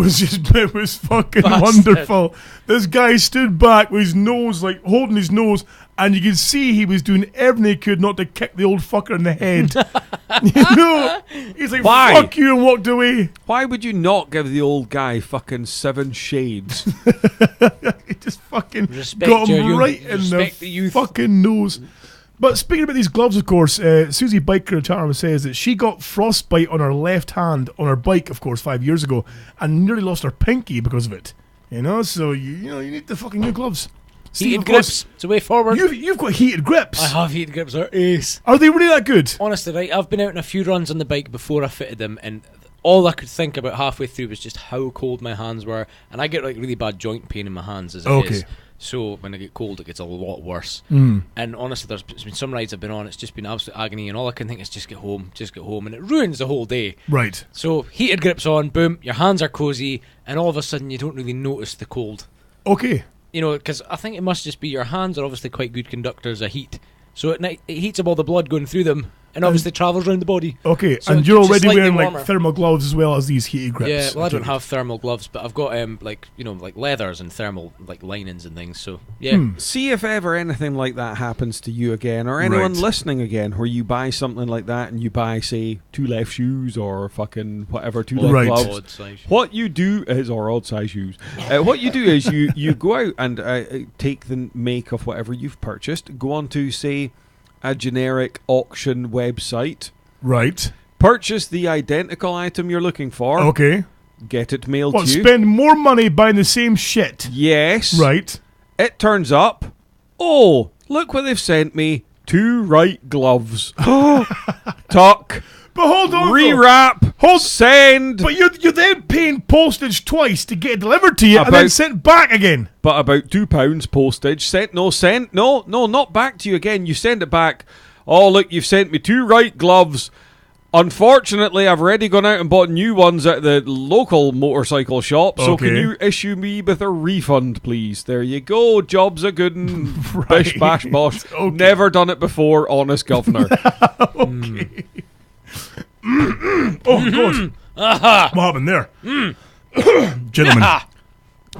was fucking wonderful. This guy stood back with his nose, like, holding his nose, and you could see he was doing everything he could not to kick the old fucker in the head. He's like, why? Fuck you, and walked away. Why would you not give the old guy fucking 7 shades? He just fucking Respect got him your right youth. in Respect the the youth. fucking nose. But speaking about these gloves, of course, Susie Biker Charm says that she got frostbite on her left hand on her bike, of course, 5 years ago, and nearly lost her pinky because of it. So you need the fucking new gloves. Steve, Heated of course, grips. It's a way forward. You've got heated grips. I have heated grips. They're ace. Are they really that good? Honestly, right, I've been out on a few runs on the bike before I fitted them, and all I could think about halfway through was just how cold my hands were, and I get like really bad joint pain in my hands as it is. So when I get cold, it gets a lot worse. And honestly, there's been some rides I've been on, it's just been absolute agony, and all I can think is just get home, and it ruins the whole day. Right. So heated grips on, boom, your hands are cozy, and all of a sudden you don't really notice the cold. Okay. Because I think it must just be your hands are obviously quite good conductors of heat. So at night, it heats up all the blood going through them, and obviously travels around the body. Okay, So and you're it's just already slightly wearing warmer. like thermal gloves as well as these heated grips. Yeah, well, I don't have thermal gloves, but I've got like leathers and thermal like linings and things. So yeah, See if ever anything like that happens to you again, or anyone Right. listening again, where you buy something like that and you buy, say, 2 left shoes or fucking whatever, 2 left Right. gloves. odd size. What you do is, or odd size shoes. What you do is you go out and take the make of whatever you've purchased, go on to, say, a generic auction website, Right. purchase the identical item you're looking for, Okay. get it mailed What, to you. spend more money buying the same shit? Yes. Right. It turns up, oh, look what they've sent me. 2 right gloves. Tuck. But hold on. though. Rewrap. Send. But you're then paying postage twice to get it delivered to you and then About- sent back again. But about £2 postage. No, not back to you again. You send it back. Oh, look, you've sent me 2 right gloves. Unfortunately, I've already gone out and bought new ones at the local motorcycle shop. So can Okay. you issue me with a refund, please? There you go. Job's a good un. Bish, bash, bosh. Okay. Never done it before, honest governor. Oh, God. What happened there? Gentlemen,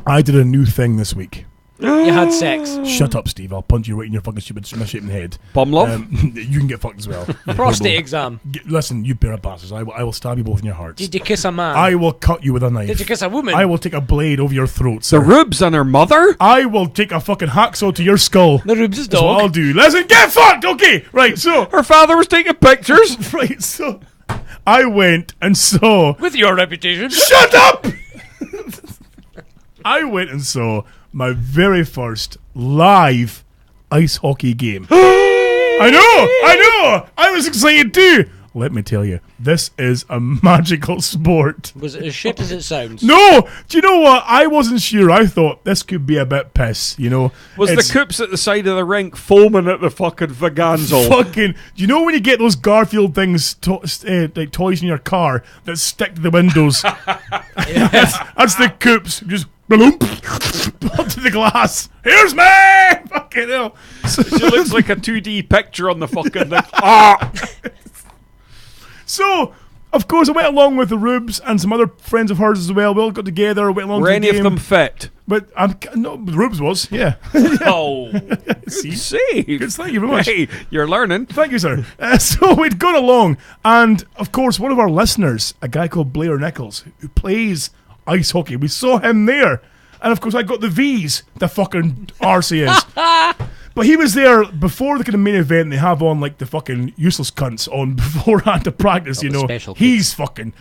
I did a new thing this week. You had sex. Shut up, Steve. I'll punch you right in your fucking stupid misshapen head. Bum love? You can get fucked as well. You Prostate horrible- exam. Listen, you pair of bastards. I will stab you both in your hearts. Did you kiss a man? I will cut you with a knife. Did you kiss a woman? I will take a blade over your throat, The sir. rubes and her mother? I will take a fucking hacksaw to your skull. The Rubes' That's what I'll dog. do. Listen, get fucked! Okay, right, so... Her father was taking pictures. Right, so... I went and saw... With your reputation. Shut up! I went and saw my very first live ice hockey game. I know! I was excited too! Let me tell you, this is a magical sport. Was it as shit as it sounds? No! Do you know what? I wasn't sure. I thought this could be a bit piss, Was It's the coops at the side of the rink foaming at the fucking Vaganzo? fucking... Do you know when you get those Garfield things, like toys in your car that stick to the windows? That's the coops. Just... Bloop, up to the glass. Here's me! Fucking hell. She looks like a 2D picture on the fucking thing. Ah! So, of course, I went along with the Rubes and some other friends of hers as well. We all got together, went along Were to the any game. of them fit? But no, Rubes was, yeah. Oh, good save. Good, thank you very much. Hey, you're learning. Thank you, sir. So we'd gone along, and of course, one of our listeners, a guy called Blair Nichols, who plays ice hockey, we saw him there. And of course, I got the V's, the fucking arse he is. But he was there before the kind of main event. They have on like the fucking useless cunts on beforehand to practice, you the know. special He's fucking.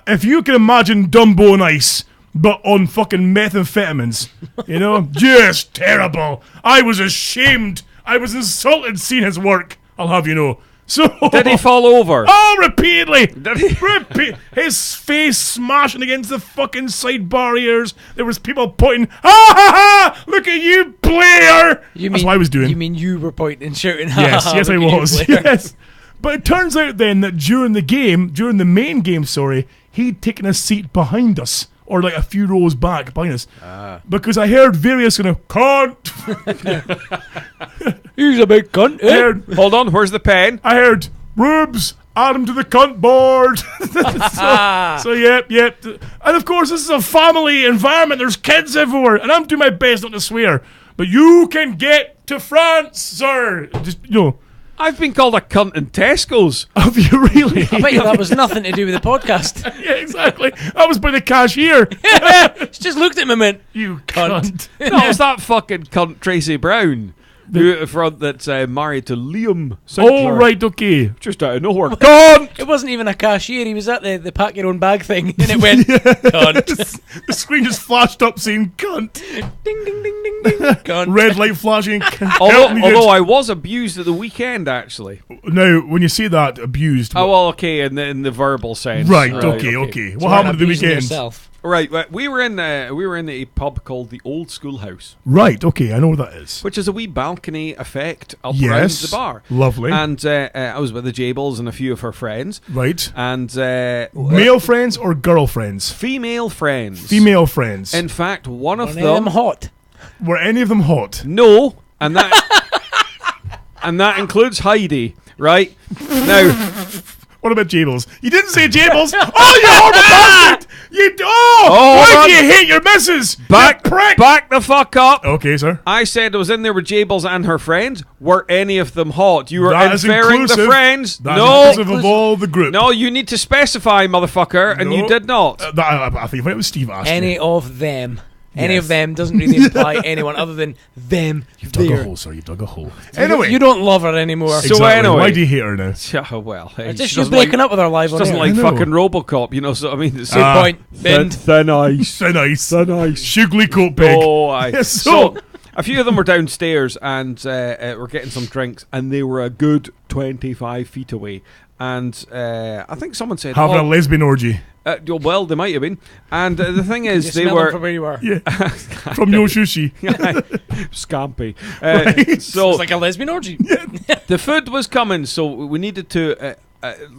If you can imagine Dumbo on ice, but on fucking methamphetamines, you know, just terrible. I was ashamed. I was insulted seeing his work, I'll have you know. So Did he fall over? Oh, repeatedly. Did he? His face smashing against the fucking side barriers. There was people pointing, ha ha ha! Look at you, Blair! That's what I was doing. You mean you were pointing and shouting? Yes, yes, I look at you, was. Blair. Yes. But it turns out then that during the main game, he'd taken a seat behind us. Or like a few rows back behind us. Because I heard various kind of cunt. He's a big cunt. I heard, Hold on, where's the pen? I heard, Rubes, add him to the cunt board. so yep. And of course, this is a family environment. There's kids everywhere. And I'm doing my best not to swear. But you can get to France, sir. Just, you know. I've been called a cunt in Tesco's. Have you really? I bet you that was nothing to do with the podcast. Yeah, exactly. I was by the cashier. She just looked at me and went, You cunt. No, it was that fucking cunt Tracy Brown. Who at the front that's married to Liam Sinclair. Oh, right, okay. Just out of nowhere. Cunt! it wasn't even a cashier. He was at the pack your own bag thing, and it went, cunt. The screen just flashed up saying cunt. Ding, ding, ding, ding, ding. Cunt. Red light flashing. Although I was abused at the weekend, actually. Now, when you say that, abused. Oh, well, okay, in the verbal sense. Right, okay. What happened at the Abusing weekend? yourself. Right, we were in a pub called the Old Schoolhouse, Right, okay, I know what that is. which is a wee balcony effect up around Yes. the bar. Lovely. And I was with the Jables and a few of her friends. Right. And Male friends or girlfriends? female friends. Female friends. In fact, one of One of them them. hot. Were any of them hot? No, and that includes Heidi. Right now. What about Jables? You didn't say Jables. Oh, you horrible bastard! Oh, Why do you hate your missus? Back You prick! the fuck up. Okay, sir. I said I was in there with Jables and her friends. Were any of them hot? You were That is inferring the inclusive. friends. That's No, inclusive of all the group. no, you need to specify, motherfucker, and you No. did not. I think it was Steve asked Any you. of them. Any Yes. of them doesn't really imply anyone other than them. You've dug a there. hole, sir. You've dug a hole. Anyway. You don't love her anymore. So Exactly. anyway. Why do you hate her now? Yeah, well, hey, Just she she's doesn't breaking like, up with her live she on doesn't air. like I know. fucking Robocop, you know. So I mean, Good so point. Bend. thin ice. Thin ice. Thin ice. Sugly coat pig. Oh, aye. Yes, So a few of them were downstairs and were getting some drinks, and they were a good 25 feet away. And I think someone said, Having a "Oh, lesbian orgy. well, they might have been." And the thing You is, they smell them from were where you are. Yeah. From Yo Sushi. scampy. Right. So It's like a lesbian orgy. the food was coming, so we needed to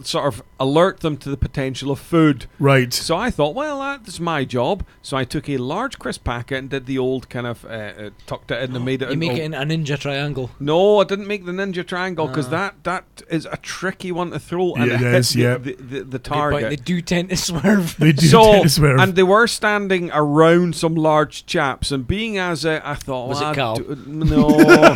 sort of alert them to the potential of food. Right. So I thought, well, that's my job. So I took a large crisp packet and did the old kind of tucked it in and made it. You make it in a ninja triangle. No, I didn't make the ninja triangle because that is a tricky one to throw, and Yeah, it it hits is, yeah. the Good point. target. They do tend to swerve. They do So, tend to swear. and they were standing around some large chaps, and being as I thought, Was well, it Cal? no,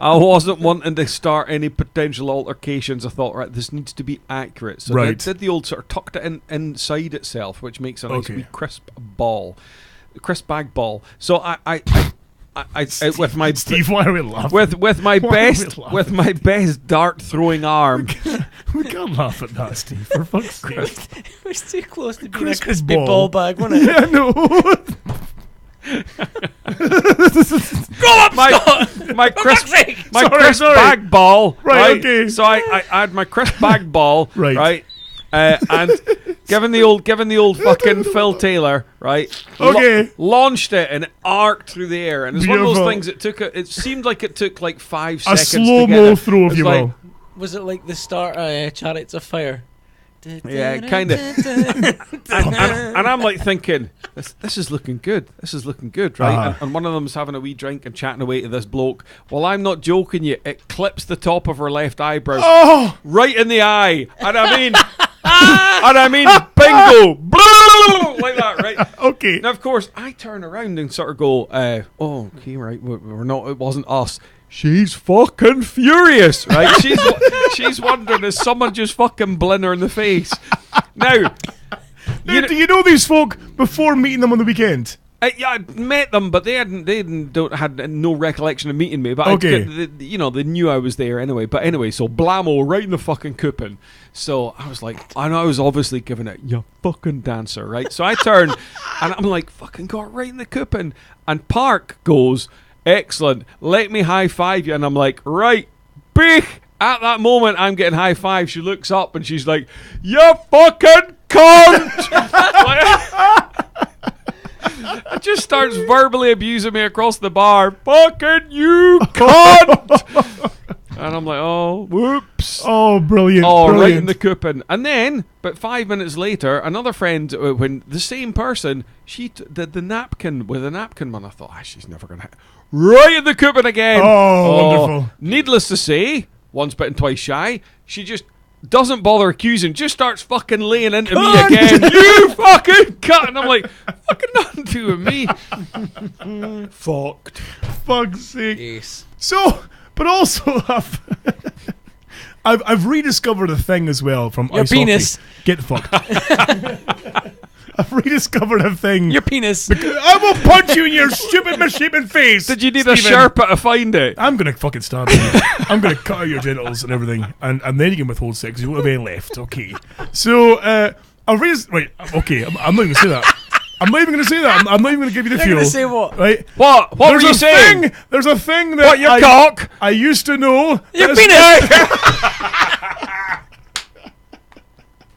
I wasn't wanting to start any potential altercations. I thought, right, this needs to be accurate. So Right. they did the old sort of tucked it inside itself, which makes a nice Okay. wee crisp bag ball. So I with my Steve, why are we laughing? with my Why are we best laughing? dart throwing arm. We can't laugh at that, Steve. For fuck's sake. It was too close to being Crisp a crispy ball. ball bag, wasn't it? Yeah, no. my crisp sake! crisp Sorry. bag ball. Right, okay. So I had my crisp bag ball. Right. And given the old fucking Phil Taylor, right? Okay. Launched it and it arced through the air, and it's one of Beautiful. those things. It seemed like it took like 5 A seconds. slow to get mo it. throw, if It's you like, will. Was it like the start of Chariots of Fire? Yeah, kind of. And I'm like thinking, this is looking good. This is looking good, right? Uh-huh. And one of them's having a wee drink and chatting away to this bloke. Well, I'm not joking you. It clips the top of her left eyebrow Oh! right in the eye. And I mean, And I mean bingo, like that, right? Okay. Now, of course, I turn around and sort of go, oh, okay, right, we're not, it wasn't us. She's fucking furious, right? She's wondering, is someone just fucking blin her in the face? Now, Do you know these folk before meeting them on the weekend? yeah, I met them, but they had no recollection of meeting me. But Okay. they knew I was there anyway. But anyway, so blammo right in the fucking coupon. So I was like, and I was obviously giving it, you fucking dancer, right? So I turn and I'm like, fucking got right in the coupon. And Park goes, excellent, let me high five you. And I'm like, right, big. At that moment, I'm getting high five. She looks up and she's like, you fucking cunt. It just starts verbally abusing me across the bar. Fucking you cunt! And I'm like, oh, whoops. Oh, brilliant. Oh, brilliant. right in the coupon. And then, but 5 minutes later, another friend, when the same person, she did the napkin with a napkin man. I thought, she's never going to hit. Right in the coupon again. Oh, wonderful. Needless to say, once bitten, twice shy, she just doesn't bother accusing, just starts fucking laying into me again. You fucking cunt! And I'm like, fucking nothing to do with me. Fucked. Fuck's sake. Yes. So, but also, I've rediscovered a thing as well from Your ice penis. hockey. Get fucked. I've rediscovered a thing. Your penis. I will punch you in your stupid misshapen face. Did you need Stephen. a Sherpa to find it? I'm gonna fucking stab you. I'm gonna cut out your genitals and everything, and then you can withhold sex. You won't have any left. Okay. So I've right. Okay. I'm not even gonna say that. I'm not even gonna say that. I'm not even gonna give you the You're fuel. gonna say what? Right. What were you saying? There's a thing that What, your cock? I used to know. Your that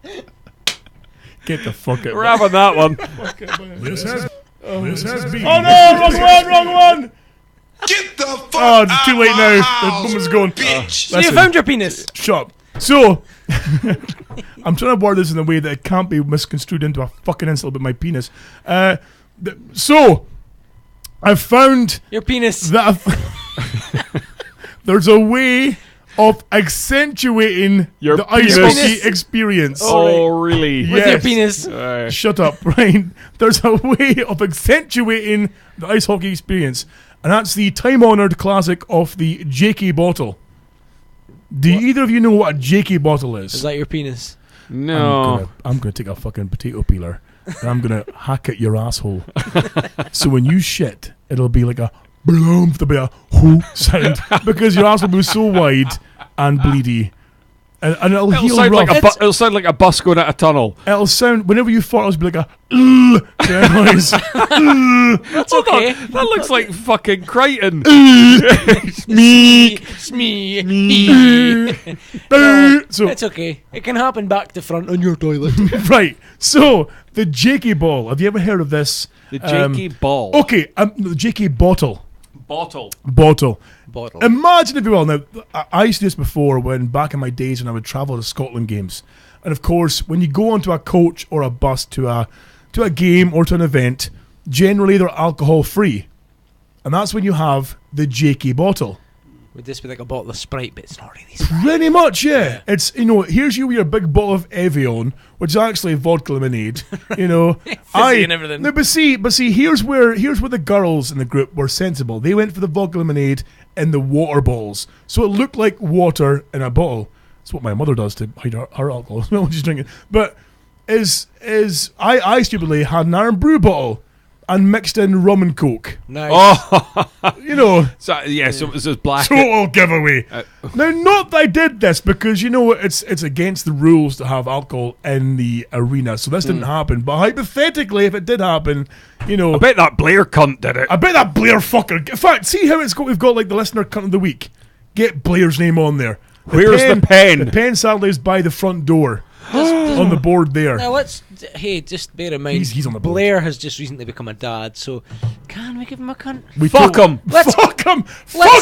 penis. Get the fuck out. We're having that one. This has been. Oh no! Wrong one! Get the fuck Oh, it's out too late my now. house, The woman's gone. bitch. So you found your penis. Shut up. So, I'm trying to word this in a way that it can't be misconstrued into a fucking insult about my penis. So, I've found Your penis. that there's a way of accentuating Your the ice penis. hockey experience. Oh, really? With your Yes. penis. Shut up, right? There's a way of accentuating the ice hockey experience, and that's the time-honoured classic of the JK bottle. Do either of you know what a JK bottle is? Is that your penis? No. I'm gonna take a fucking potato peeler and I'm gonna hack at your asshole. So when you shit, it'll be like a bloom, there'll be a whoo sound because your asshole will be so wide and bleedy. And it'll It'll heal sound, rough. like it'll sound like a bus going out a tunnel. It'll sound, whenever you fart, it'll be like a kind of noise. That's okay. That looks like fucking Crichton. Me. Smee. So It's okay. It can happen back to front on your toilet. right, so the JK ball. Have you ever heard of this? The JK ball. Okay, the JK bottle. Bottle. Bottle. Bottle. Imagine if you will. Now, I used to do this before when back in my days when I would travel to Scotland games, and of course, when you go onto a coach or a bus to a game or to an event, generally they're alcohol free, and that's when you have the JK bottle. Would this be like a bottle of Sprite, but it's not really Sprite? Pretty much, yeah. It's, here's you with your big bottle of Evian, which is actually vodka lemonade. Fizzy and everything. No, but see, here's where the girls in the group were sensible. They went for the vodka lemonade in the water bottles, so it looked like water in a bottle. That's what my mother does to hide her alcohol when she's drinking. But I stupidly had an Iron Brew bottle and mixed in rum and coke. Nice. So it was just black. Total giveaway. Now, not that I did this because it's against the rules to have alcohol in the arena, so this didn't happen. But hypothetically, if it did happen, I bet that Blair cunt did it. I bet that Blair fucker. In fact, see how we've got like the listener cunt of the week. Get Blair's name on there. Where's the pen? The pen sadly is by the front door on the board there. Now just bear in mind, He's on the board. Blair has just recently become a dad, so can we give him a cunt? Fuck him. Fuck him! let's- Fuck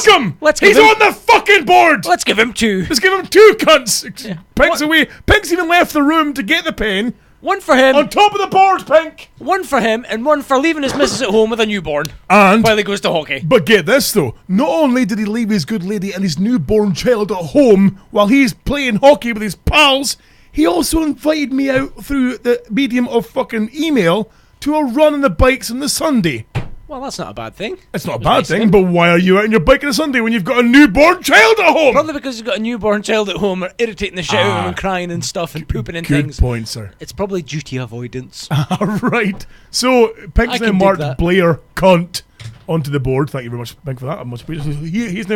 him! let's He's give him- on the fucking board! Let's give him two. Let's give him two cunts! Pink's away. Pink's even left the room to get the pen. One for him, On top of the board, Pink! one for him, and one for leaving his missus at home with a newborn And, while he goes to hockey. but get this though, not only did he leave his good lady and his newborn child at home while he's playing hockey with his pals, he also invited me out through the medium of fucking email to a run on the bikes on the Sunday. Well, that's not a bad thing. It's not a It was bad nice thing, of him. but why are you out on your bike on a Sunday when you've got a newborn child at home? Probably because he's got a newborn child at home, or irritating the shit out of him and crying and stuff and pooping and Good things. point, sir. It's probably duty avoidance. Right. So, Pink's I now can dig marked that. Blair cunt onto the board. Thank you very much, Pink, for that. I'm much appreciated. He's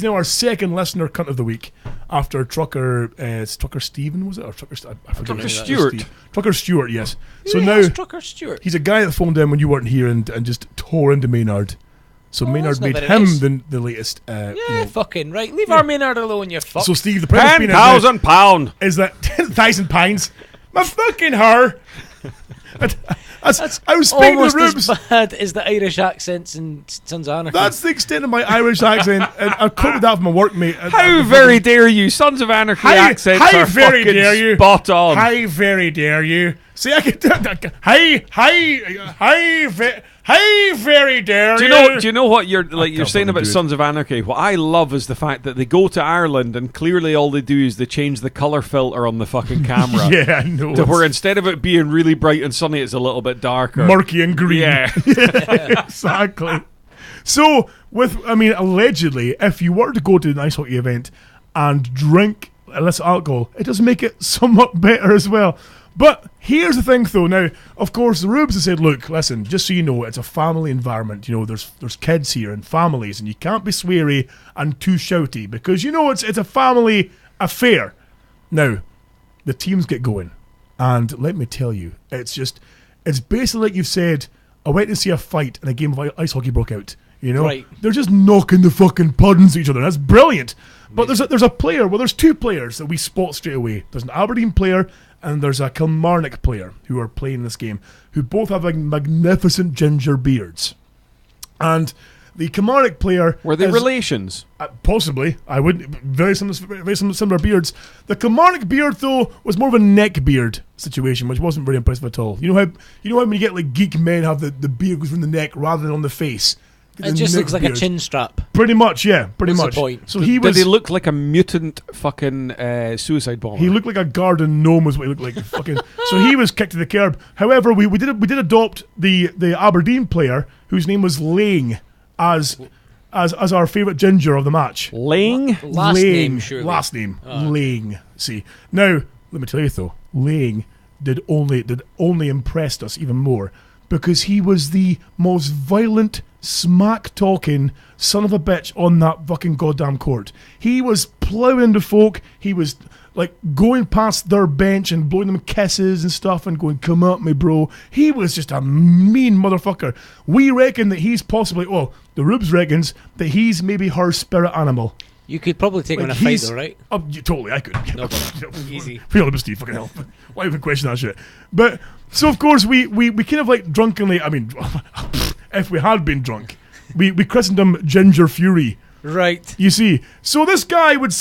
now our second listener cunt of the week after Trucker. It's Trucker Stephen, was it, or Trucker? I forget. Trucker his name. Stewart. Trucker Stewart. Yes. So Who now is Trucker Stewart? he's a guy that phoned in when you weren't here and just tore into Maynard. So Maynard that's not made very him nice. the latest. Yeah, fucking right. Leave our Maynard alone, you fuck. So Steve, the premise being £10,000. is that 10,000 pounds. My fucking her. I was speaking to almost Rubes. as bad as the Irish accents in Sons of Anarchy. That's the extent of my Irish accent, and I quoted that from my workmate. How very dare you? Sons of Anarchy How accents are very fucking dare you? spot on. How very dare you? See, I can. How very dare you? Do you know what you're can't saying fucking about do it. Sons of Anarchy? What I love is the fact that they go to Ireland and clearly all they do is they change the colour filter on the fucking camera. Yeah, I know. To where instead of it being really bright and sunny, it's a little bit darker. Murky and green. Yeah. Exactly. So, allegedly, if you were to go to an ice hockey event and drink illicit alcohol, it does make it somewhat better as well. But here's the thing, though. Now, of course, the Rubes have said, look, listen, just so you know, it's a family environment. You know, there's kids here and families, and you can't be sweary and too shouty because, you know, it's a family affair. Now, the teams get going, and let me tell you, it's basically like you've said, I went to see a fight and a game of ice hockey broke out. You know, Right. They're just knocking the fucking puddings at each other. That's brilliant. But there's a player. Well, there's two players that we spot straight away. There's an Aberdeen player and there's a Kilmarnock player who are playing this game, who both have like magnificent ginger beards. And the Kilmarnock player Were they is- relations? Possibly, I would. Very similar beards. The Kilmarnock beard, though, was more of a neck beard situation, which wasn't very impressive at all. You know how when you get like geek men have the beard goes from the neck rather than on the face. It just looks like a chin strap. Pretty much, yeah. Pretty What's the much. point? So he was. Did he look like a mutant fucking suicide bomber? He looked like a garden gnome, was what he looked like. Fucking. So he was kicked to the curb. However, we did adopt the Aberdeen player whose name was Lang as our favourite ginger of the match. Lang? Last Lang. name, surely. Last name. Lang. See. Now, let me tell you though, Lang did only impressed us even more because he was the most violent, smack-talking son of a bitch on that fucking goddamn court. He was ploughing the folk. He was like going past their bench and blowing them kisses and stuff and going, come up, me bro. He was just a mean motherfucker. We reckon that he's possibly, well, the Rubes reckons that he's maybe her spirit animal. You could probably take him in a Like, fight, he's- though, right? Oh, totally, I could. No problem. Easy. Feel it, Steve, fucking hell. Why even question that shit? But, so of course, we kind of like drunkenly, I mean, if we had been drunk, we christened him Ginger Fury. Right. You see, so this guy would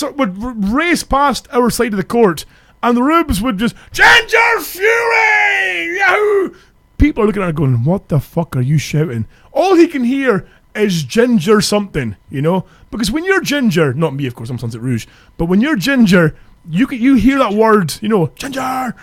race past our side of the court, and the Rubes would just Ginger Fury, Yahoo! People are looking at him going, "What the fuck are you shouting?" All he can hear is ginger something, you know, because when you're ginger, not me, of course, I'm Sunset Rouge, but when you're ginger, you hear that word, you know, ginger,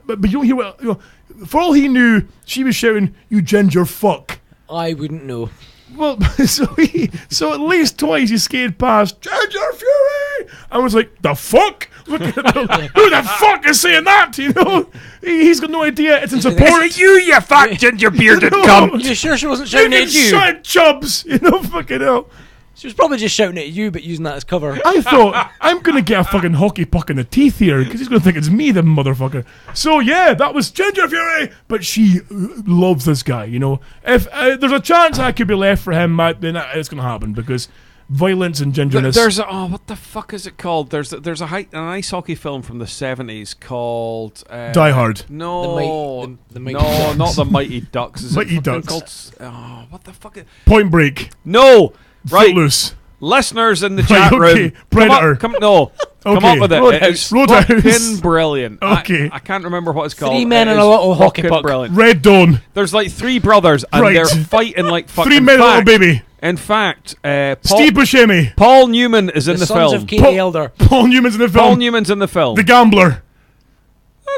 but you don't hear what, you know. For all he knew, she was shouting, "You ginger fuck." I wouldn't know. Well, so at least twice he skated past Ginger Fury. I was like, the fuck? Look at who the fuck is saying that? You know, he's got no idea. It's in support of you fat ginger bearded cunt. You sure she wasn't You shouting can at you? shout chubs. You know, fucking hell. She was probably just shouting at you, but using that as cover. I thought, I'm going to get a fucking hockey puck in the teeth here because he's going to think it's me, the motherfucker. So, yeah, that was Ginger Fury. But she loves this guy, you know. If there's a chance I could be left for him, then it's going to happen because violence and gingerness. There's what the fuck is it called? There's an ice hockey film from the 70s called Die Hard. No, The Mighty no, Ducks. not the Mighty Ducks. Is Mighty it fucking Ducks. called? What the fuck? Point Break. No, right. Footloose. Listeners in the Right, chat okay. room, Predator. Come up with it. Roadhouse. It's Roadhouse. fucking brilliant. Okay. I can't remember what it's called. Three men It and is a little hockey fucking puck. Brilliant. Red Dawn. There's like three brothers and Right. they're fighting like fucking. 3 men and a little baby. In fact, Steve Buscemi. Paul Newman is in the Sons film. of Katie Elder. Paul Newman's in the film. Paul Newman's in the film. The Gambler.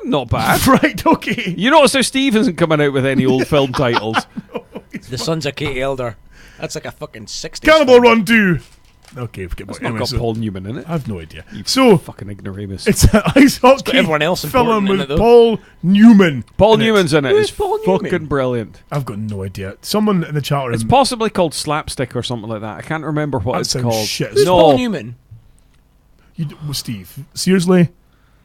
Not bad. Right, okay. You notice how Steve isn't coming out with any old film titles. The Sons of Katie Elder. That's like a fucking 60s. Cannibal Run 2. Okay, forget about It's not got Paul Newman in it. I have no idea. So, Fucking ignoramus. it's an ice hockey everyone else film important in with it, though. Paul Newman. Paul Newman's in it. Who's It's Paul Newman? fucking brilliant. I've got no idea. Someone in the chat room. It's possibly called Slapstick or something like that. I can't remember what That it's sounds called. shit. Who's No. Paul Newman? Steve, seriously?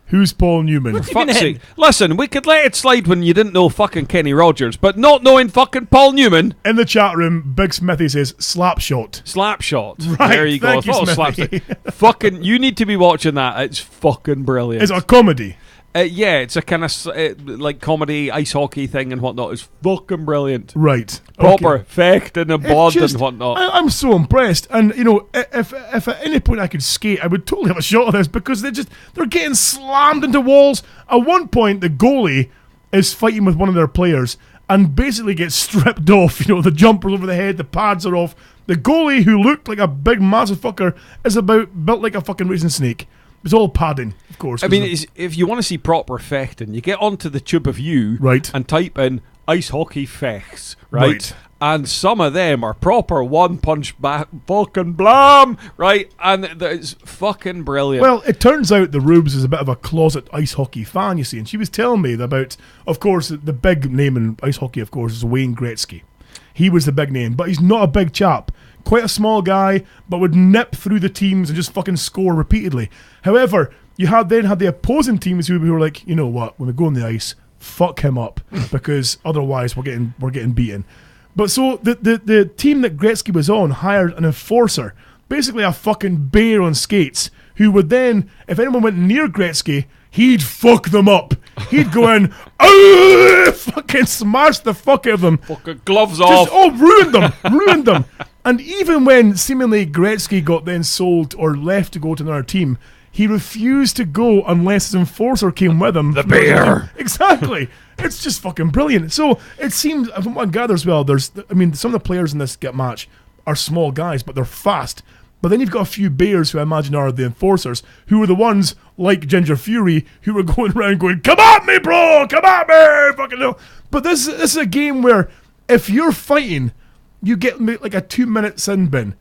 Who's Paul Newman? been Fuck's in? sake. Listen, we could let it slide when you didn't know fucking Kenny Rogers, but not knowing fucking Paul Newman. In the chat room, Big Smithy says Slapshot. Slapshot. Right, There you go. thank you, It's not a Smithy. slapstick. Fucking, you need to be watching that. It's fucking brilliant. Is it a comedy? Yeah, it's a kind of like comedy, ice hockey thing and whatnot. It's fucking brilliant. Right. Proper Okay. fechting and It's blood just- and whatnot. I'm so impressed, and you know, if at any point I could skate, I would totally have a shot of this because they're getting slammed into walls. At one point, the goalie is fighting with one of their players and basically gets stripped off. You know, the jumpers over the head, the pads are off. The goalie, who looked like a big massive fucker, is built like a fucking raisin snake. It's all padding, of course. I mean, if you want to see proper fechting, you get onto the Tube of You Right. and type in ice hockey fechts, right? Right. And some of them are proper one punch fucking blam, right? And it's fucking brilliant. Well, it turns out the Rubes is a bit of a closet ice hockey fan, you see, and she was telling me about, of course, the big name in ice hockey, of course, is Wayne Gretzky. He was the big name, but he's not a big chap. Quite a small guy, but would nip through the teams and just fucking score repeatedly. However, you then had the opposing teams who were like, you know what, when we go on the ice, fuck him up, because otherwise we're getting beaten. But so the team that Gretzky was on hired an enforcer, basically a fucking bear on skates, who would then, if anyone went near Gretzky, he'd fuck them up. He'd go in, fucking smash the fuck out of them. fucking gloves Just, off. ruined them. And even when seemingly Gretzky got then sold or left to go to another team, he refused to go unless his enforcer came with him. The bear. Exactly. It's just fucking brilliant. So it seems, from what I gather as well, some of the players in this match are small guys, but they're fast. But then you've got a few bears who I imagine are the enforcers, who were the ones, like Ginger Fury, who were going around going, come at me, bro! Come at me! Fucking no. But this is a game where if you're fighting, you get like a 2-minute sin bin.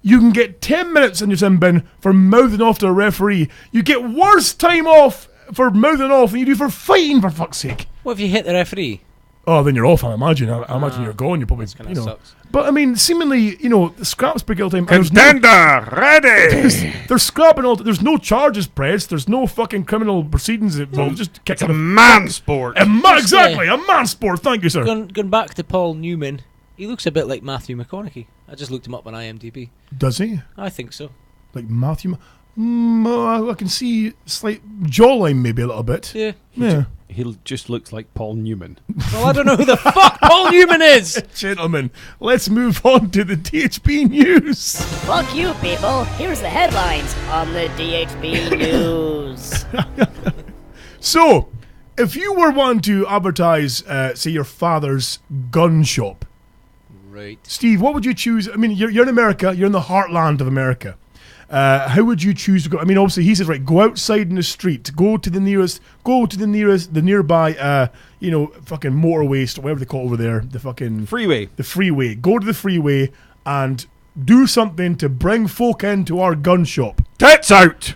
You can get 10 minutes in your sin bin for mouthing off to a referee. You get worse time off for mouthing off than you do for fighting, for fuck's sake. What if you hit the referee? Oh, then you're off, I imagine. I imagine you're gone. You're probably, kinda sucks. But I mean, seemingly, the scraps break all the time. and there's Contender, ready. They're scrapping all. There's no charges pressed. There's no fucking criminal proceedings involved. Just It's kicking a man sport. exactly, a man sport. Thank you, sir. Going back to Paul Newman, he looks a bit like Matthew McConaughey. I just looked him up on IMDb. Does he? I think so. Like Matthew? I can see slight jawline maybe a little bit. Yeah. Yeah. He just looks like Paul Newman. Well, I don't know who the fuck Paul Newman is. Gentlemen, let's move on to the DHB news. Fuck you, people. Here's the headlines on the DHB News. So, if you were wanting to advertise, say, your father's gun shop, Right. Steve, what would you choose? I mean, you're in America. You're in the heartland of America. How would you choose to go? I mean, obviously, he says, right, go outside in the street, go to the nearby, fucking motorway, whatever they call it over there, the fucking Freeway. the freeway. Go to the freeway and do something to bring folk into our gun shop. Tits out.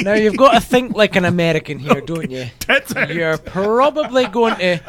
Now you've got to think like an American here, don't you? Tits out. You're probably going to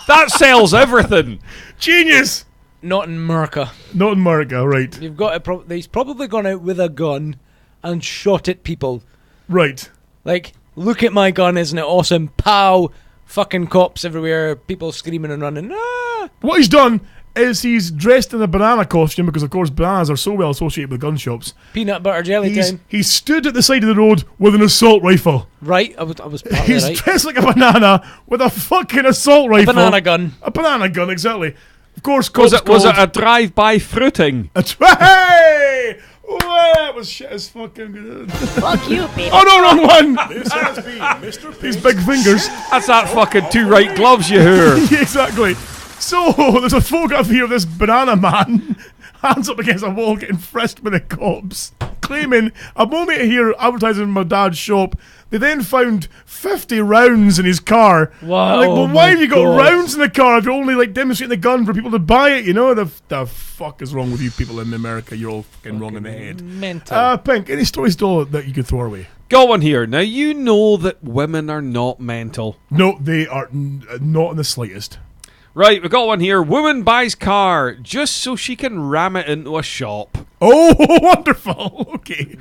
That sells everything. Genius. not in America. Not in America, right? You've got to. He's probably gone out with a gun and shot at people. Right. Like, look at my gun, isn't it awesome? Pow! Fucking cops everywhere, people screaming and running. Ah! What he's done is he's dressed in a banana costume because, of course, bananas are so well associated with gun shops. Peanut butter jelly time. He stood at the side of the road with an assault rifle. Right? I was partly He's right. dressed like a banana with a fucking assault rifle. Banana gun. A banana gun, exactly. Of course, Was cops it called- a drive-by fruiting? Hey! Oh, that was shit as fucking good. Fuck you, people. Oh no, wrong one! This has been Mr. Pink. These big fingers. That's that fucking two right gloves you hear. Exactly. So, there's a photograph here of this banana man, hands up against a wall, getting frisked by the cops, claiming, a moment here advertising my dad's shop, They then found 50 rounds in his car. Wow, I'm like, well, oh why my have you got God. rounds in the car if you're only like demonstrating the gun for people to buy it? You know, the fuck is wrong with you people in America? You're all fucking wrong in the head. Mental. Pink, any stories still that you could throw away? Got one here. Now, you know that women are not mental. No, they are not in the slightest. Right, we got one here. Woman buys car just so she can ram it into a shop. Oh, wonderful. Okay.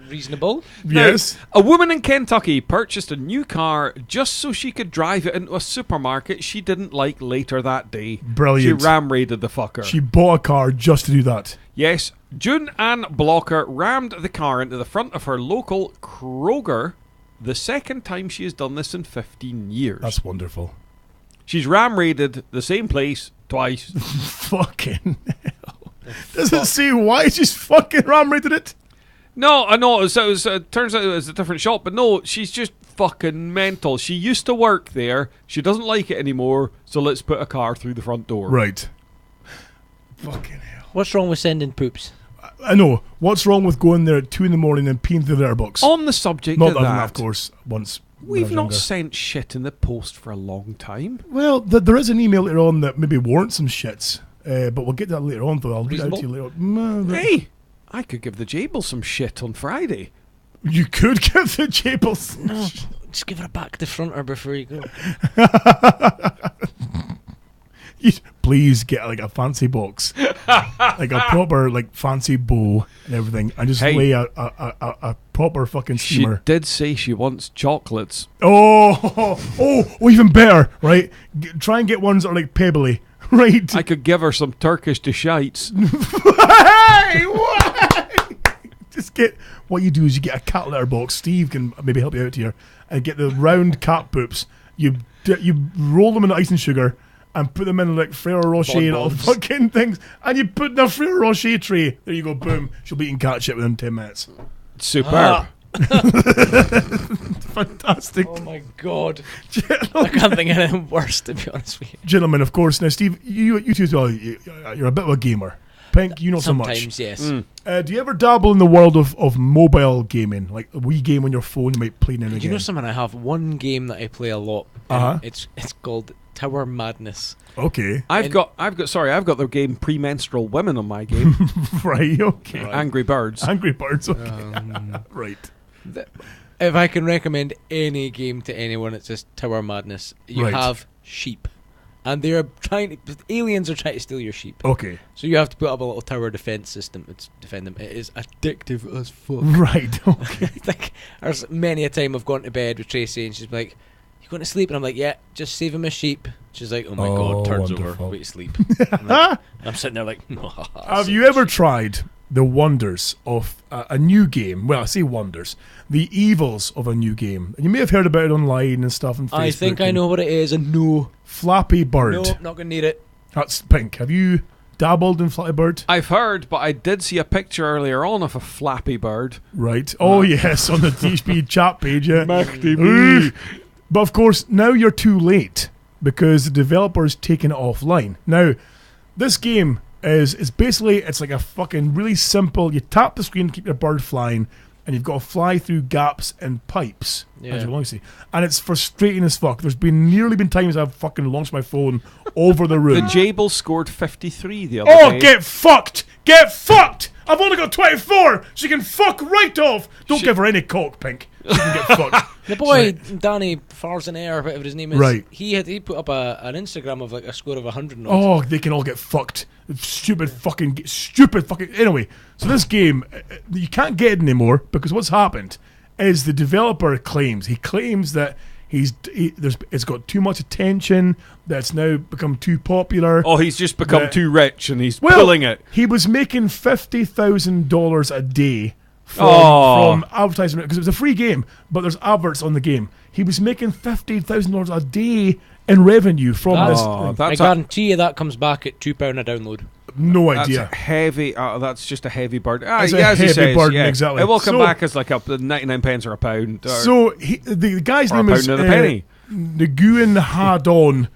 Reasonable. Yes. Now, a woman in Kentucky purchased a new car just so she could drive it into a supermarket she didn't like later that day. Brilliant. She ram-raided the fucker. She bought a car just to do that. Yes, June Ann Blocker rammed the car into the front of her local Kroger the second time she has done this in 15 years. That's wonderful. She's ram-raided the same place twice. Fucking hell. Does it say why she's fucking ram-raided it? No, I know. So it turns out it was a different shop, but no, she's just fucking mental. She used to work there. She doesn't like it anymore, so let's put a car through the front door. Right. Fucking hell. What's wrong with sending poops? I know. What's wrong with going there at 2 a.m. and peeing through the letterbox? On the subject Not of that, that, of course, once. when I we've was not younger. sent shit in the post for a long time. Well, there is an email later on that maybe warrants some shits, but we'll get to that later on, though. I'll read it out to you later on. Hey, I could give the Jable some shit on Friday. You could give the Jables. No, just give her a back to fronter before you go. Please get like a fancy box, like a proper like fancy bow and everything, and just Hey. lay a proper fucking She steamer. did say she wants chocolates. Oh, even better, right? Try and get ones that are like pebbly, right? I could give her some Turkish deshites. Hey, what? Just get what you do is you get a cat litter box. Steve can maybe help you out here, and get the round cat poops. You roll them in ice and sugar. And put them in like Ferrero Rocher and all Bonbons. fucking things. And you put in a Ferrero Rocher tray. There you go, boom. She'll be eating cat shit within 10 minutes. Superb. Fantastic. Oh my god. I can't think of anything worse, to be honest with you. Gentlemen, of course. Now, Steve, you two as well, you're a bit of a gamer. Pink, you not so much. Sometimes, yes. Do you ever dabble in the world of mobile gaming? Like a Wii game on your phone you might play now and Do again? you know something? I have one game that I play a lot. Uh-huh. It's called Tower Madness. Okay. I've got the game Premenstrual Women on my game. Right, okay. Angry Birds. Angry Birds, okay. Right. If I can recommend any game to anyone, it's just Tower Madness. You Right. have sheep. And they're aliens are trying to steal your sheep. Okay. So you have to put up a little tower defense system to defend them. It is addictive as fuck. Right, okay. Like, there's many a time I've gone to bed with Tracy and she's like, "You going to sleep?" And I'm like, "Yeah, just saving my sheep." She's like, "Oh my god," turns wonderful. over, wait to sleep. I'm sitting there like, Have you ever tried the wonders of a new game? Well, I say wonders. The evils of a new game. And you may have heard about it online and stuff on Facebook. I think I know what it is, and no. Flappy Bird. No, not going to need it. That's Pink. Have you dabbled in Flappy Bird? I've heard, but I did see a picture earlier on of a Flappy Bird. Right. Oh, yes, on the DHB chat page. Yeah. Ooh. But of course, now you're too late because the developer's taken it offline. Now, this game is basically, it's like a fucking really simple, you tap the screen to keep your bird flying, and you've got to fly through gaps and pipes, as you want to see. And it's frustrating as fuck. There's nearly been times I've fucking launched my phone over the The room. Jable scored 53 the other day. Oh, get fucked! Get fucked! I've only got 24! She can fuck right off! Don't give her any cock, Pink. She can get fucked. The boy, Danny Farzenair, whatever his name is, Right. he put up an Instagram of like a score of 100 and odd. Oh, they can all get fucked. Stupid fucking. Anyway, so this game, you can't get it anymore because what's happened is the developer claims that it's got too much attention, that it's now become too popular. Oh, he's just become The- too rich and he's pulling it. He was making $50,000 a day Oh. from advertising because it was a free game, but there's adverts on the game. He was making $50,000 a day in revenue from this. Oh, thing. that's I guarantee you that comes back at £2 a download. No That's idea. a heavy. That's just a heavy bird. It's a as he heavy says, burden, yeah. exactly. It will come So- back as like 99 pence or a pound. Or, So the guy's or a name is pound and a penny. Nguyen Hadon.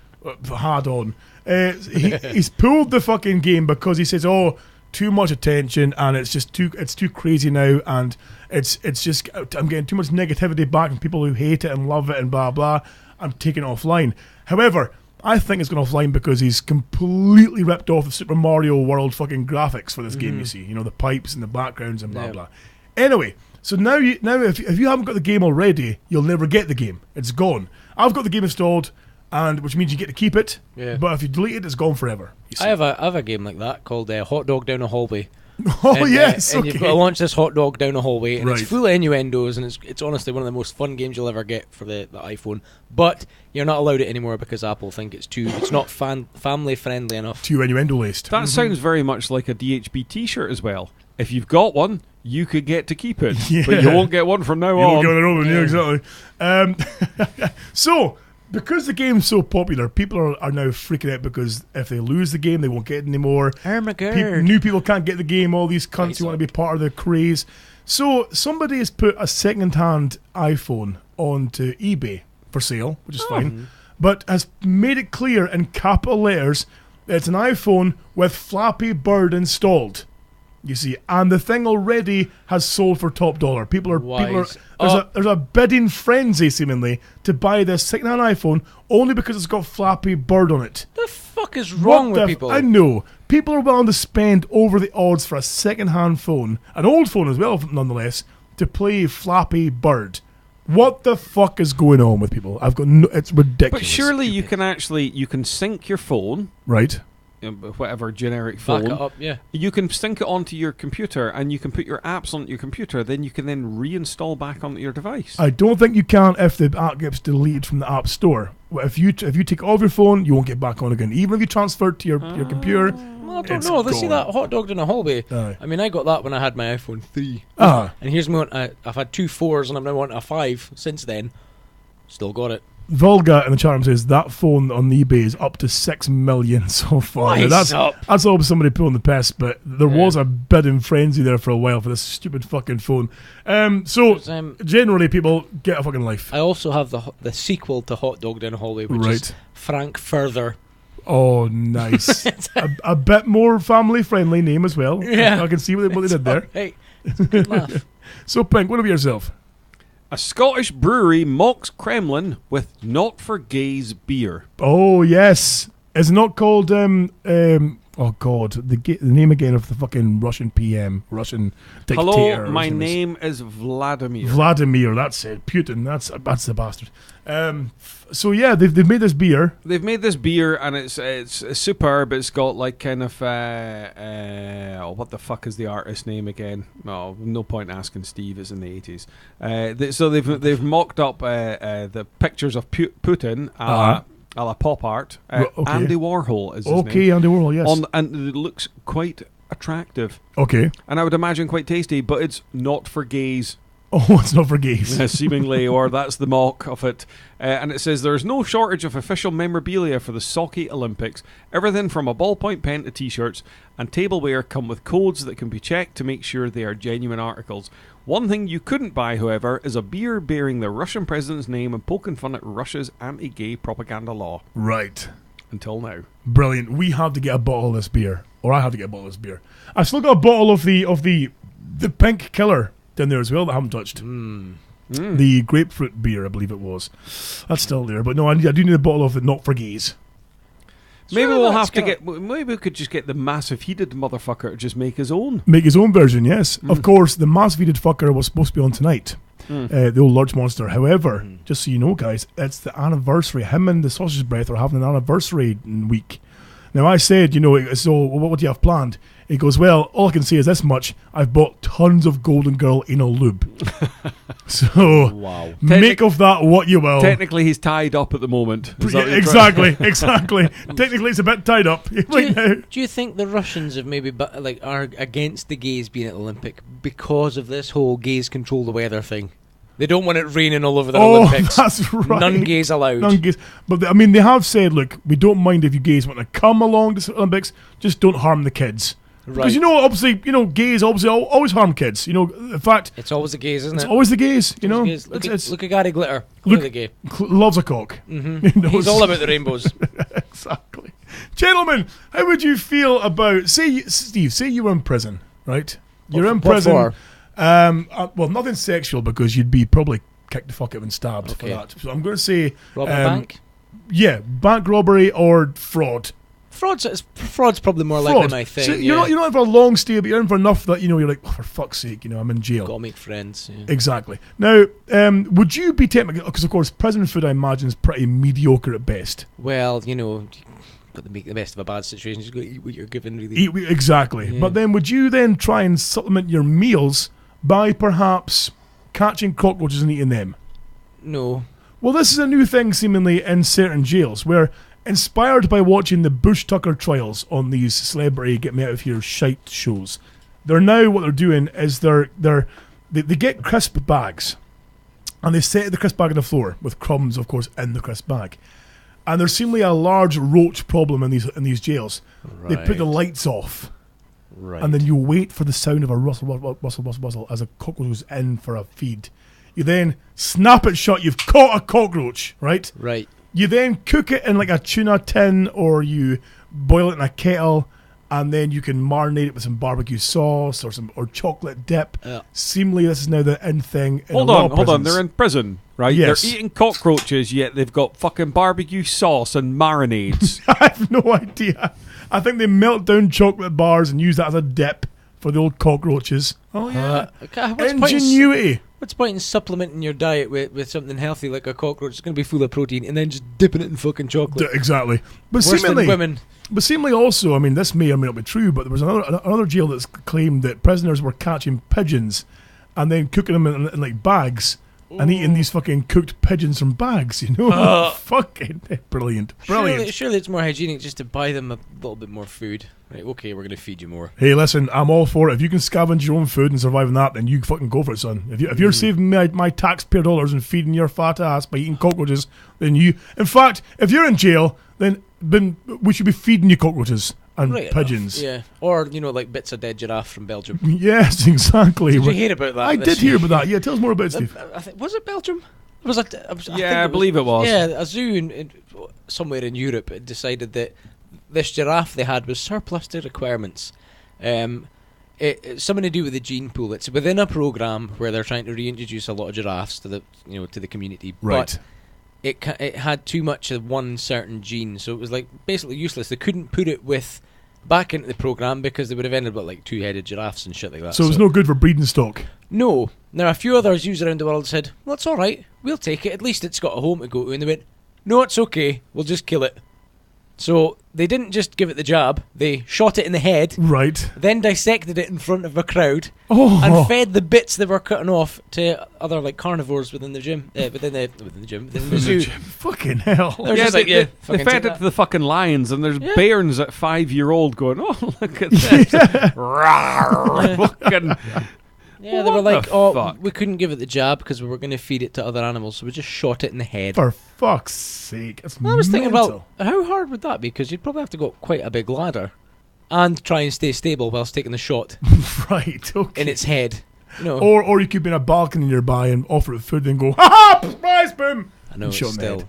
He's pulled the fucking game because he says, "Oh, too much attention, and it's too crazy now, and it's just I'm getting too much negativity back from people who hate it and love it and blah blah. I'm taking it offline. However, I think it's going offline because he's completely ripped off the Super Mario World fucking graphics for this game. You see, the pipes and the backgrounds and blah blah. Anyway, so now if you haven't got the game already, you'll never get the game. It's gone. I've got the game installed, and which means you get to keep it. Yeah. But if you delete it, it's gone forever. I have a game like that called Hot Dog Down a Hallway. Oh, yes. And you've got to launch this hot dog down a hallway, and it's full of innuendos, and it's honestly one of the most fun games you'll ever get for the iPhone. But you're not allowed it anymore because Apple think it's not family friendly enough. Too innuendo laced. That sounds very much like a DHB T-shirt as well. If you've got one, you could get to keep it, but you won't get one from now on. You won't get one, exactly. So, because the game's so popular, people are now freaking out because if they lose the game, they won't get it anymore. Oh my God. New people can't get the game, all these cunts who want to be part of the craze. So, somebody has put a second-hand iPhone onto eBay for sale, which is fine, but has made it clear in capital letters that it's an iPhone with Flappy Bird installed. You see, and the thing already has sold for top dollar. There's a bidding frenzy seemingly to buy this second-hand iPhone only because it's got Flappy Bird on it. The fuck is wrong with people? I know. People are willing to spend over the odds for a second-hand phone, an old phone as well, nonetheless, to play Flappy Bird. What the fuck is going on with people? It's ridiculous. But surely you can sync your phone, right? Whatever generic phone. Back it up, yeah. You can sync it onto your computer, and you can put your apps onto your computer. Then you can reinstall back onto your device. I don't think you can if the app gets deleted from the App Store. If you take it off your phone, you won't get back on again. Even if you transfer it to your computer. Well, I don't know. Let's see that hot dog in a hallway. I mean, I got that when I had my iPhone 3. And here's me. I've had 2 4s, and I'm now on a 5 since then. Still got it. Volga in the chat room says that phone on eBay is up to 6 million so far. Now that's obviously somebody pulling the piss, but there was a bidding frenzy there for a while for this stupid fucking phone. So generally, people get a fucking life. I also have the sequel to Hot Dog Down a Hallway, which is Frank Further. Oh, nice. a bit more family friendly name as well. Yeah, I can see what they did there. Hey, it's a good laugh. So, Pink, what about yourself? A Scottish brewery mocks Kremlin with not for gays beer. Oh, yes. Is it not called, oh, God, the name again of the fucking Russian PM, Russian dictator. Hello, my name is Vladimir. Vladimir, that's it. Putin, that's the bastard. So, yeah, they've made this beer. They've made this beer, and it's superb. It's got, like, kind of, what the fuck is the artist name again? No point asking Steve, it's in the 80s. So they've mocked up the pictures of Putin, a la pop art. Andy Warhol is his name. Okay, Andy Warhol, yes. And it looks quite attractive. Okay. And I would imagine quite tasty, but it's not for gays. Oh, it's not for gays. Seemingly, or that's the mock of it. And it says, there's no shortage of official memorabilia for the Sochi Olympics. Everything from a ballpoint pen to t-shirts and tableware come with codes that can be checked to make sure they are genuine articles. One thing you couldn't buy, however, is a beer bearing the Russian president's name and poking fun at Russia's anti-gay propaganda law. Right. Until now. Brilliant. We have to get a bottle of this beer. Or I have to get a bottle of this beer. I've still got a bottle of the Pink Killer down there as well that I haven't touched. The grapefruit beer, I believe it was. That's still there. But no, I do need a bottle of the not for gays. Maybe we'll have to get. Maybe we could just get the massive heated motherfucker to just make his own. Make his own version, yes. Of course, the massive heated fucker was supposed to be on tonight. The old large monster. However, just so you know, guys, it's the anniversary. Him and the Sausage Breath are having an anniversary week. Now, I said, so what do you have planned? He goes, well, all I can say is this much. I've bought tons of Golden Girl anal lube. So, make of that what you will. Technically, he's tied up at the moment. Exactly. Technically, it's a bit tied up. Do you think the Russians have maybe are against the gays being at the Olympic because of this whole gays control the weather thing? They don't want it raining all over the Olympics. That's right. None gays allowed. None gays. But they have said, look, we don't mind if you gays want to come along to the Olympics, just don't harm the kids. Right. Because obviously, gays obviously always harm kids. In fact, it's always the gays, isn't it? It's always the gays. Look at Gary Glitter. Look at the gay. Loves a cock. Mm-hmm. He's all about the rainbows. Exactly. Gentlemen, how would you feel about, Steve, say you were in prison, right? You're in What prison. for? Well, nothing sexual because you'd be probably kicked the fuck out and stabbed for Okay. that. So I'm going to say, Rob a bank? yeah, bank robbery or fraud. Fraud's probably more likely my thing. So you're not in for a long stay, but you're in for enough that you're like, oh, for fuck's sake, I'm in jail. Gotta make friends. Yeah. Exactly. Now, would you be tempted? Because of course, prison food I imagine is pretty mediocre at best. Well, got to make the best of a bad situation. You just got to eat what you're given, really. Exactly. Yeah. But then, would you then try and supplement your meals by perhaps catching cockroaches and eating them? No. Well, this is a new thing seemingly in certain jails where, inspired by watching the Bush Tucker trials on these celebrity get me out of here shite shows, they're now what they're doing is they get crisp bags and they set the crisp bag on the floor with crumbs, of course, in the crisp bag. And there's seemingly a large roach problem in these jails. Right. They put the lights off. Right. And then you wait for the sound of a rustle as a cockroach goes in for a feed. You then snap it shut. You've caught a cockroach, right? Right. You then cook it in like a tuna tin, or you boil it in a kettle, and then you can marinate it with some barbecue sauce or chocolate dip. Seemingly, this is now the in thing. In Hold on. They're in prison, right? Yes. They're eating cockroaches, yet they've got fucking barbecue sauce and marinades. I have no idea. I think they melt down chocolate bars and use that as a dip for the old cockroaches. Oh yeah, ingenuity. What's the point in supplementing your diet with something healthy like a cockroach? It's going to be full of protein, and then just dipping it in fucking chocolate. Exactly. But Worse than women. But seemingly also, I mean, this may or may not be true, but there was another jail that's claimed that prisoners were catching pigeons and then cooking them in like bags and eating these fucking cooked pigeons from bags, Fucking brilliant. Surely it's more hygienic just to buy them a little bit more food. Right, okay, we're going to feed you more. Hey, listen, I'm all for it. If you can scavenge your own food and survive on that, then you fucking go for it, son. If you're saving my taxpayer dollars and feeding your fat ass by eating cockroaches, then you... In fact, if you're in jail, then we should be feeding you cockroaches and pigeons. Enough. Yeah. Or, like bits of dead giraffe from Belgium. Yes, exactly. Did you hear about that? I did hear about that. Yeah, tell us more about it, Steve. Was it Belgium? I believe it was. Yeah, a zoo somewhere in Europe had decided that this giraffe they had was surplus to requirements. It's something to do with the gene pool. It's within a program where they're trying to reintroduce a lot of giraffes to the community. Right. But it had too much of one certain gene, so it was like basically useless. They couldn't put it back into the program because they would have ended up like two-headed giraffes and shit like that. So it was no good for breeding stock. No. Now a few other zoos around the world said, "Well, it's all right. We'll take it. At least it's got a home to go to." And they went, "No, it's okay. We'll just kill it." So they didn't just give it the jab, they shot it in the head, right? Then dissected it in front of a crowd, and fed the bits they were cutting off to other like carnivores within the gym, within the zoo. Fucking hell! They fed it to the fucking lions, and there's bairns at 5-year-old going, "Oh, look at this!" Fucking. Yeah, they were like, fuck? We couldn't give it the jab because we were going to feed it to other animals, so we just shot it in the head. For fuck's sake. That's I was thinking about, how hard would that be? Because you'd probably have to go up quite a big ladder and try and stay stable whilst taking the shot. Right, okay. In its head. Or you could be in a balcony nearby and offer it food and go, "Ha ha! Surprise, boom!" I know, it's still.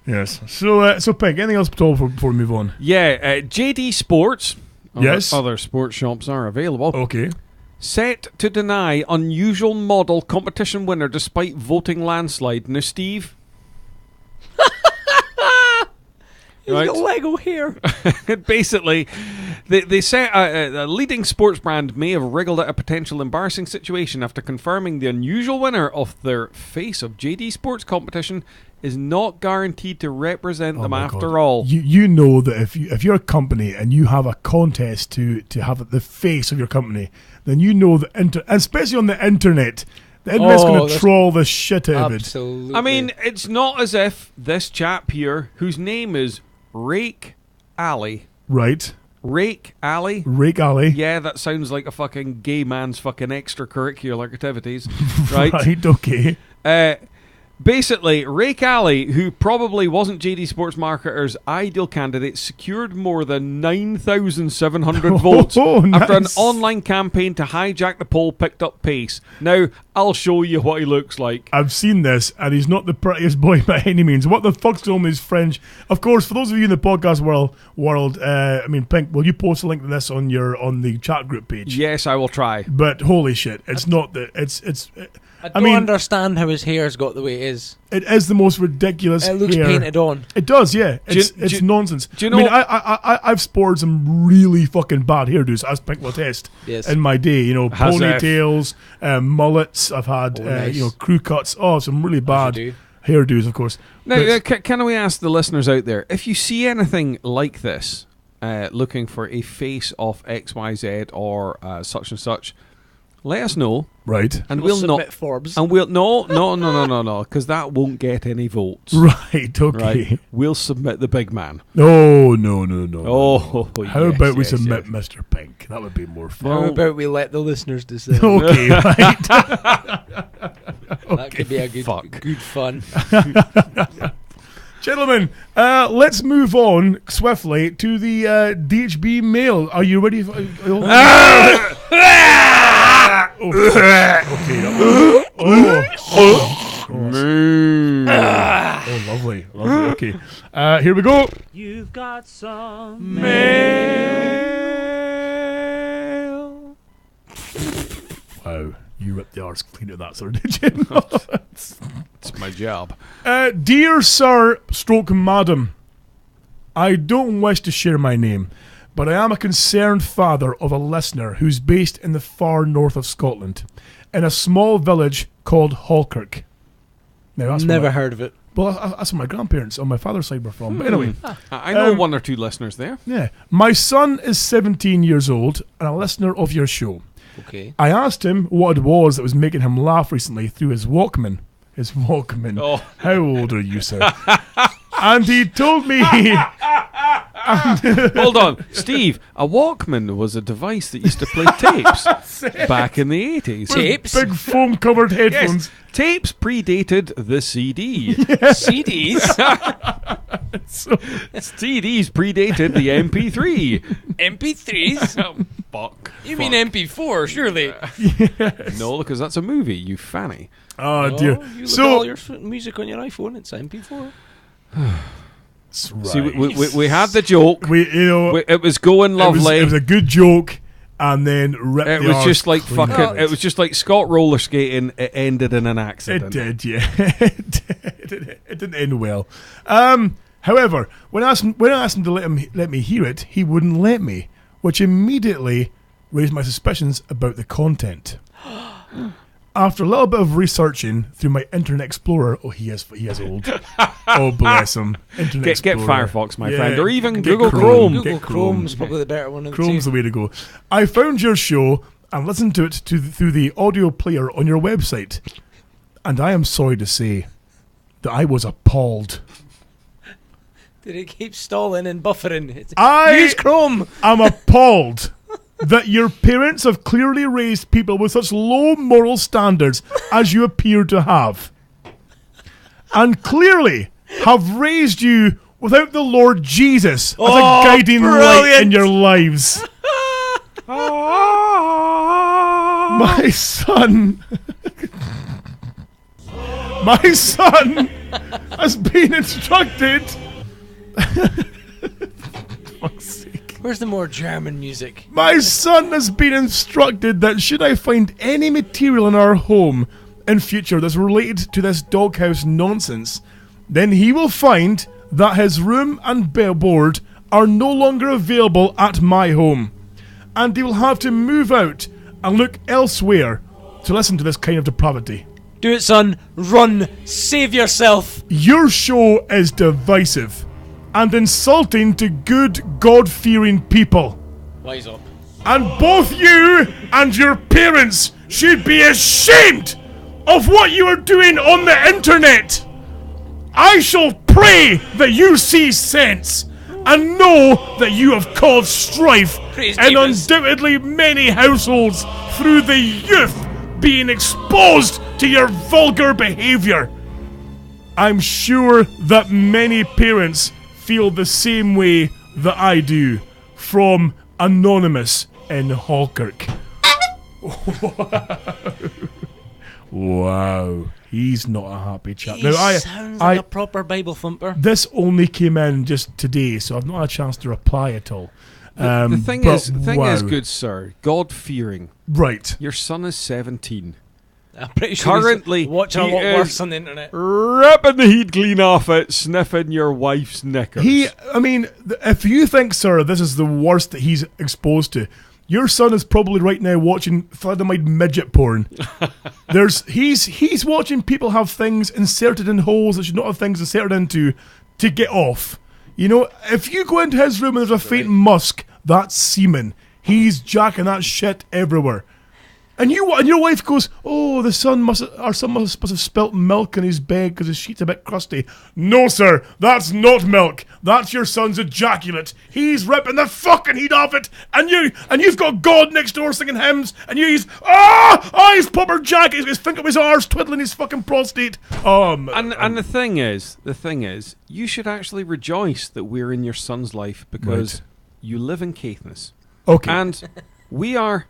Yeah. Yes. So Pink, anything else at all before we move on? Yeah, JD Sports. Yes. Other sports shops are available. Okay. Set to deny unusual model competition winner despite voting landslide. Now, Steve. He's got Lego here. Basically, they say a leading sports brand may have wriggled at a potential embarrassing situation after confirming the unusual winner of their Face of JD Sports competition is not guaranteed to represent them after all. You know that if you're a company and you have a contest to have the face of your company, then you know that especially on the internet, the internet's going to troll the shit out of it. Absolutely. I mean, it's not as if this chap here, whose name is Rake Alley. Right. Rake Alley? Rake Alley. Yeah, that sounds like a fucking gay man's fucking extracurricular activities. Right? Right, okay. Basically, Ray Callie, who probably wasn't JD Sports Marketer's ideal candidate, secured more than 9,700 votes after an online campaign to hijack the poll picked up pace. Now, I'll show you what he looks like. I've seen this, and he's not the prettiest boy by any means. What the fuck's going on with his French? Of course, for those of you in the podcast world, Pink, will you post a link to this on the chat group page? Yes, I will try. But holy shit, it's not the I don't understand how his hair's got the way it is. It is the most ridiculous. It looks hair. painted on. It does, yeah. It's nonsense. Do you know? I've sported some really fucking bad hairdos, as Pink will attest. Yes. In my day, Has ponytails, mullets. I've had nice. crew cuts. Oh, some really bad hairdos, of course. Now, can we ask the listeners out there, if you see anything like this, looking for a face of XYZ or such and such, let us know. Right. And we'll not submit Forbes. And we'll no, because that won't get any votes. Right. Okay. Right. We'll submit the big man. No. Oh, How about we submit Mr. Pink? That would be more fun. How about we let the listeners decide? Okay, right. That could be a good fun. Gentlemen, let's move on swiftly to the DHB mail. Are you ready? Lovely. Okay, here we go. You've got some mail. Wow, you ripped the arse clean of that, sir, did you? It's my job. Dear Sir / Madam, I don't wish to share my name, but I am a concerned father of a listener who's based in the far north of Scotland, in a small village called Halkirk. Now, that's Never heard of it. Well, that's where my grandparents on my father's side were from. But anyway. I know one or two listeners there. Yeah. My son is 17 years old and a listener of your show. Okay. I asked him what it was that was making him laugh recently through his Walkman. His Walkman. Oh. How old are you, sir? And he told me... Hold on, Steev. A Walkman was a device that used to play tapes back in the 80s. Tapes? Big foam-covered headphones. Yes, tapes predated the CD. CDs? CDs predated the MP3. MP3s? Fuck. You mean MP4, surely? No, because that's a movie, you fanny. Oh, dear. You look at all your music on your iPhone, it's MP4. That's right. See, we had the joke. It was going lovely. It was a good joke, and then ripped It the was arse just like clean fucking. out. It was just like Scott roller skating. It ended in an It accident. did, yeah. It didn't end well. However, when I asked him to let me hear it, he wouldn't let me, which immediately raised my suspicions about the content. After a little bit of researching through my Internet Explorer, he is old. Oh, bless him. Internet Get Explorer. Firefox, my friend, or even get Google Chrome. Google Chrome's probably the better one of the Chrome's two. the way to go. I found your show and listened to it through the audio player on your website, and I am sorry to say that I was appalled. Did it keep stalling and buffering? Use Chrome! I'm appalled that your parents have clearly raised people with such low moral standards as you appear to have. And clearly have raised you without the Lord Jesus as a guiding light in your lives. My son has been instructed. Fuck's sake. Where's the more German music? My son has been instructed that should I find any material in our home in future that's related to this doghouse nonsense, then he will find that his room and board are no longer available at my home, and he will have to move out and look elsewhere to listen to this kind of depravity. Do it, son. Run. Save yourself. Your show is divisive and insulting to good, God-fearing people. Wise up. And both you and your parents should be ashamed of what you are doing on the internet. I shall pray that you see sense and know that you have caused strife in undoubtedly many households through the youth being exposed to your vulgar behaviour. I'm sure that many parents feel the same way that I do. From Anonymous in Falkirk. Wow. He's not a happy chap. He sounds like a proper Bible thumper. This only came in just today, so I've not had a chance to reply at all. The thing is, good sir, God-fearing. Right. Your son is 17. I'm pretty sure Currently, he's watching a he lot is worse on the internet. Ripping the heat clean off it, sniffing your wife's knickers. If you think, sir, this is the worst that he's exposed to, your son is probably right now watching thalidomide midget porn. He's watching people have things inserted in holes that should not have things inserted into to get off. You know, if you go into his room and there's a faint musk, that's semen. He's jacking that shit everywhere. And your wife goes, oh, our son must have spilt milk in his bed because his sheet's a bit crusty. No, sir, that's not milk. That's your son's ejaculate. He's ripping the fucking heat off it, and you've got God next door singing hymns, and he's pupper jack, his finger up his arse, twiddling his fucking prostate. And the thing is, you should actually rejoice that we're in your son's life because you live in Caithness. Okay. And we are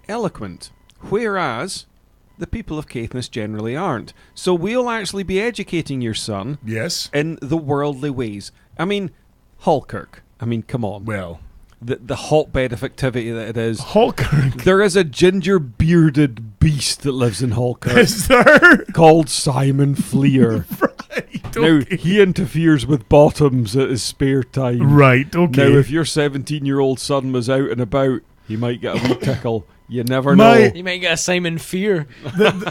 eloquent. Whereas the people of Caithness generally aren't. So we'll actually be educating your son in the worldly ways. I mean, Falkirk. I mean, come on. Well, the hotbed of activity that it is. Falkirk. There is a ginger bearded beast that lives in Falkirk. Is there? Called Simon Fleer. Right. Now, he interferes with bottoms at his spare time. Right, okay. Now, if your 17-year-old son was out and about, he might get a wee tickle. You never know. You might get a Simon Fear.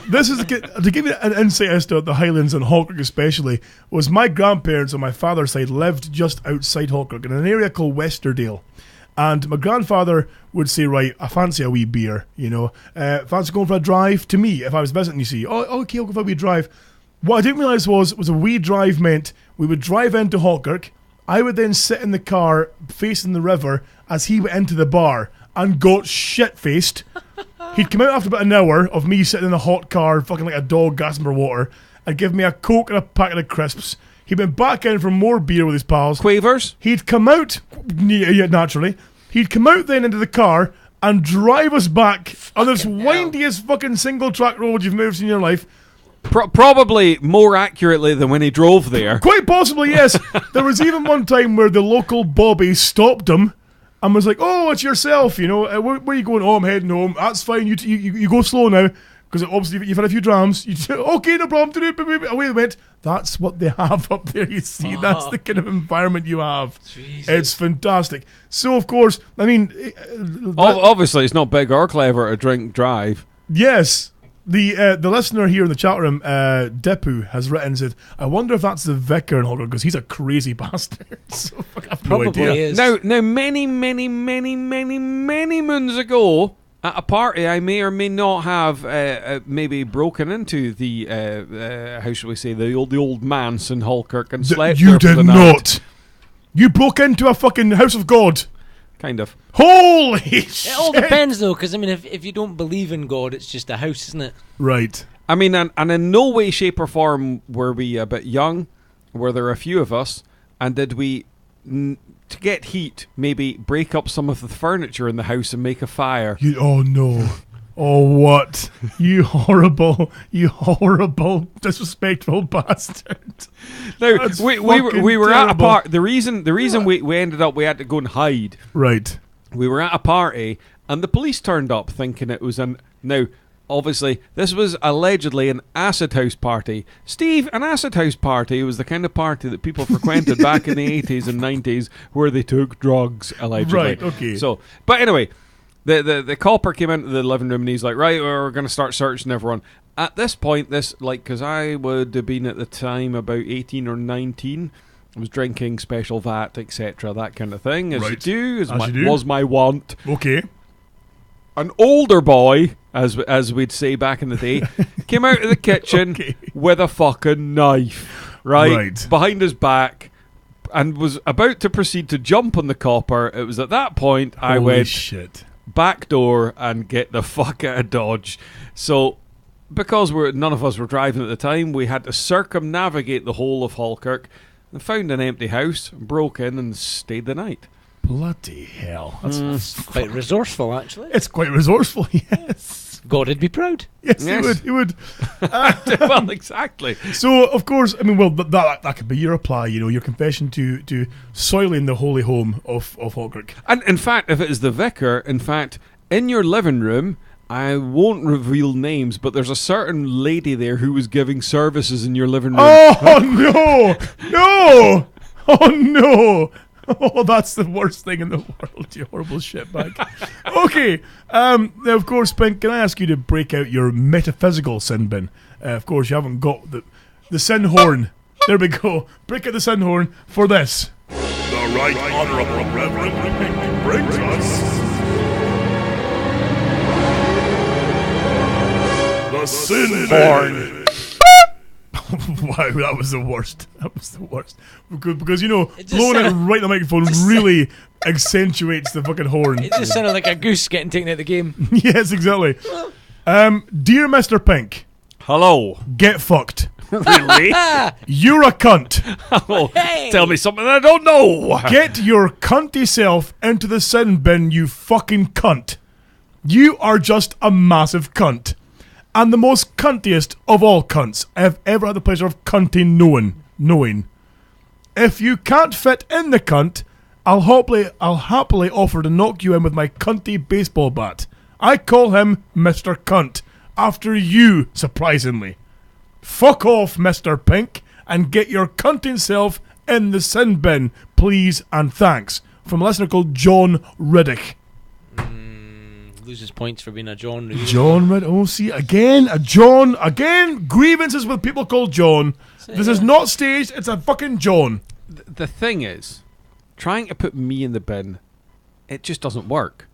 This is to give you an insight as to the Highlands and Falkirk especially, was my grandparents on my father's side lived just outside Falkirk in an area called Westerdale. And my grandfather would say, right, I fancy a wee beer, you know. Fancy going for a drive? To me, if I was visiting, you see, oh, okay, I'll go for a wee drive. What I didn't realise was a wee drive meant we would drive into Falkirk. I would then sit in the car facing the river as he went into the bar and got shit-faced. He'd come out after about an hour of me sitting in a hot car, fucking like a dog gasping for water, and give me a Coke and a packet of crisps. He went back in for more beer with his pals. Quavers? He'd come out, yeah, naturally. He'd come out then into the car and drive us back on this windiest fucking single-track road you've ever seen in your life. Probably more accurately than when he drove there. Quite possibly, yes. There was even one time where the local boaby stopped him and was like, oh, it's yourself, you know, where are you going? Oh, I'm heading home. That's fine, you go slow now, because obviously you've had a few drams. You say, okay, no problem, away they went. That's what they have up there, you see. That's the kind of environment you have. Jesus. It's fantastic. So, of course, I mean... obviously, it's not big or clever to drink drive. Yes. The listener here in the chat room, Depu, has written and said, I wonder if that's the vicar in Holger, because he's a crazy bastard. So I have no idea. Is. Now, many moons ago, at a party, I may or may not have maybe broken into the, how shall we say, the old manse in Falkirk and slept you there for did the not. night. You broke into a fucking house of God. Kind of. Holy shit! It all depends, though, because I mean, if you don't believe in God, it's just a house, isn't it? Right. I mean, and in no way, shape, or form were we a bit young. Were there a few of us, and did we, to get heat, maybe break up some of the furniture in the house and make a fire? Oh no! Oh what? You horrible, disrespectful bastard! Now we were at a party. The reason we ended up, we had to go and hide. Right. We were at a party and the police turned up thinking it was now obviously this was allegedly an acid house party. Steve, an acid house party was the kind of party that people frequented back in the 80s and 90s where they took drugs, allegedly. Right, okay. So, but anyway, the copper came into the living room and he's like, right, we're going to start searching everyone. At this point, because I would have been at the time about 18 or 19, I was drinking special vat, etc., that kind of thing, as you do, was my want. Okay. An older boy, as we'd say back in the day, came out of the kitchen with a fucking knife, right, behind his back, and was about to proceed to jump on the copper. It was at that point I went, shit, back door and get the fuck out of Dodge. So because none of us were driving at the time, we had to circumnavigate the whole of Falkirk and found an empty house, broke in and stayed the night. Bloody hell. That's Quite resourceful, actually. It's quite resourceful, yes. God would be proud. Yes, Yes. he would. Well, exactly. So, of course, I mean, well, that could be your reply, your confession to soiling the holy home of Falkirk. And in fact, if it is the vicar, in fact, in your living room, I won't reveal names, but there's a certain lady there who was giving services in your living room. Oh, no! No! Oh, no! Oh, that's the worst thing in the world, you horrible shitbag. Okay, now, of course, Pink, can I ask you to break out your metaphysical sin bin? Of course, you haven't got the sin horn. There we go. Break out the sin horn for this. The Right Honourable Reverend Pink brings us the Sin Horn. Wow, that was the worst. That was the worst. Because blowing it right in the microphone really accentuates the fucking horn. It just sounded like a goose getting taken out of the game. Yes, exactly. Dear Mr. Pink, Hello. get fucked. Really? You're a cunt. Oh, tell me something I don't know. Get your cunty self into the sin bin, you fucking cunt. You are just a massive cunt. And the most cuntiest of all cunts I have ever had the pleasure of cunting knowing. If you can't fit in the cunt, I'll happily offer to knock you in with my cunty baseball bat. I call him Mr. Cunt, after you, surprisingly. Fuck off, Mr. Pink, and get your cunting self in the sin bin, please and thanks. From a listener called John Riddick. Loses points for being a John. Really. John Riddick. Oh, see, again, a John. Again, grievances with people called John. This is not staged, it's a fucking John. The thing is, trying to put me in the bin, it just doesn't work.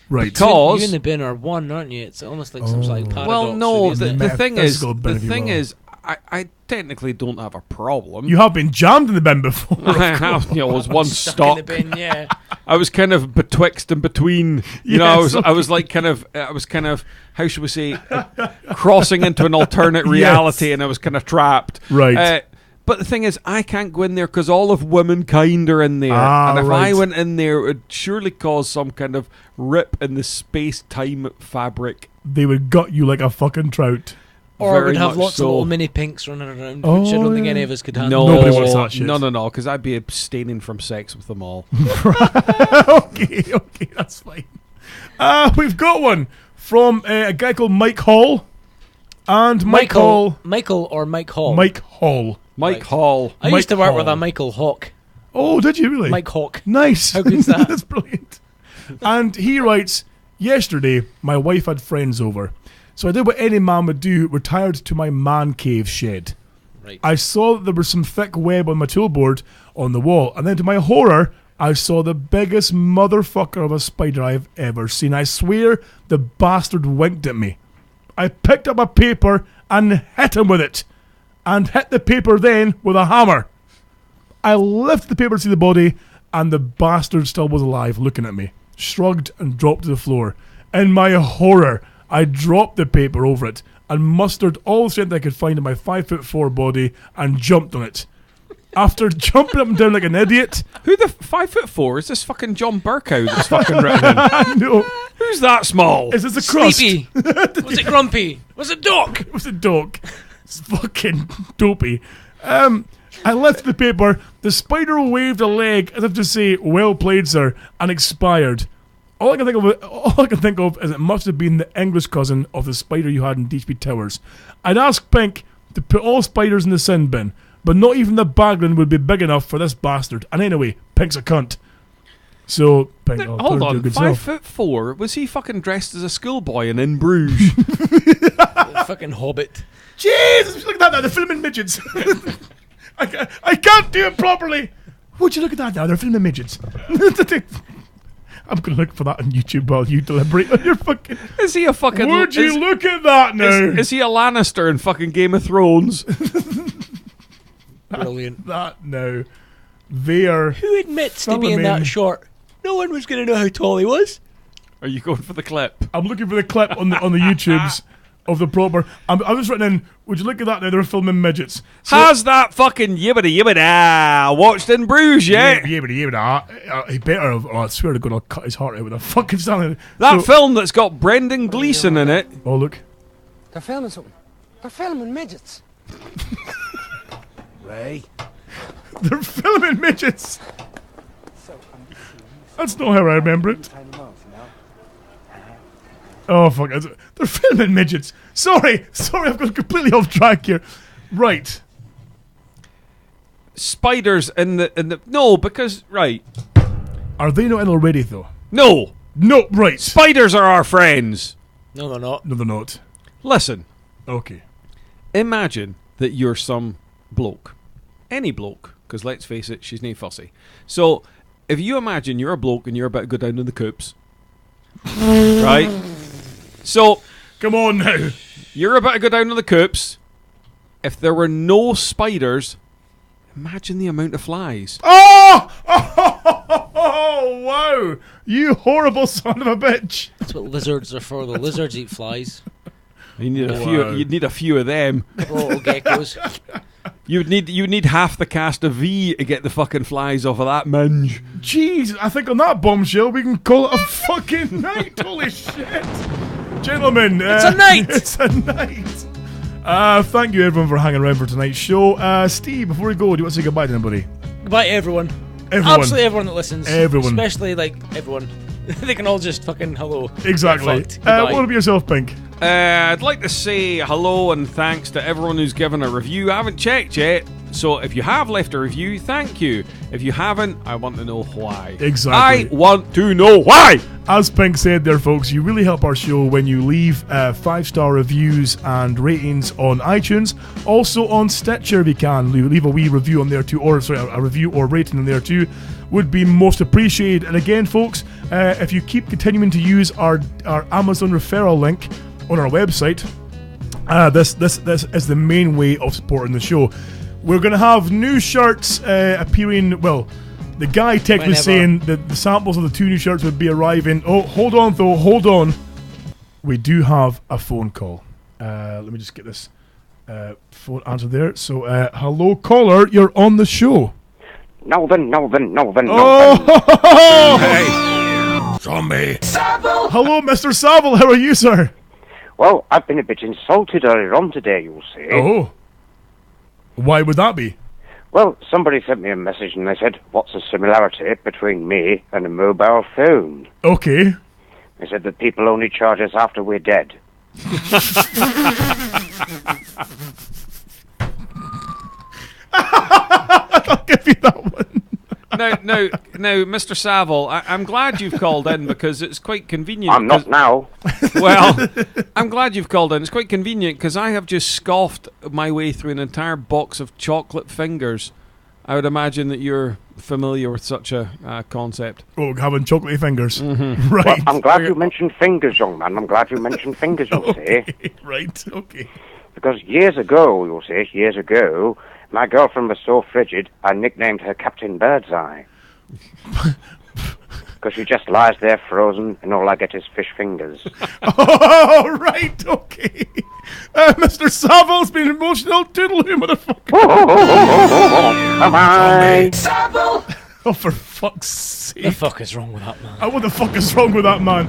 Right. Because You in the bin are one, aren't you? It's almost like some sort of paradox. well, no. really, isn't The it? thing is, Metaphysical bin, if you will. I technically don't have a problem. You have been jammed in the bin before. I have, I was one Stuck stock. in the bin, yeah. I was kind of betwixt and between. Yes, I was like kind of, how should we say, crossing into an alternate reality, and I was kind of trapped. Right. But the thing is, I can't go in there because all of womankind are in there. And if I went in there, it would surely cause some kind of rip in the space-time fabric. They would gut you like a fucking trout. Or Very would have much lots so. of little mini pinks running around, which I don't think any of us could handle. Nobody wants that shit. No, because I'd be abstaining from sex with them all. Okay, that's fine. We've got one from a guy called Mike Hall. And Mike Hall. Michael or Mike Hall? Mike Hall. Mike Right. Hall. I Mike used to work Hall. with a Michael Hawk. Oh, did you really? Mike Hawk. Nice. How good's that? That's brilliant. And he writes, yesterday, my wife had friends over. So I did what any man would do, retired to my man cave shed. Right. I saw that there was some thick web on my toolboard on the wall, and then to my horror, I saw the biggest motherfucker of a spider I've ever seen. I swear the bastard winked at me. I picked up a paper and hit him with it, and hit the paper then with a hammer. I lifted the paper to see the body, and the bastard still was alive, looking at me, shrugged and dropped to the floor. In my horror, I dropped the paper over it and mustered all the strength I could find in my 5'4" body and jumped on it. After jumping up and down like an idiot, Who the 5'4" is this fucking John Burkow that's fucking written in? I know. Who's that small? Is this a crust? Sleepy. Was it grumpy? Was it Doc? It was a dog. It's fucking dopey. I lifted the paper. The spider waved a leg as if to say, "Well played, sir," and expired. All I can think of is it must have been the English cousin of the spider you had in DHB Towers. I'd asked Pink to put all spiders in the sin bin, but not even the Bagland would be big enough for this bastard. And anyway, Pink's a cunt. So, Pink, I'll Hold put it to on, your good self. 5'4"? Was he fucking dressed as a schoolboy and in Bruges? Fucking Hobbit. Jesus, look at that now, they're filming midgets. I can't do it properly. Would you look at that now, they're filming midgets. I'm going to look for that on YouTube while you deliberate on your fucking... Is he a fucking... Would you look at that now? Is he a Lannister in fucking Game of Thrones? Brilliant. That now. They are... Who admits to being Solomon. that short? No one was going to know how tall he was. Are you going for the clip? I'm looking for the clip on the YouTubes. of the proper. I was written in. Would you look at that now? They're filming midgets. So, Has that fucking yibbity yibbity watched in Bruges yet? He better have. Oh, I swear to God, I'll cut his heart out with a fucking stand. That film that's got Brendan Gleeson in it. Oh, look. They're filming something. They're filming midgets. Ray. They're filming midgets. That's not how I remember it. Oh, fuck. They're filming midgets. Sorry, I've gone completely off track here. Right. Spiders in the no, because right. Are they not in already though? No. Right. Spiders are our friends. No, they're not. No, they're not. Listen. Okay. Imagine that you're some bloke. Any bloke, because let's face it, she's nae fussy. So, if you imagine you're a bloke and you're about to go down to the coops, right? So, come on now. You're about to go down to the coops. If there were no spiders, imagine the amount of flies. Oh! Oh, wow. You horrible son of a bitch. That's what lizards are for. The lizards eat flies. You need a few. You'd need a few of them. Little geckos. You would need half the cast of V to get the fucking flies off of that minge. Jeez, I think on that bombshell we can call it a fucking night. Holy shit. Gentlemen. It's a night. It's a night. Thank you everyone for hanging around for tonight's show. Steve, before we go, do you want to say goodbye to anybody? Goodbye to everyone. Absolutely everyone that listens. Everyone. Especially, like, everyone. They can all just fucking hello. Exactly. What about yourself, Pink? I'd like to say hello and thanks to everyone who's given a review. I haven't checked yet, so if you have left a review, thank you. If you haven't, I want to know why. Exactly. I want to know why! As Pink said there, folks, you really help our show when you leave 5-star reviews and ratings on iTunes. Also on Stitcher, if you can. Leave a wee review on there too, or sorry, a review or rating on there too. Would be most appreciated. And again, folks, if you keep continuing to use our Amazon referral link on our website, this is the main way of supporting the show. We're going to have new shirts appearing. Well, the guy technically saying that the samples of the 2 new shirts would be arriving. Oh, hold on. We do have a phone call. Let me just get this phone answer there. So, hello, caller. You're on the show. Melvin. Oh! Hey. Zombie. Savile! Hello, Mr. Savile. How are you, sir? Well, I've been a bit insulted earlier on today, you'll see. Oh. Why would that be? Well, somebody sent me a message and they said, what's the similarity between me and a mobile phone? Okay. They said that people only charge us after we're dead. I'll give you that one. Now, Mr. Savile, I'm glad you've called in because it's quite convenient. I'm not now. Well, I'm glad you've called in. It's quite convenient because I have just scoffed my way through an entire box of chocolate fingers. I would imagine that you're familiar with such a concept. Oh, having chocolatey fingers. Mm-hmm. Right. Well, I'm glad you mentioned fingers, young man. I'm glad you mentioned fingers, you'll see. Right, okay. Because years ago, my girlfriend was so frigid, I nicknamed her Captain Birdseye. Because she just lies there frozen, and all I get is fish fingers. Oh, right, okay. Mr. Savile's been emotional. Toodaloo, motherfucker. Bye-bye. Savile! Oh, for fuck's sake. The fuck is wrong with that man? What the fuck is wrong with that man?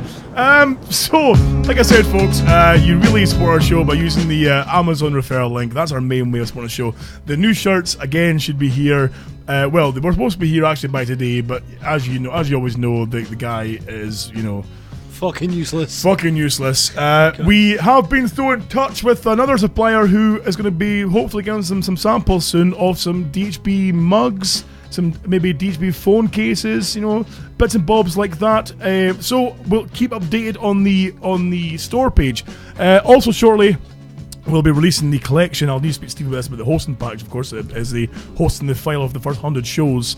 So, like I said, folks, you really support our show by using the Amazon referral link. That's our main way of supporting the show. The new shirts, again, should be here. Well, they were supposed to be here actually by today, but as you always know, the guy is, fucking useless. We have been thrown in touch with another supplier who is going to be hopefully giving us some samples soon of some DHB mugs, some maybe DHB phone cases, bits and bobs like that. So we'll keep updated on the store page. Also shortly, we'll be releasing the collection. I'll need to speak to Steve about this, but the hosting package, of course, is the hosting the file of the first 100 shows,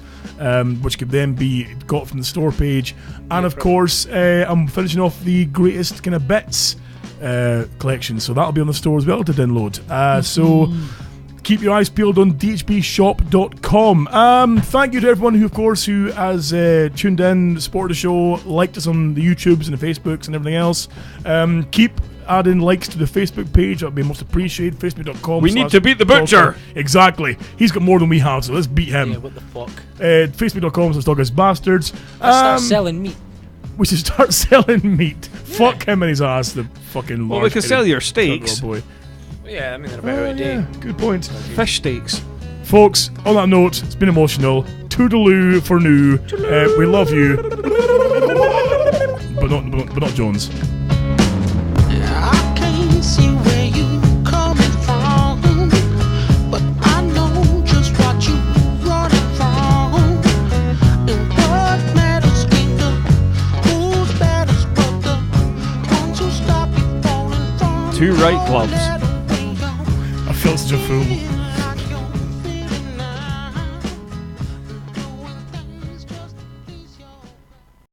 which could then be got from the store page. And of course, I'm finishing off the greatest kind of bits collection, so that'll be on the store as well to download. So keep your eyes peeled on dhbshop.com. Thank you to everyone who has tuned in, supported the show, liked us on the YouTubes and the Facebooks and everything else. Keep add in likes to the Facebook page. That would be most appreciated. Facebook.com. We need to beat the butcher. Exactly. He's got more than we have, so let's beat him. Yeah, what the fuck? Facebook.com/DogAsBastards. Let's start selling meat. We should start selling meat. Fuck him and his ass, the fucking Well, we can sell your steaks. Boy. Yeah, I mean, they're about out of date. Yeah, good point. Fish steaks. Folks, on that note, it's been emotional. Toodaloo for new. We love you. But not Jones. I can't see where you coming from, but I know just what you running from. And what matters ain't the who's matters, but the ones who stop you falling from. Two right gloves. I felt such a fool.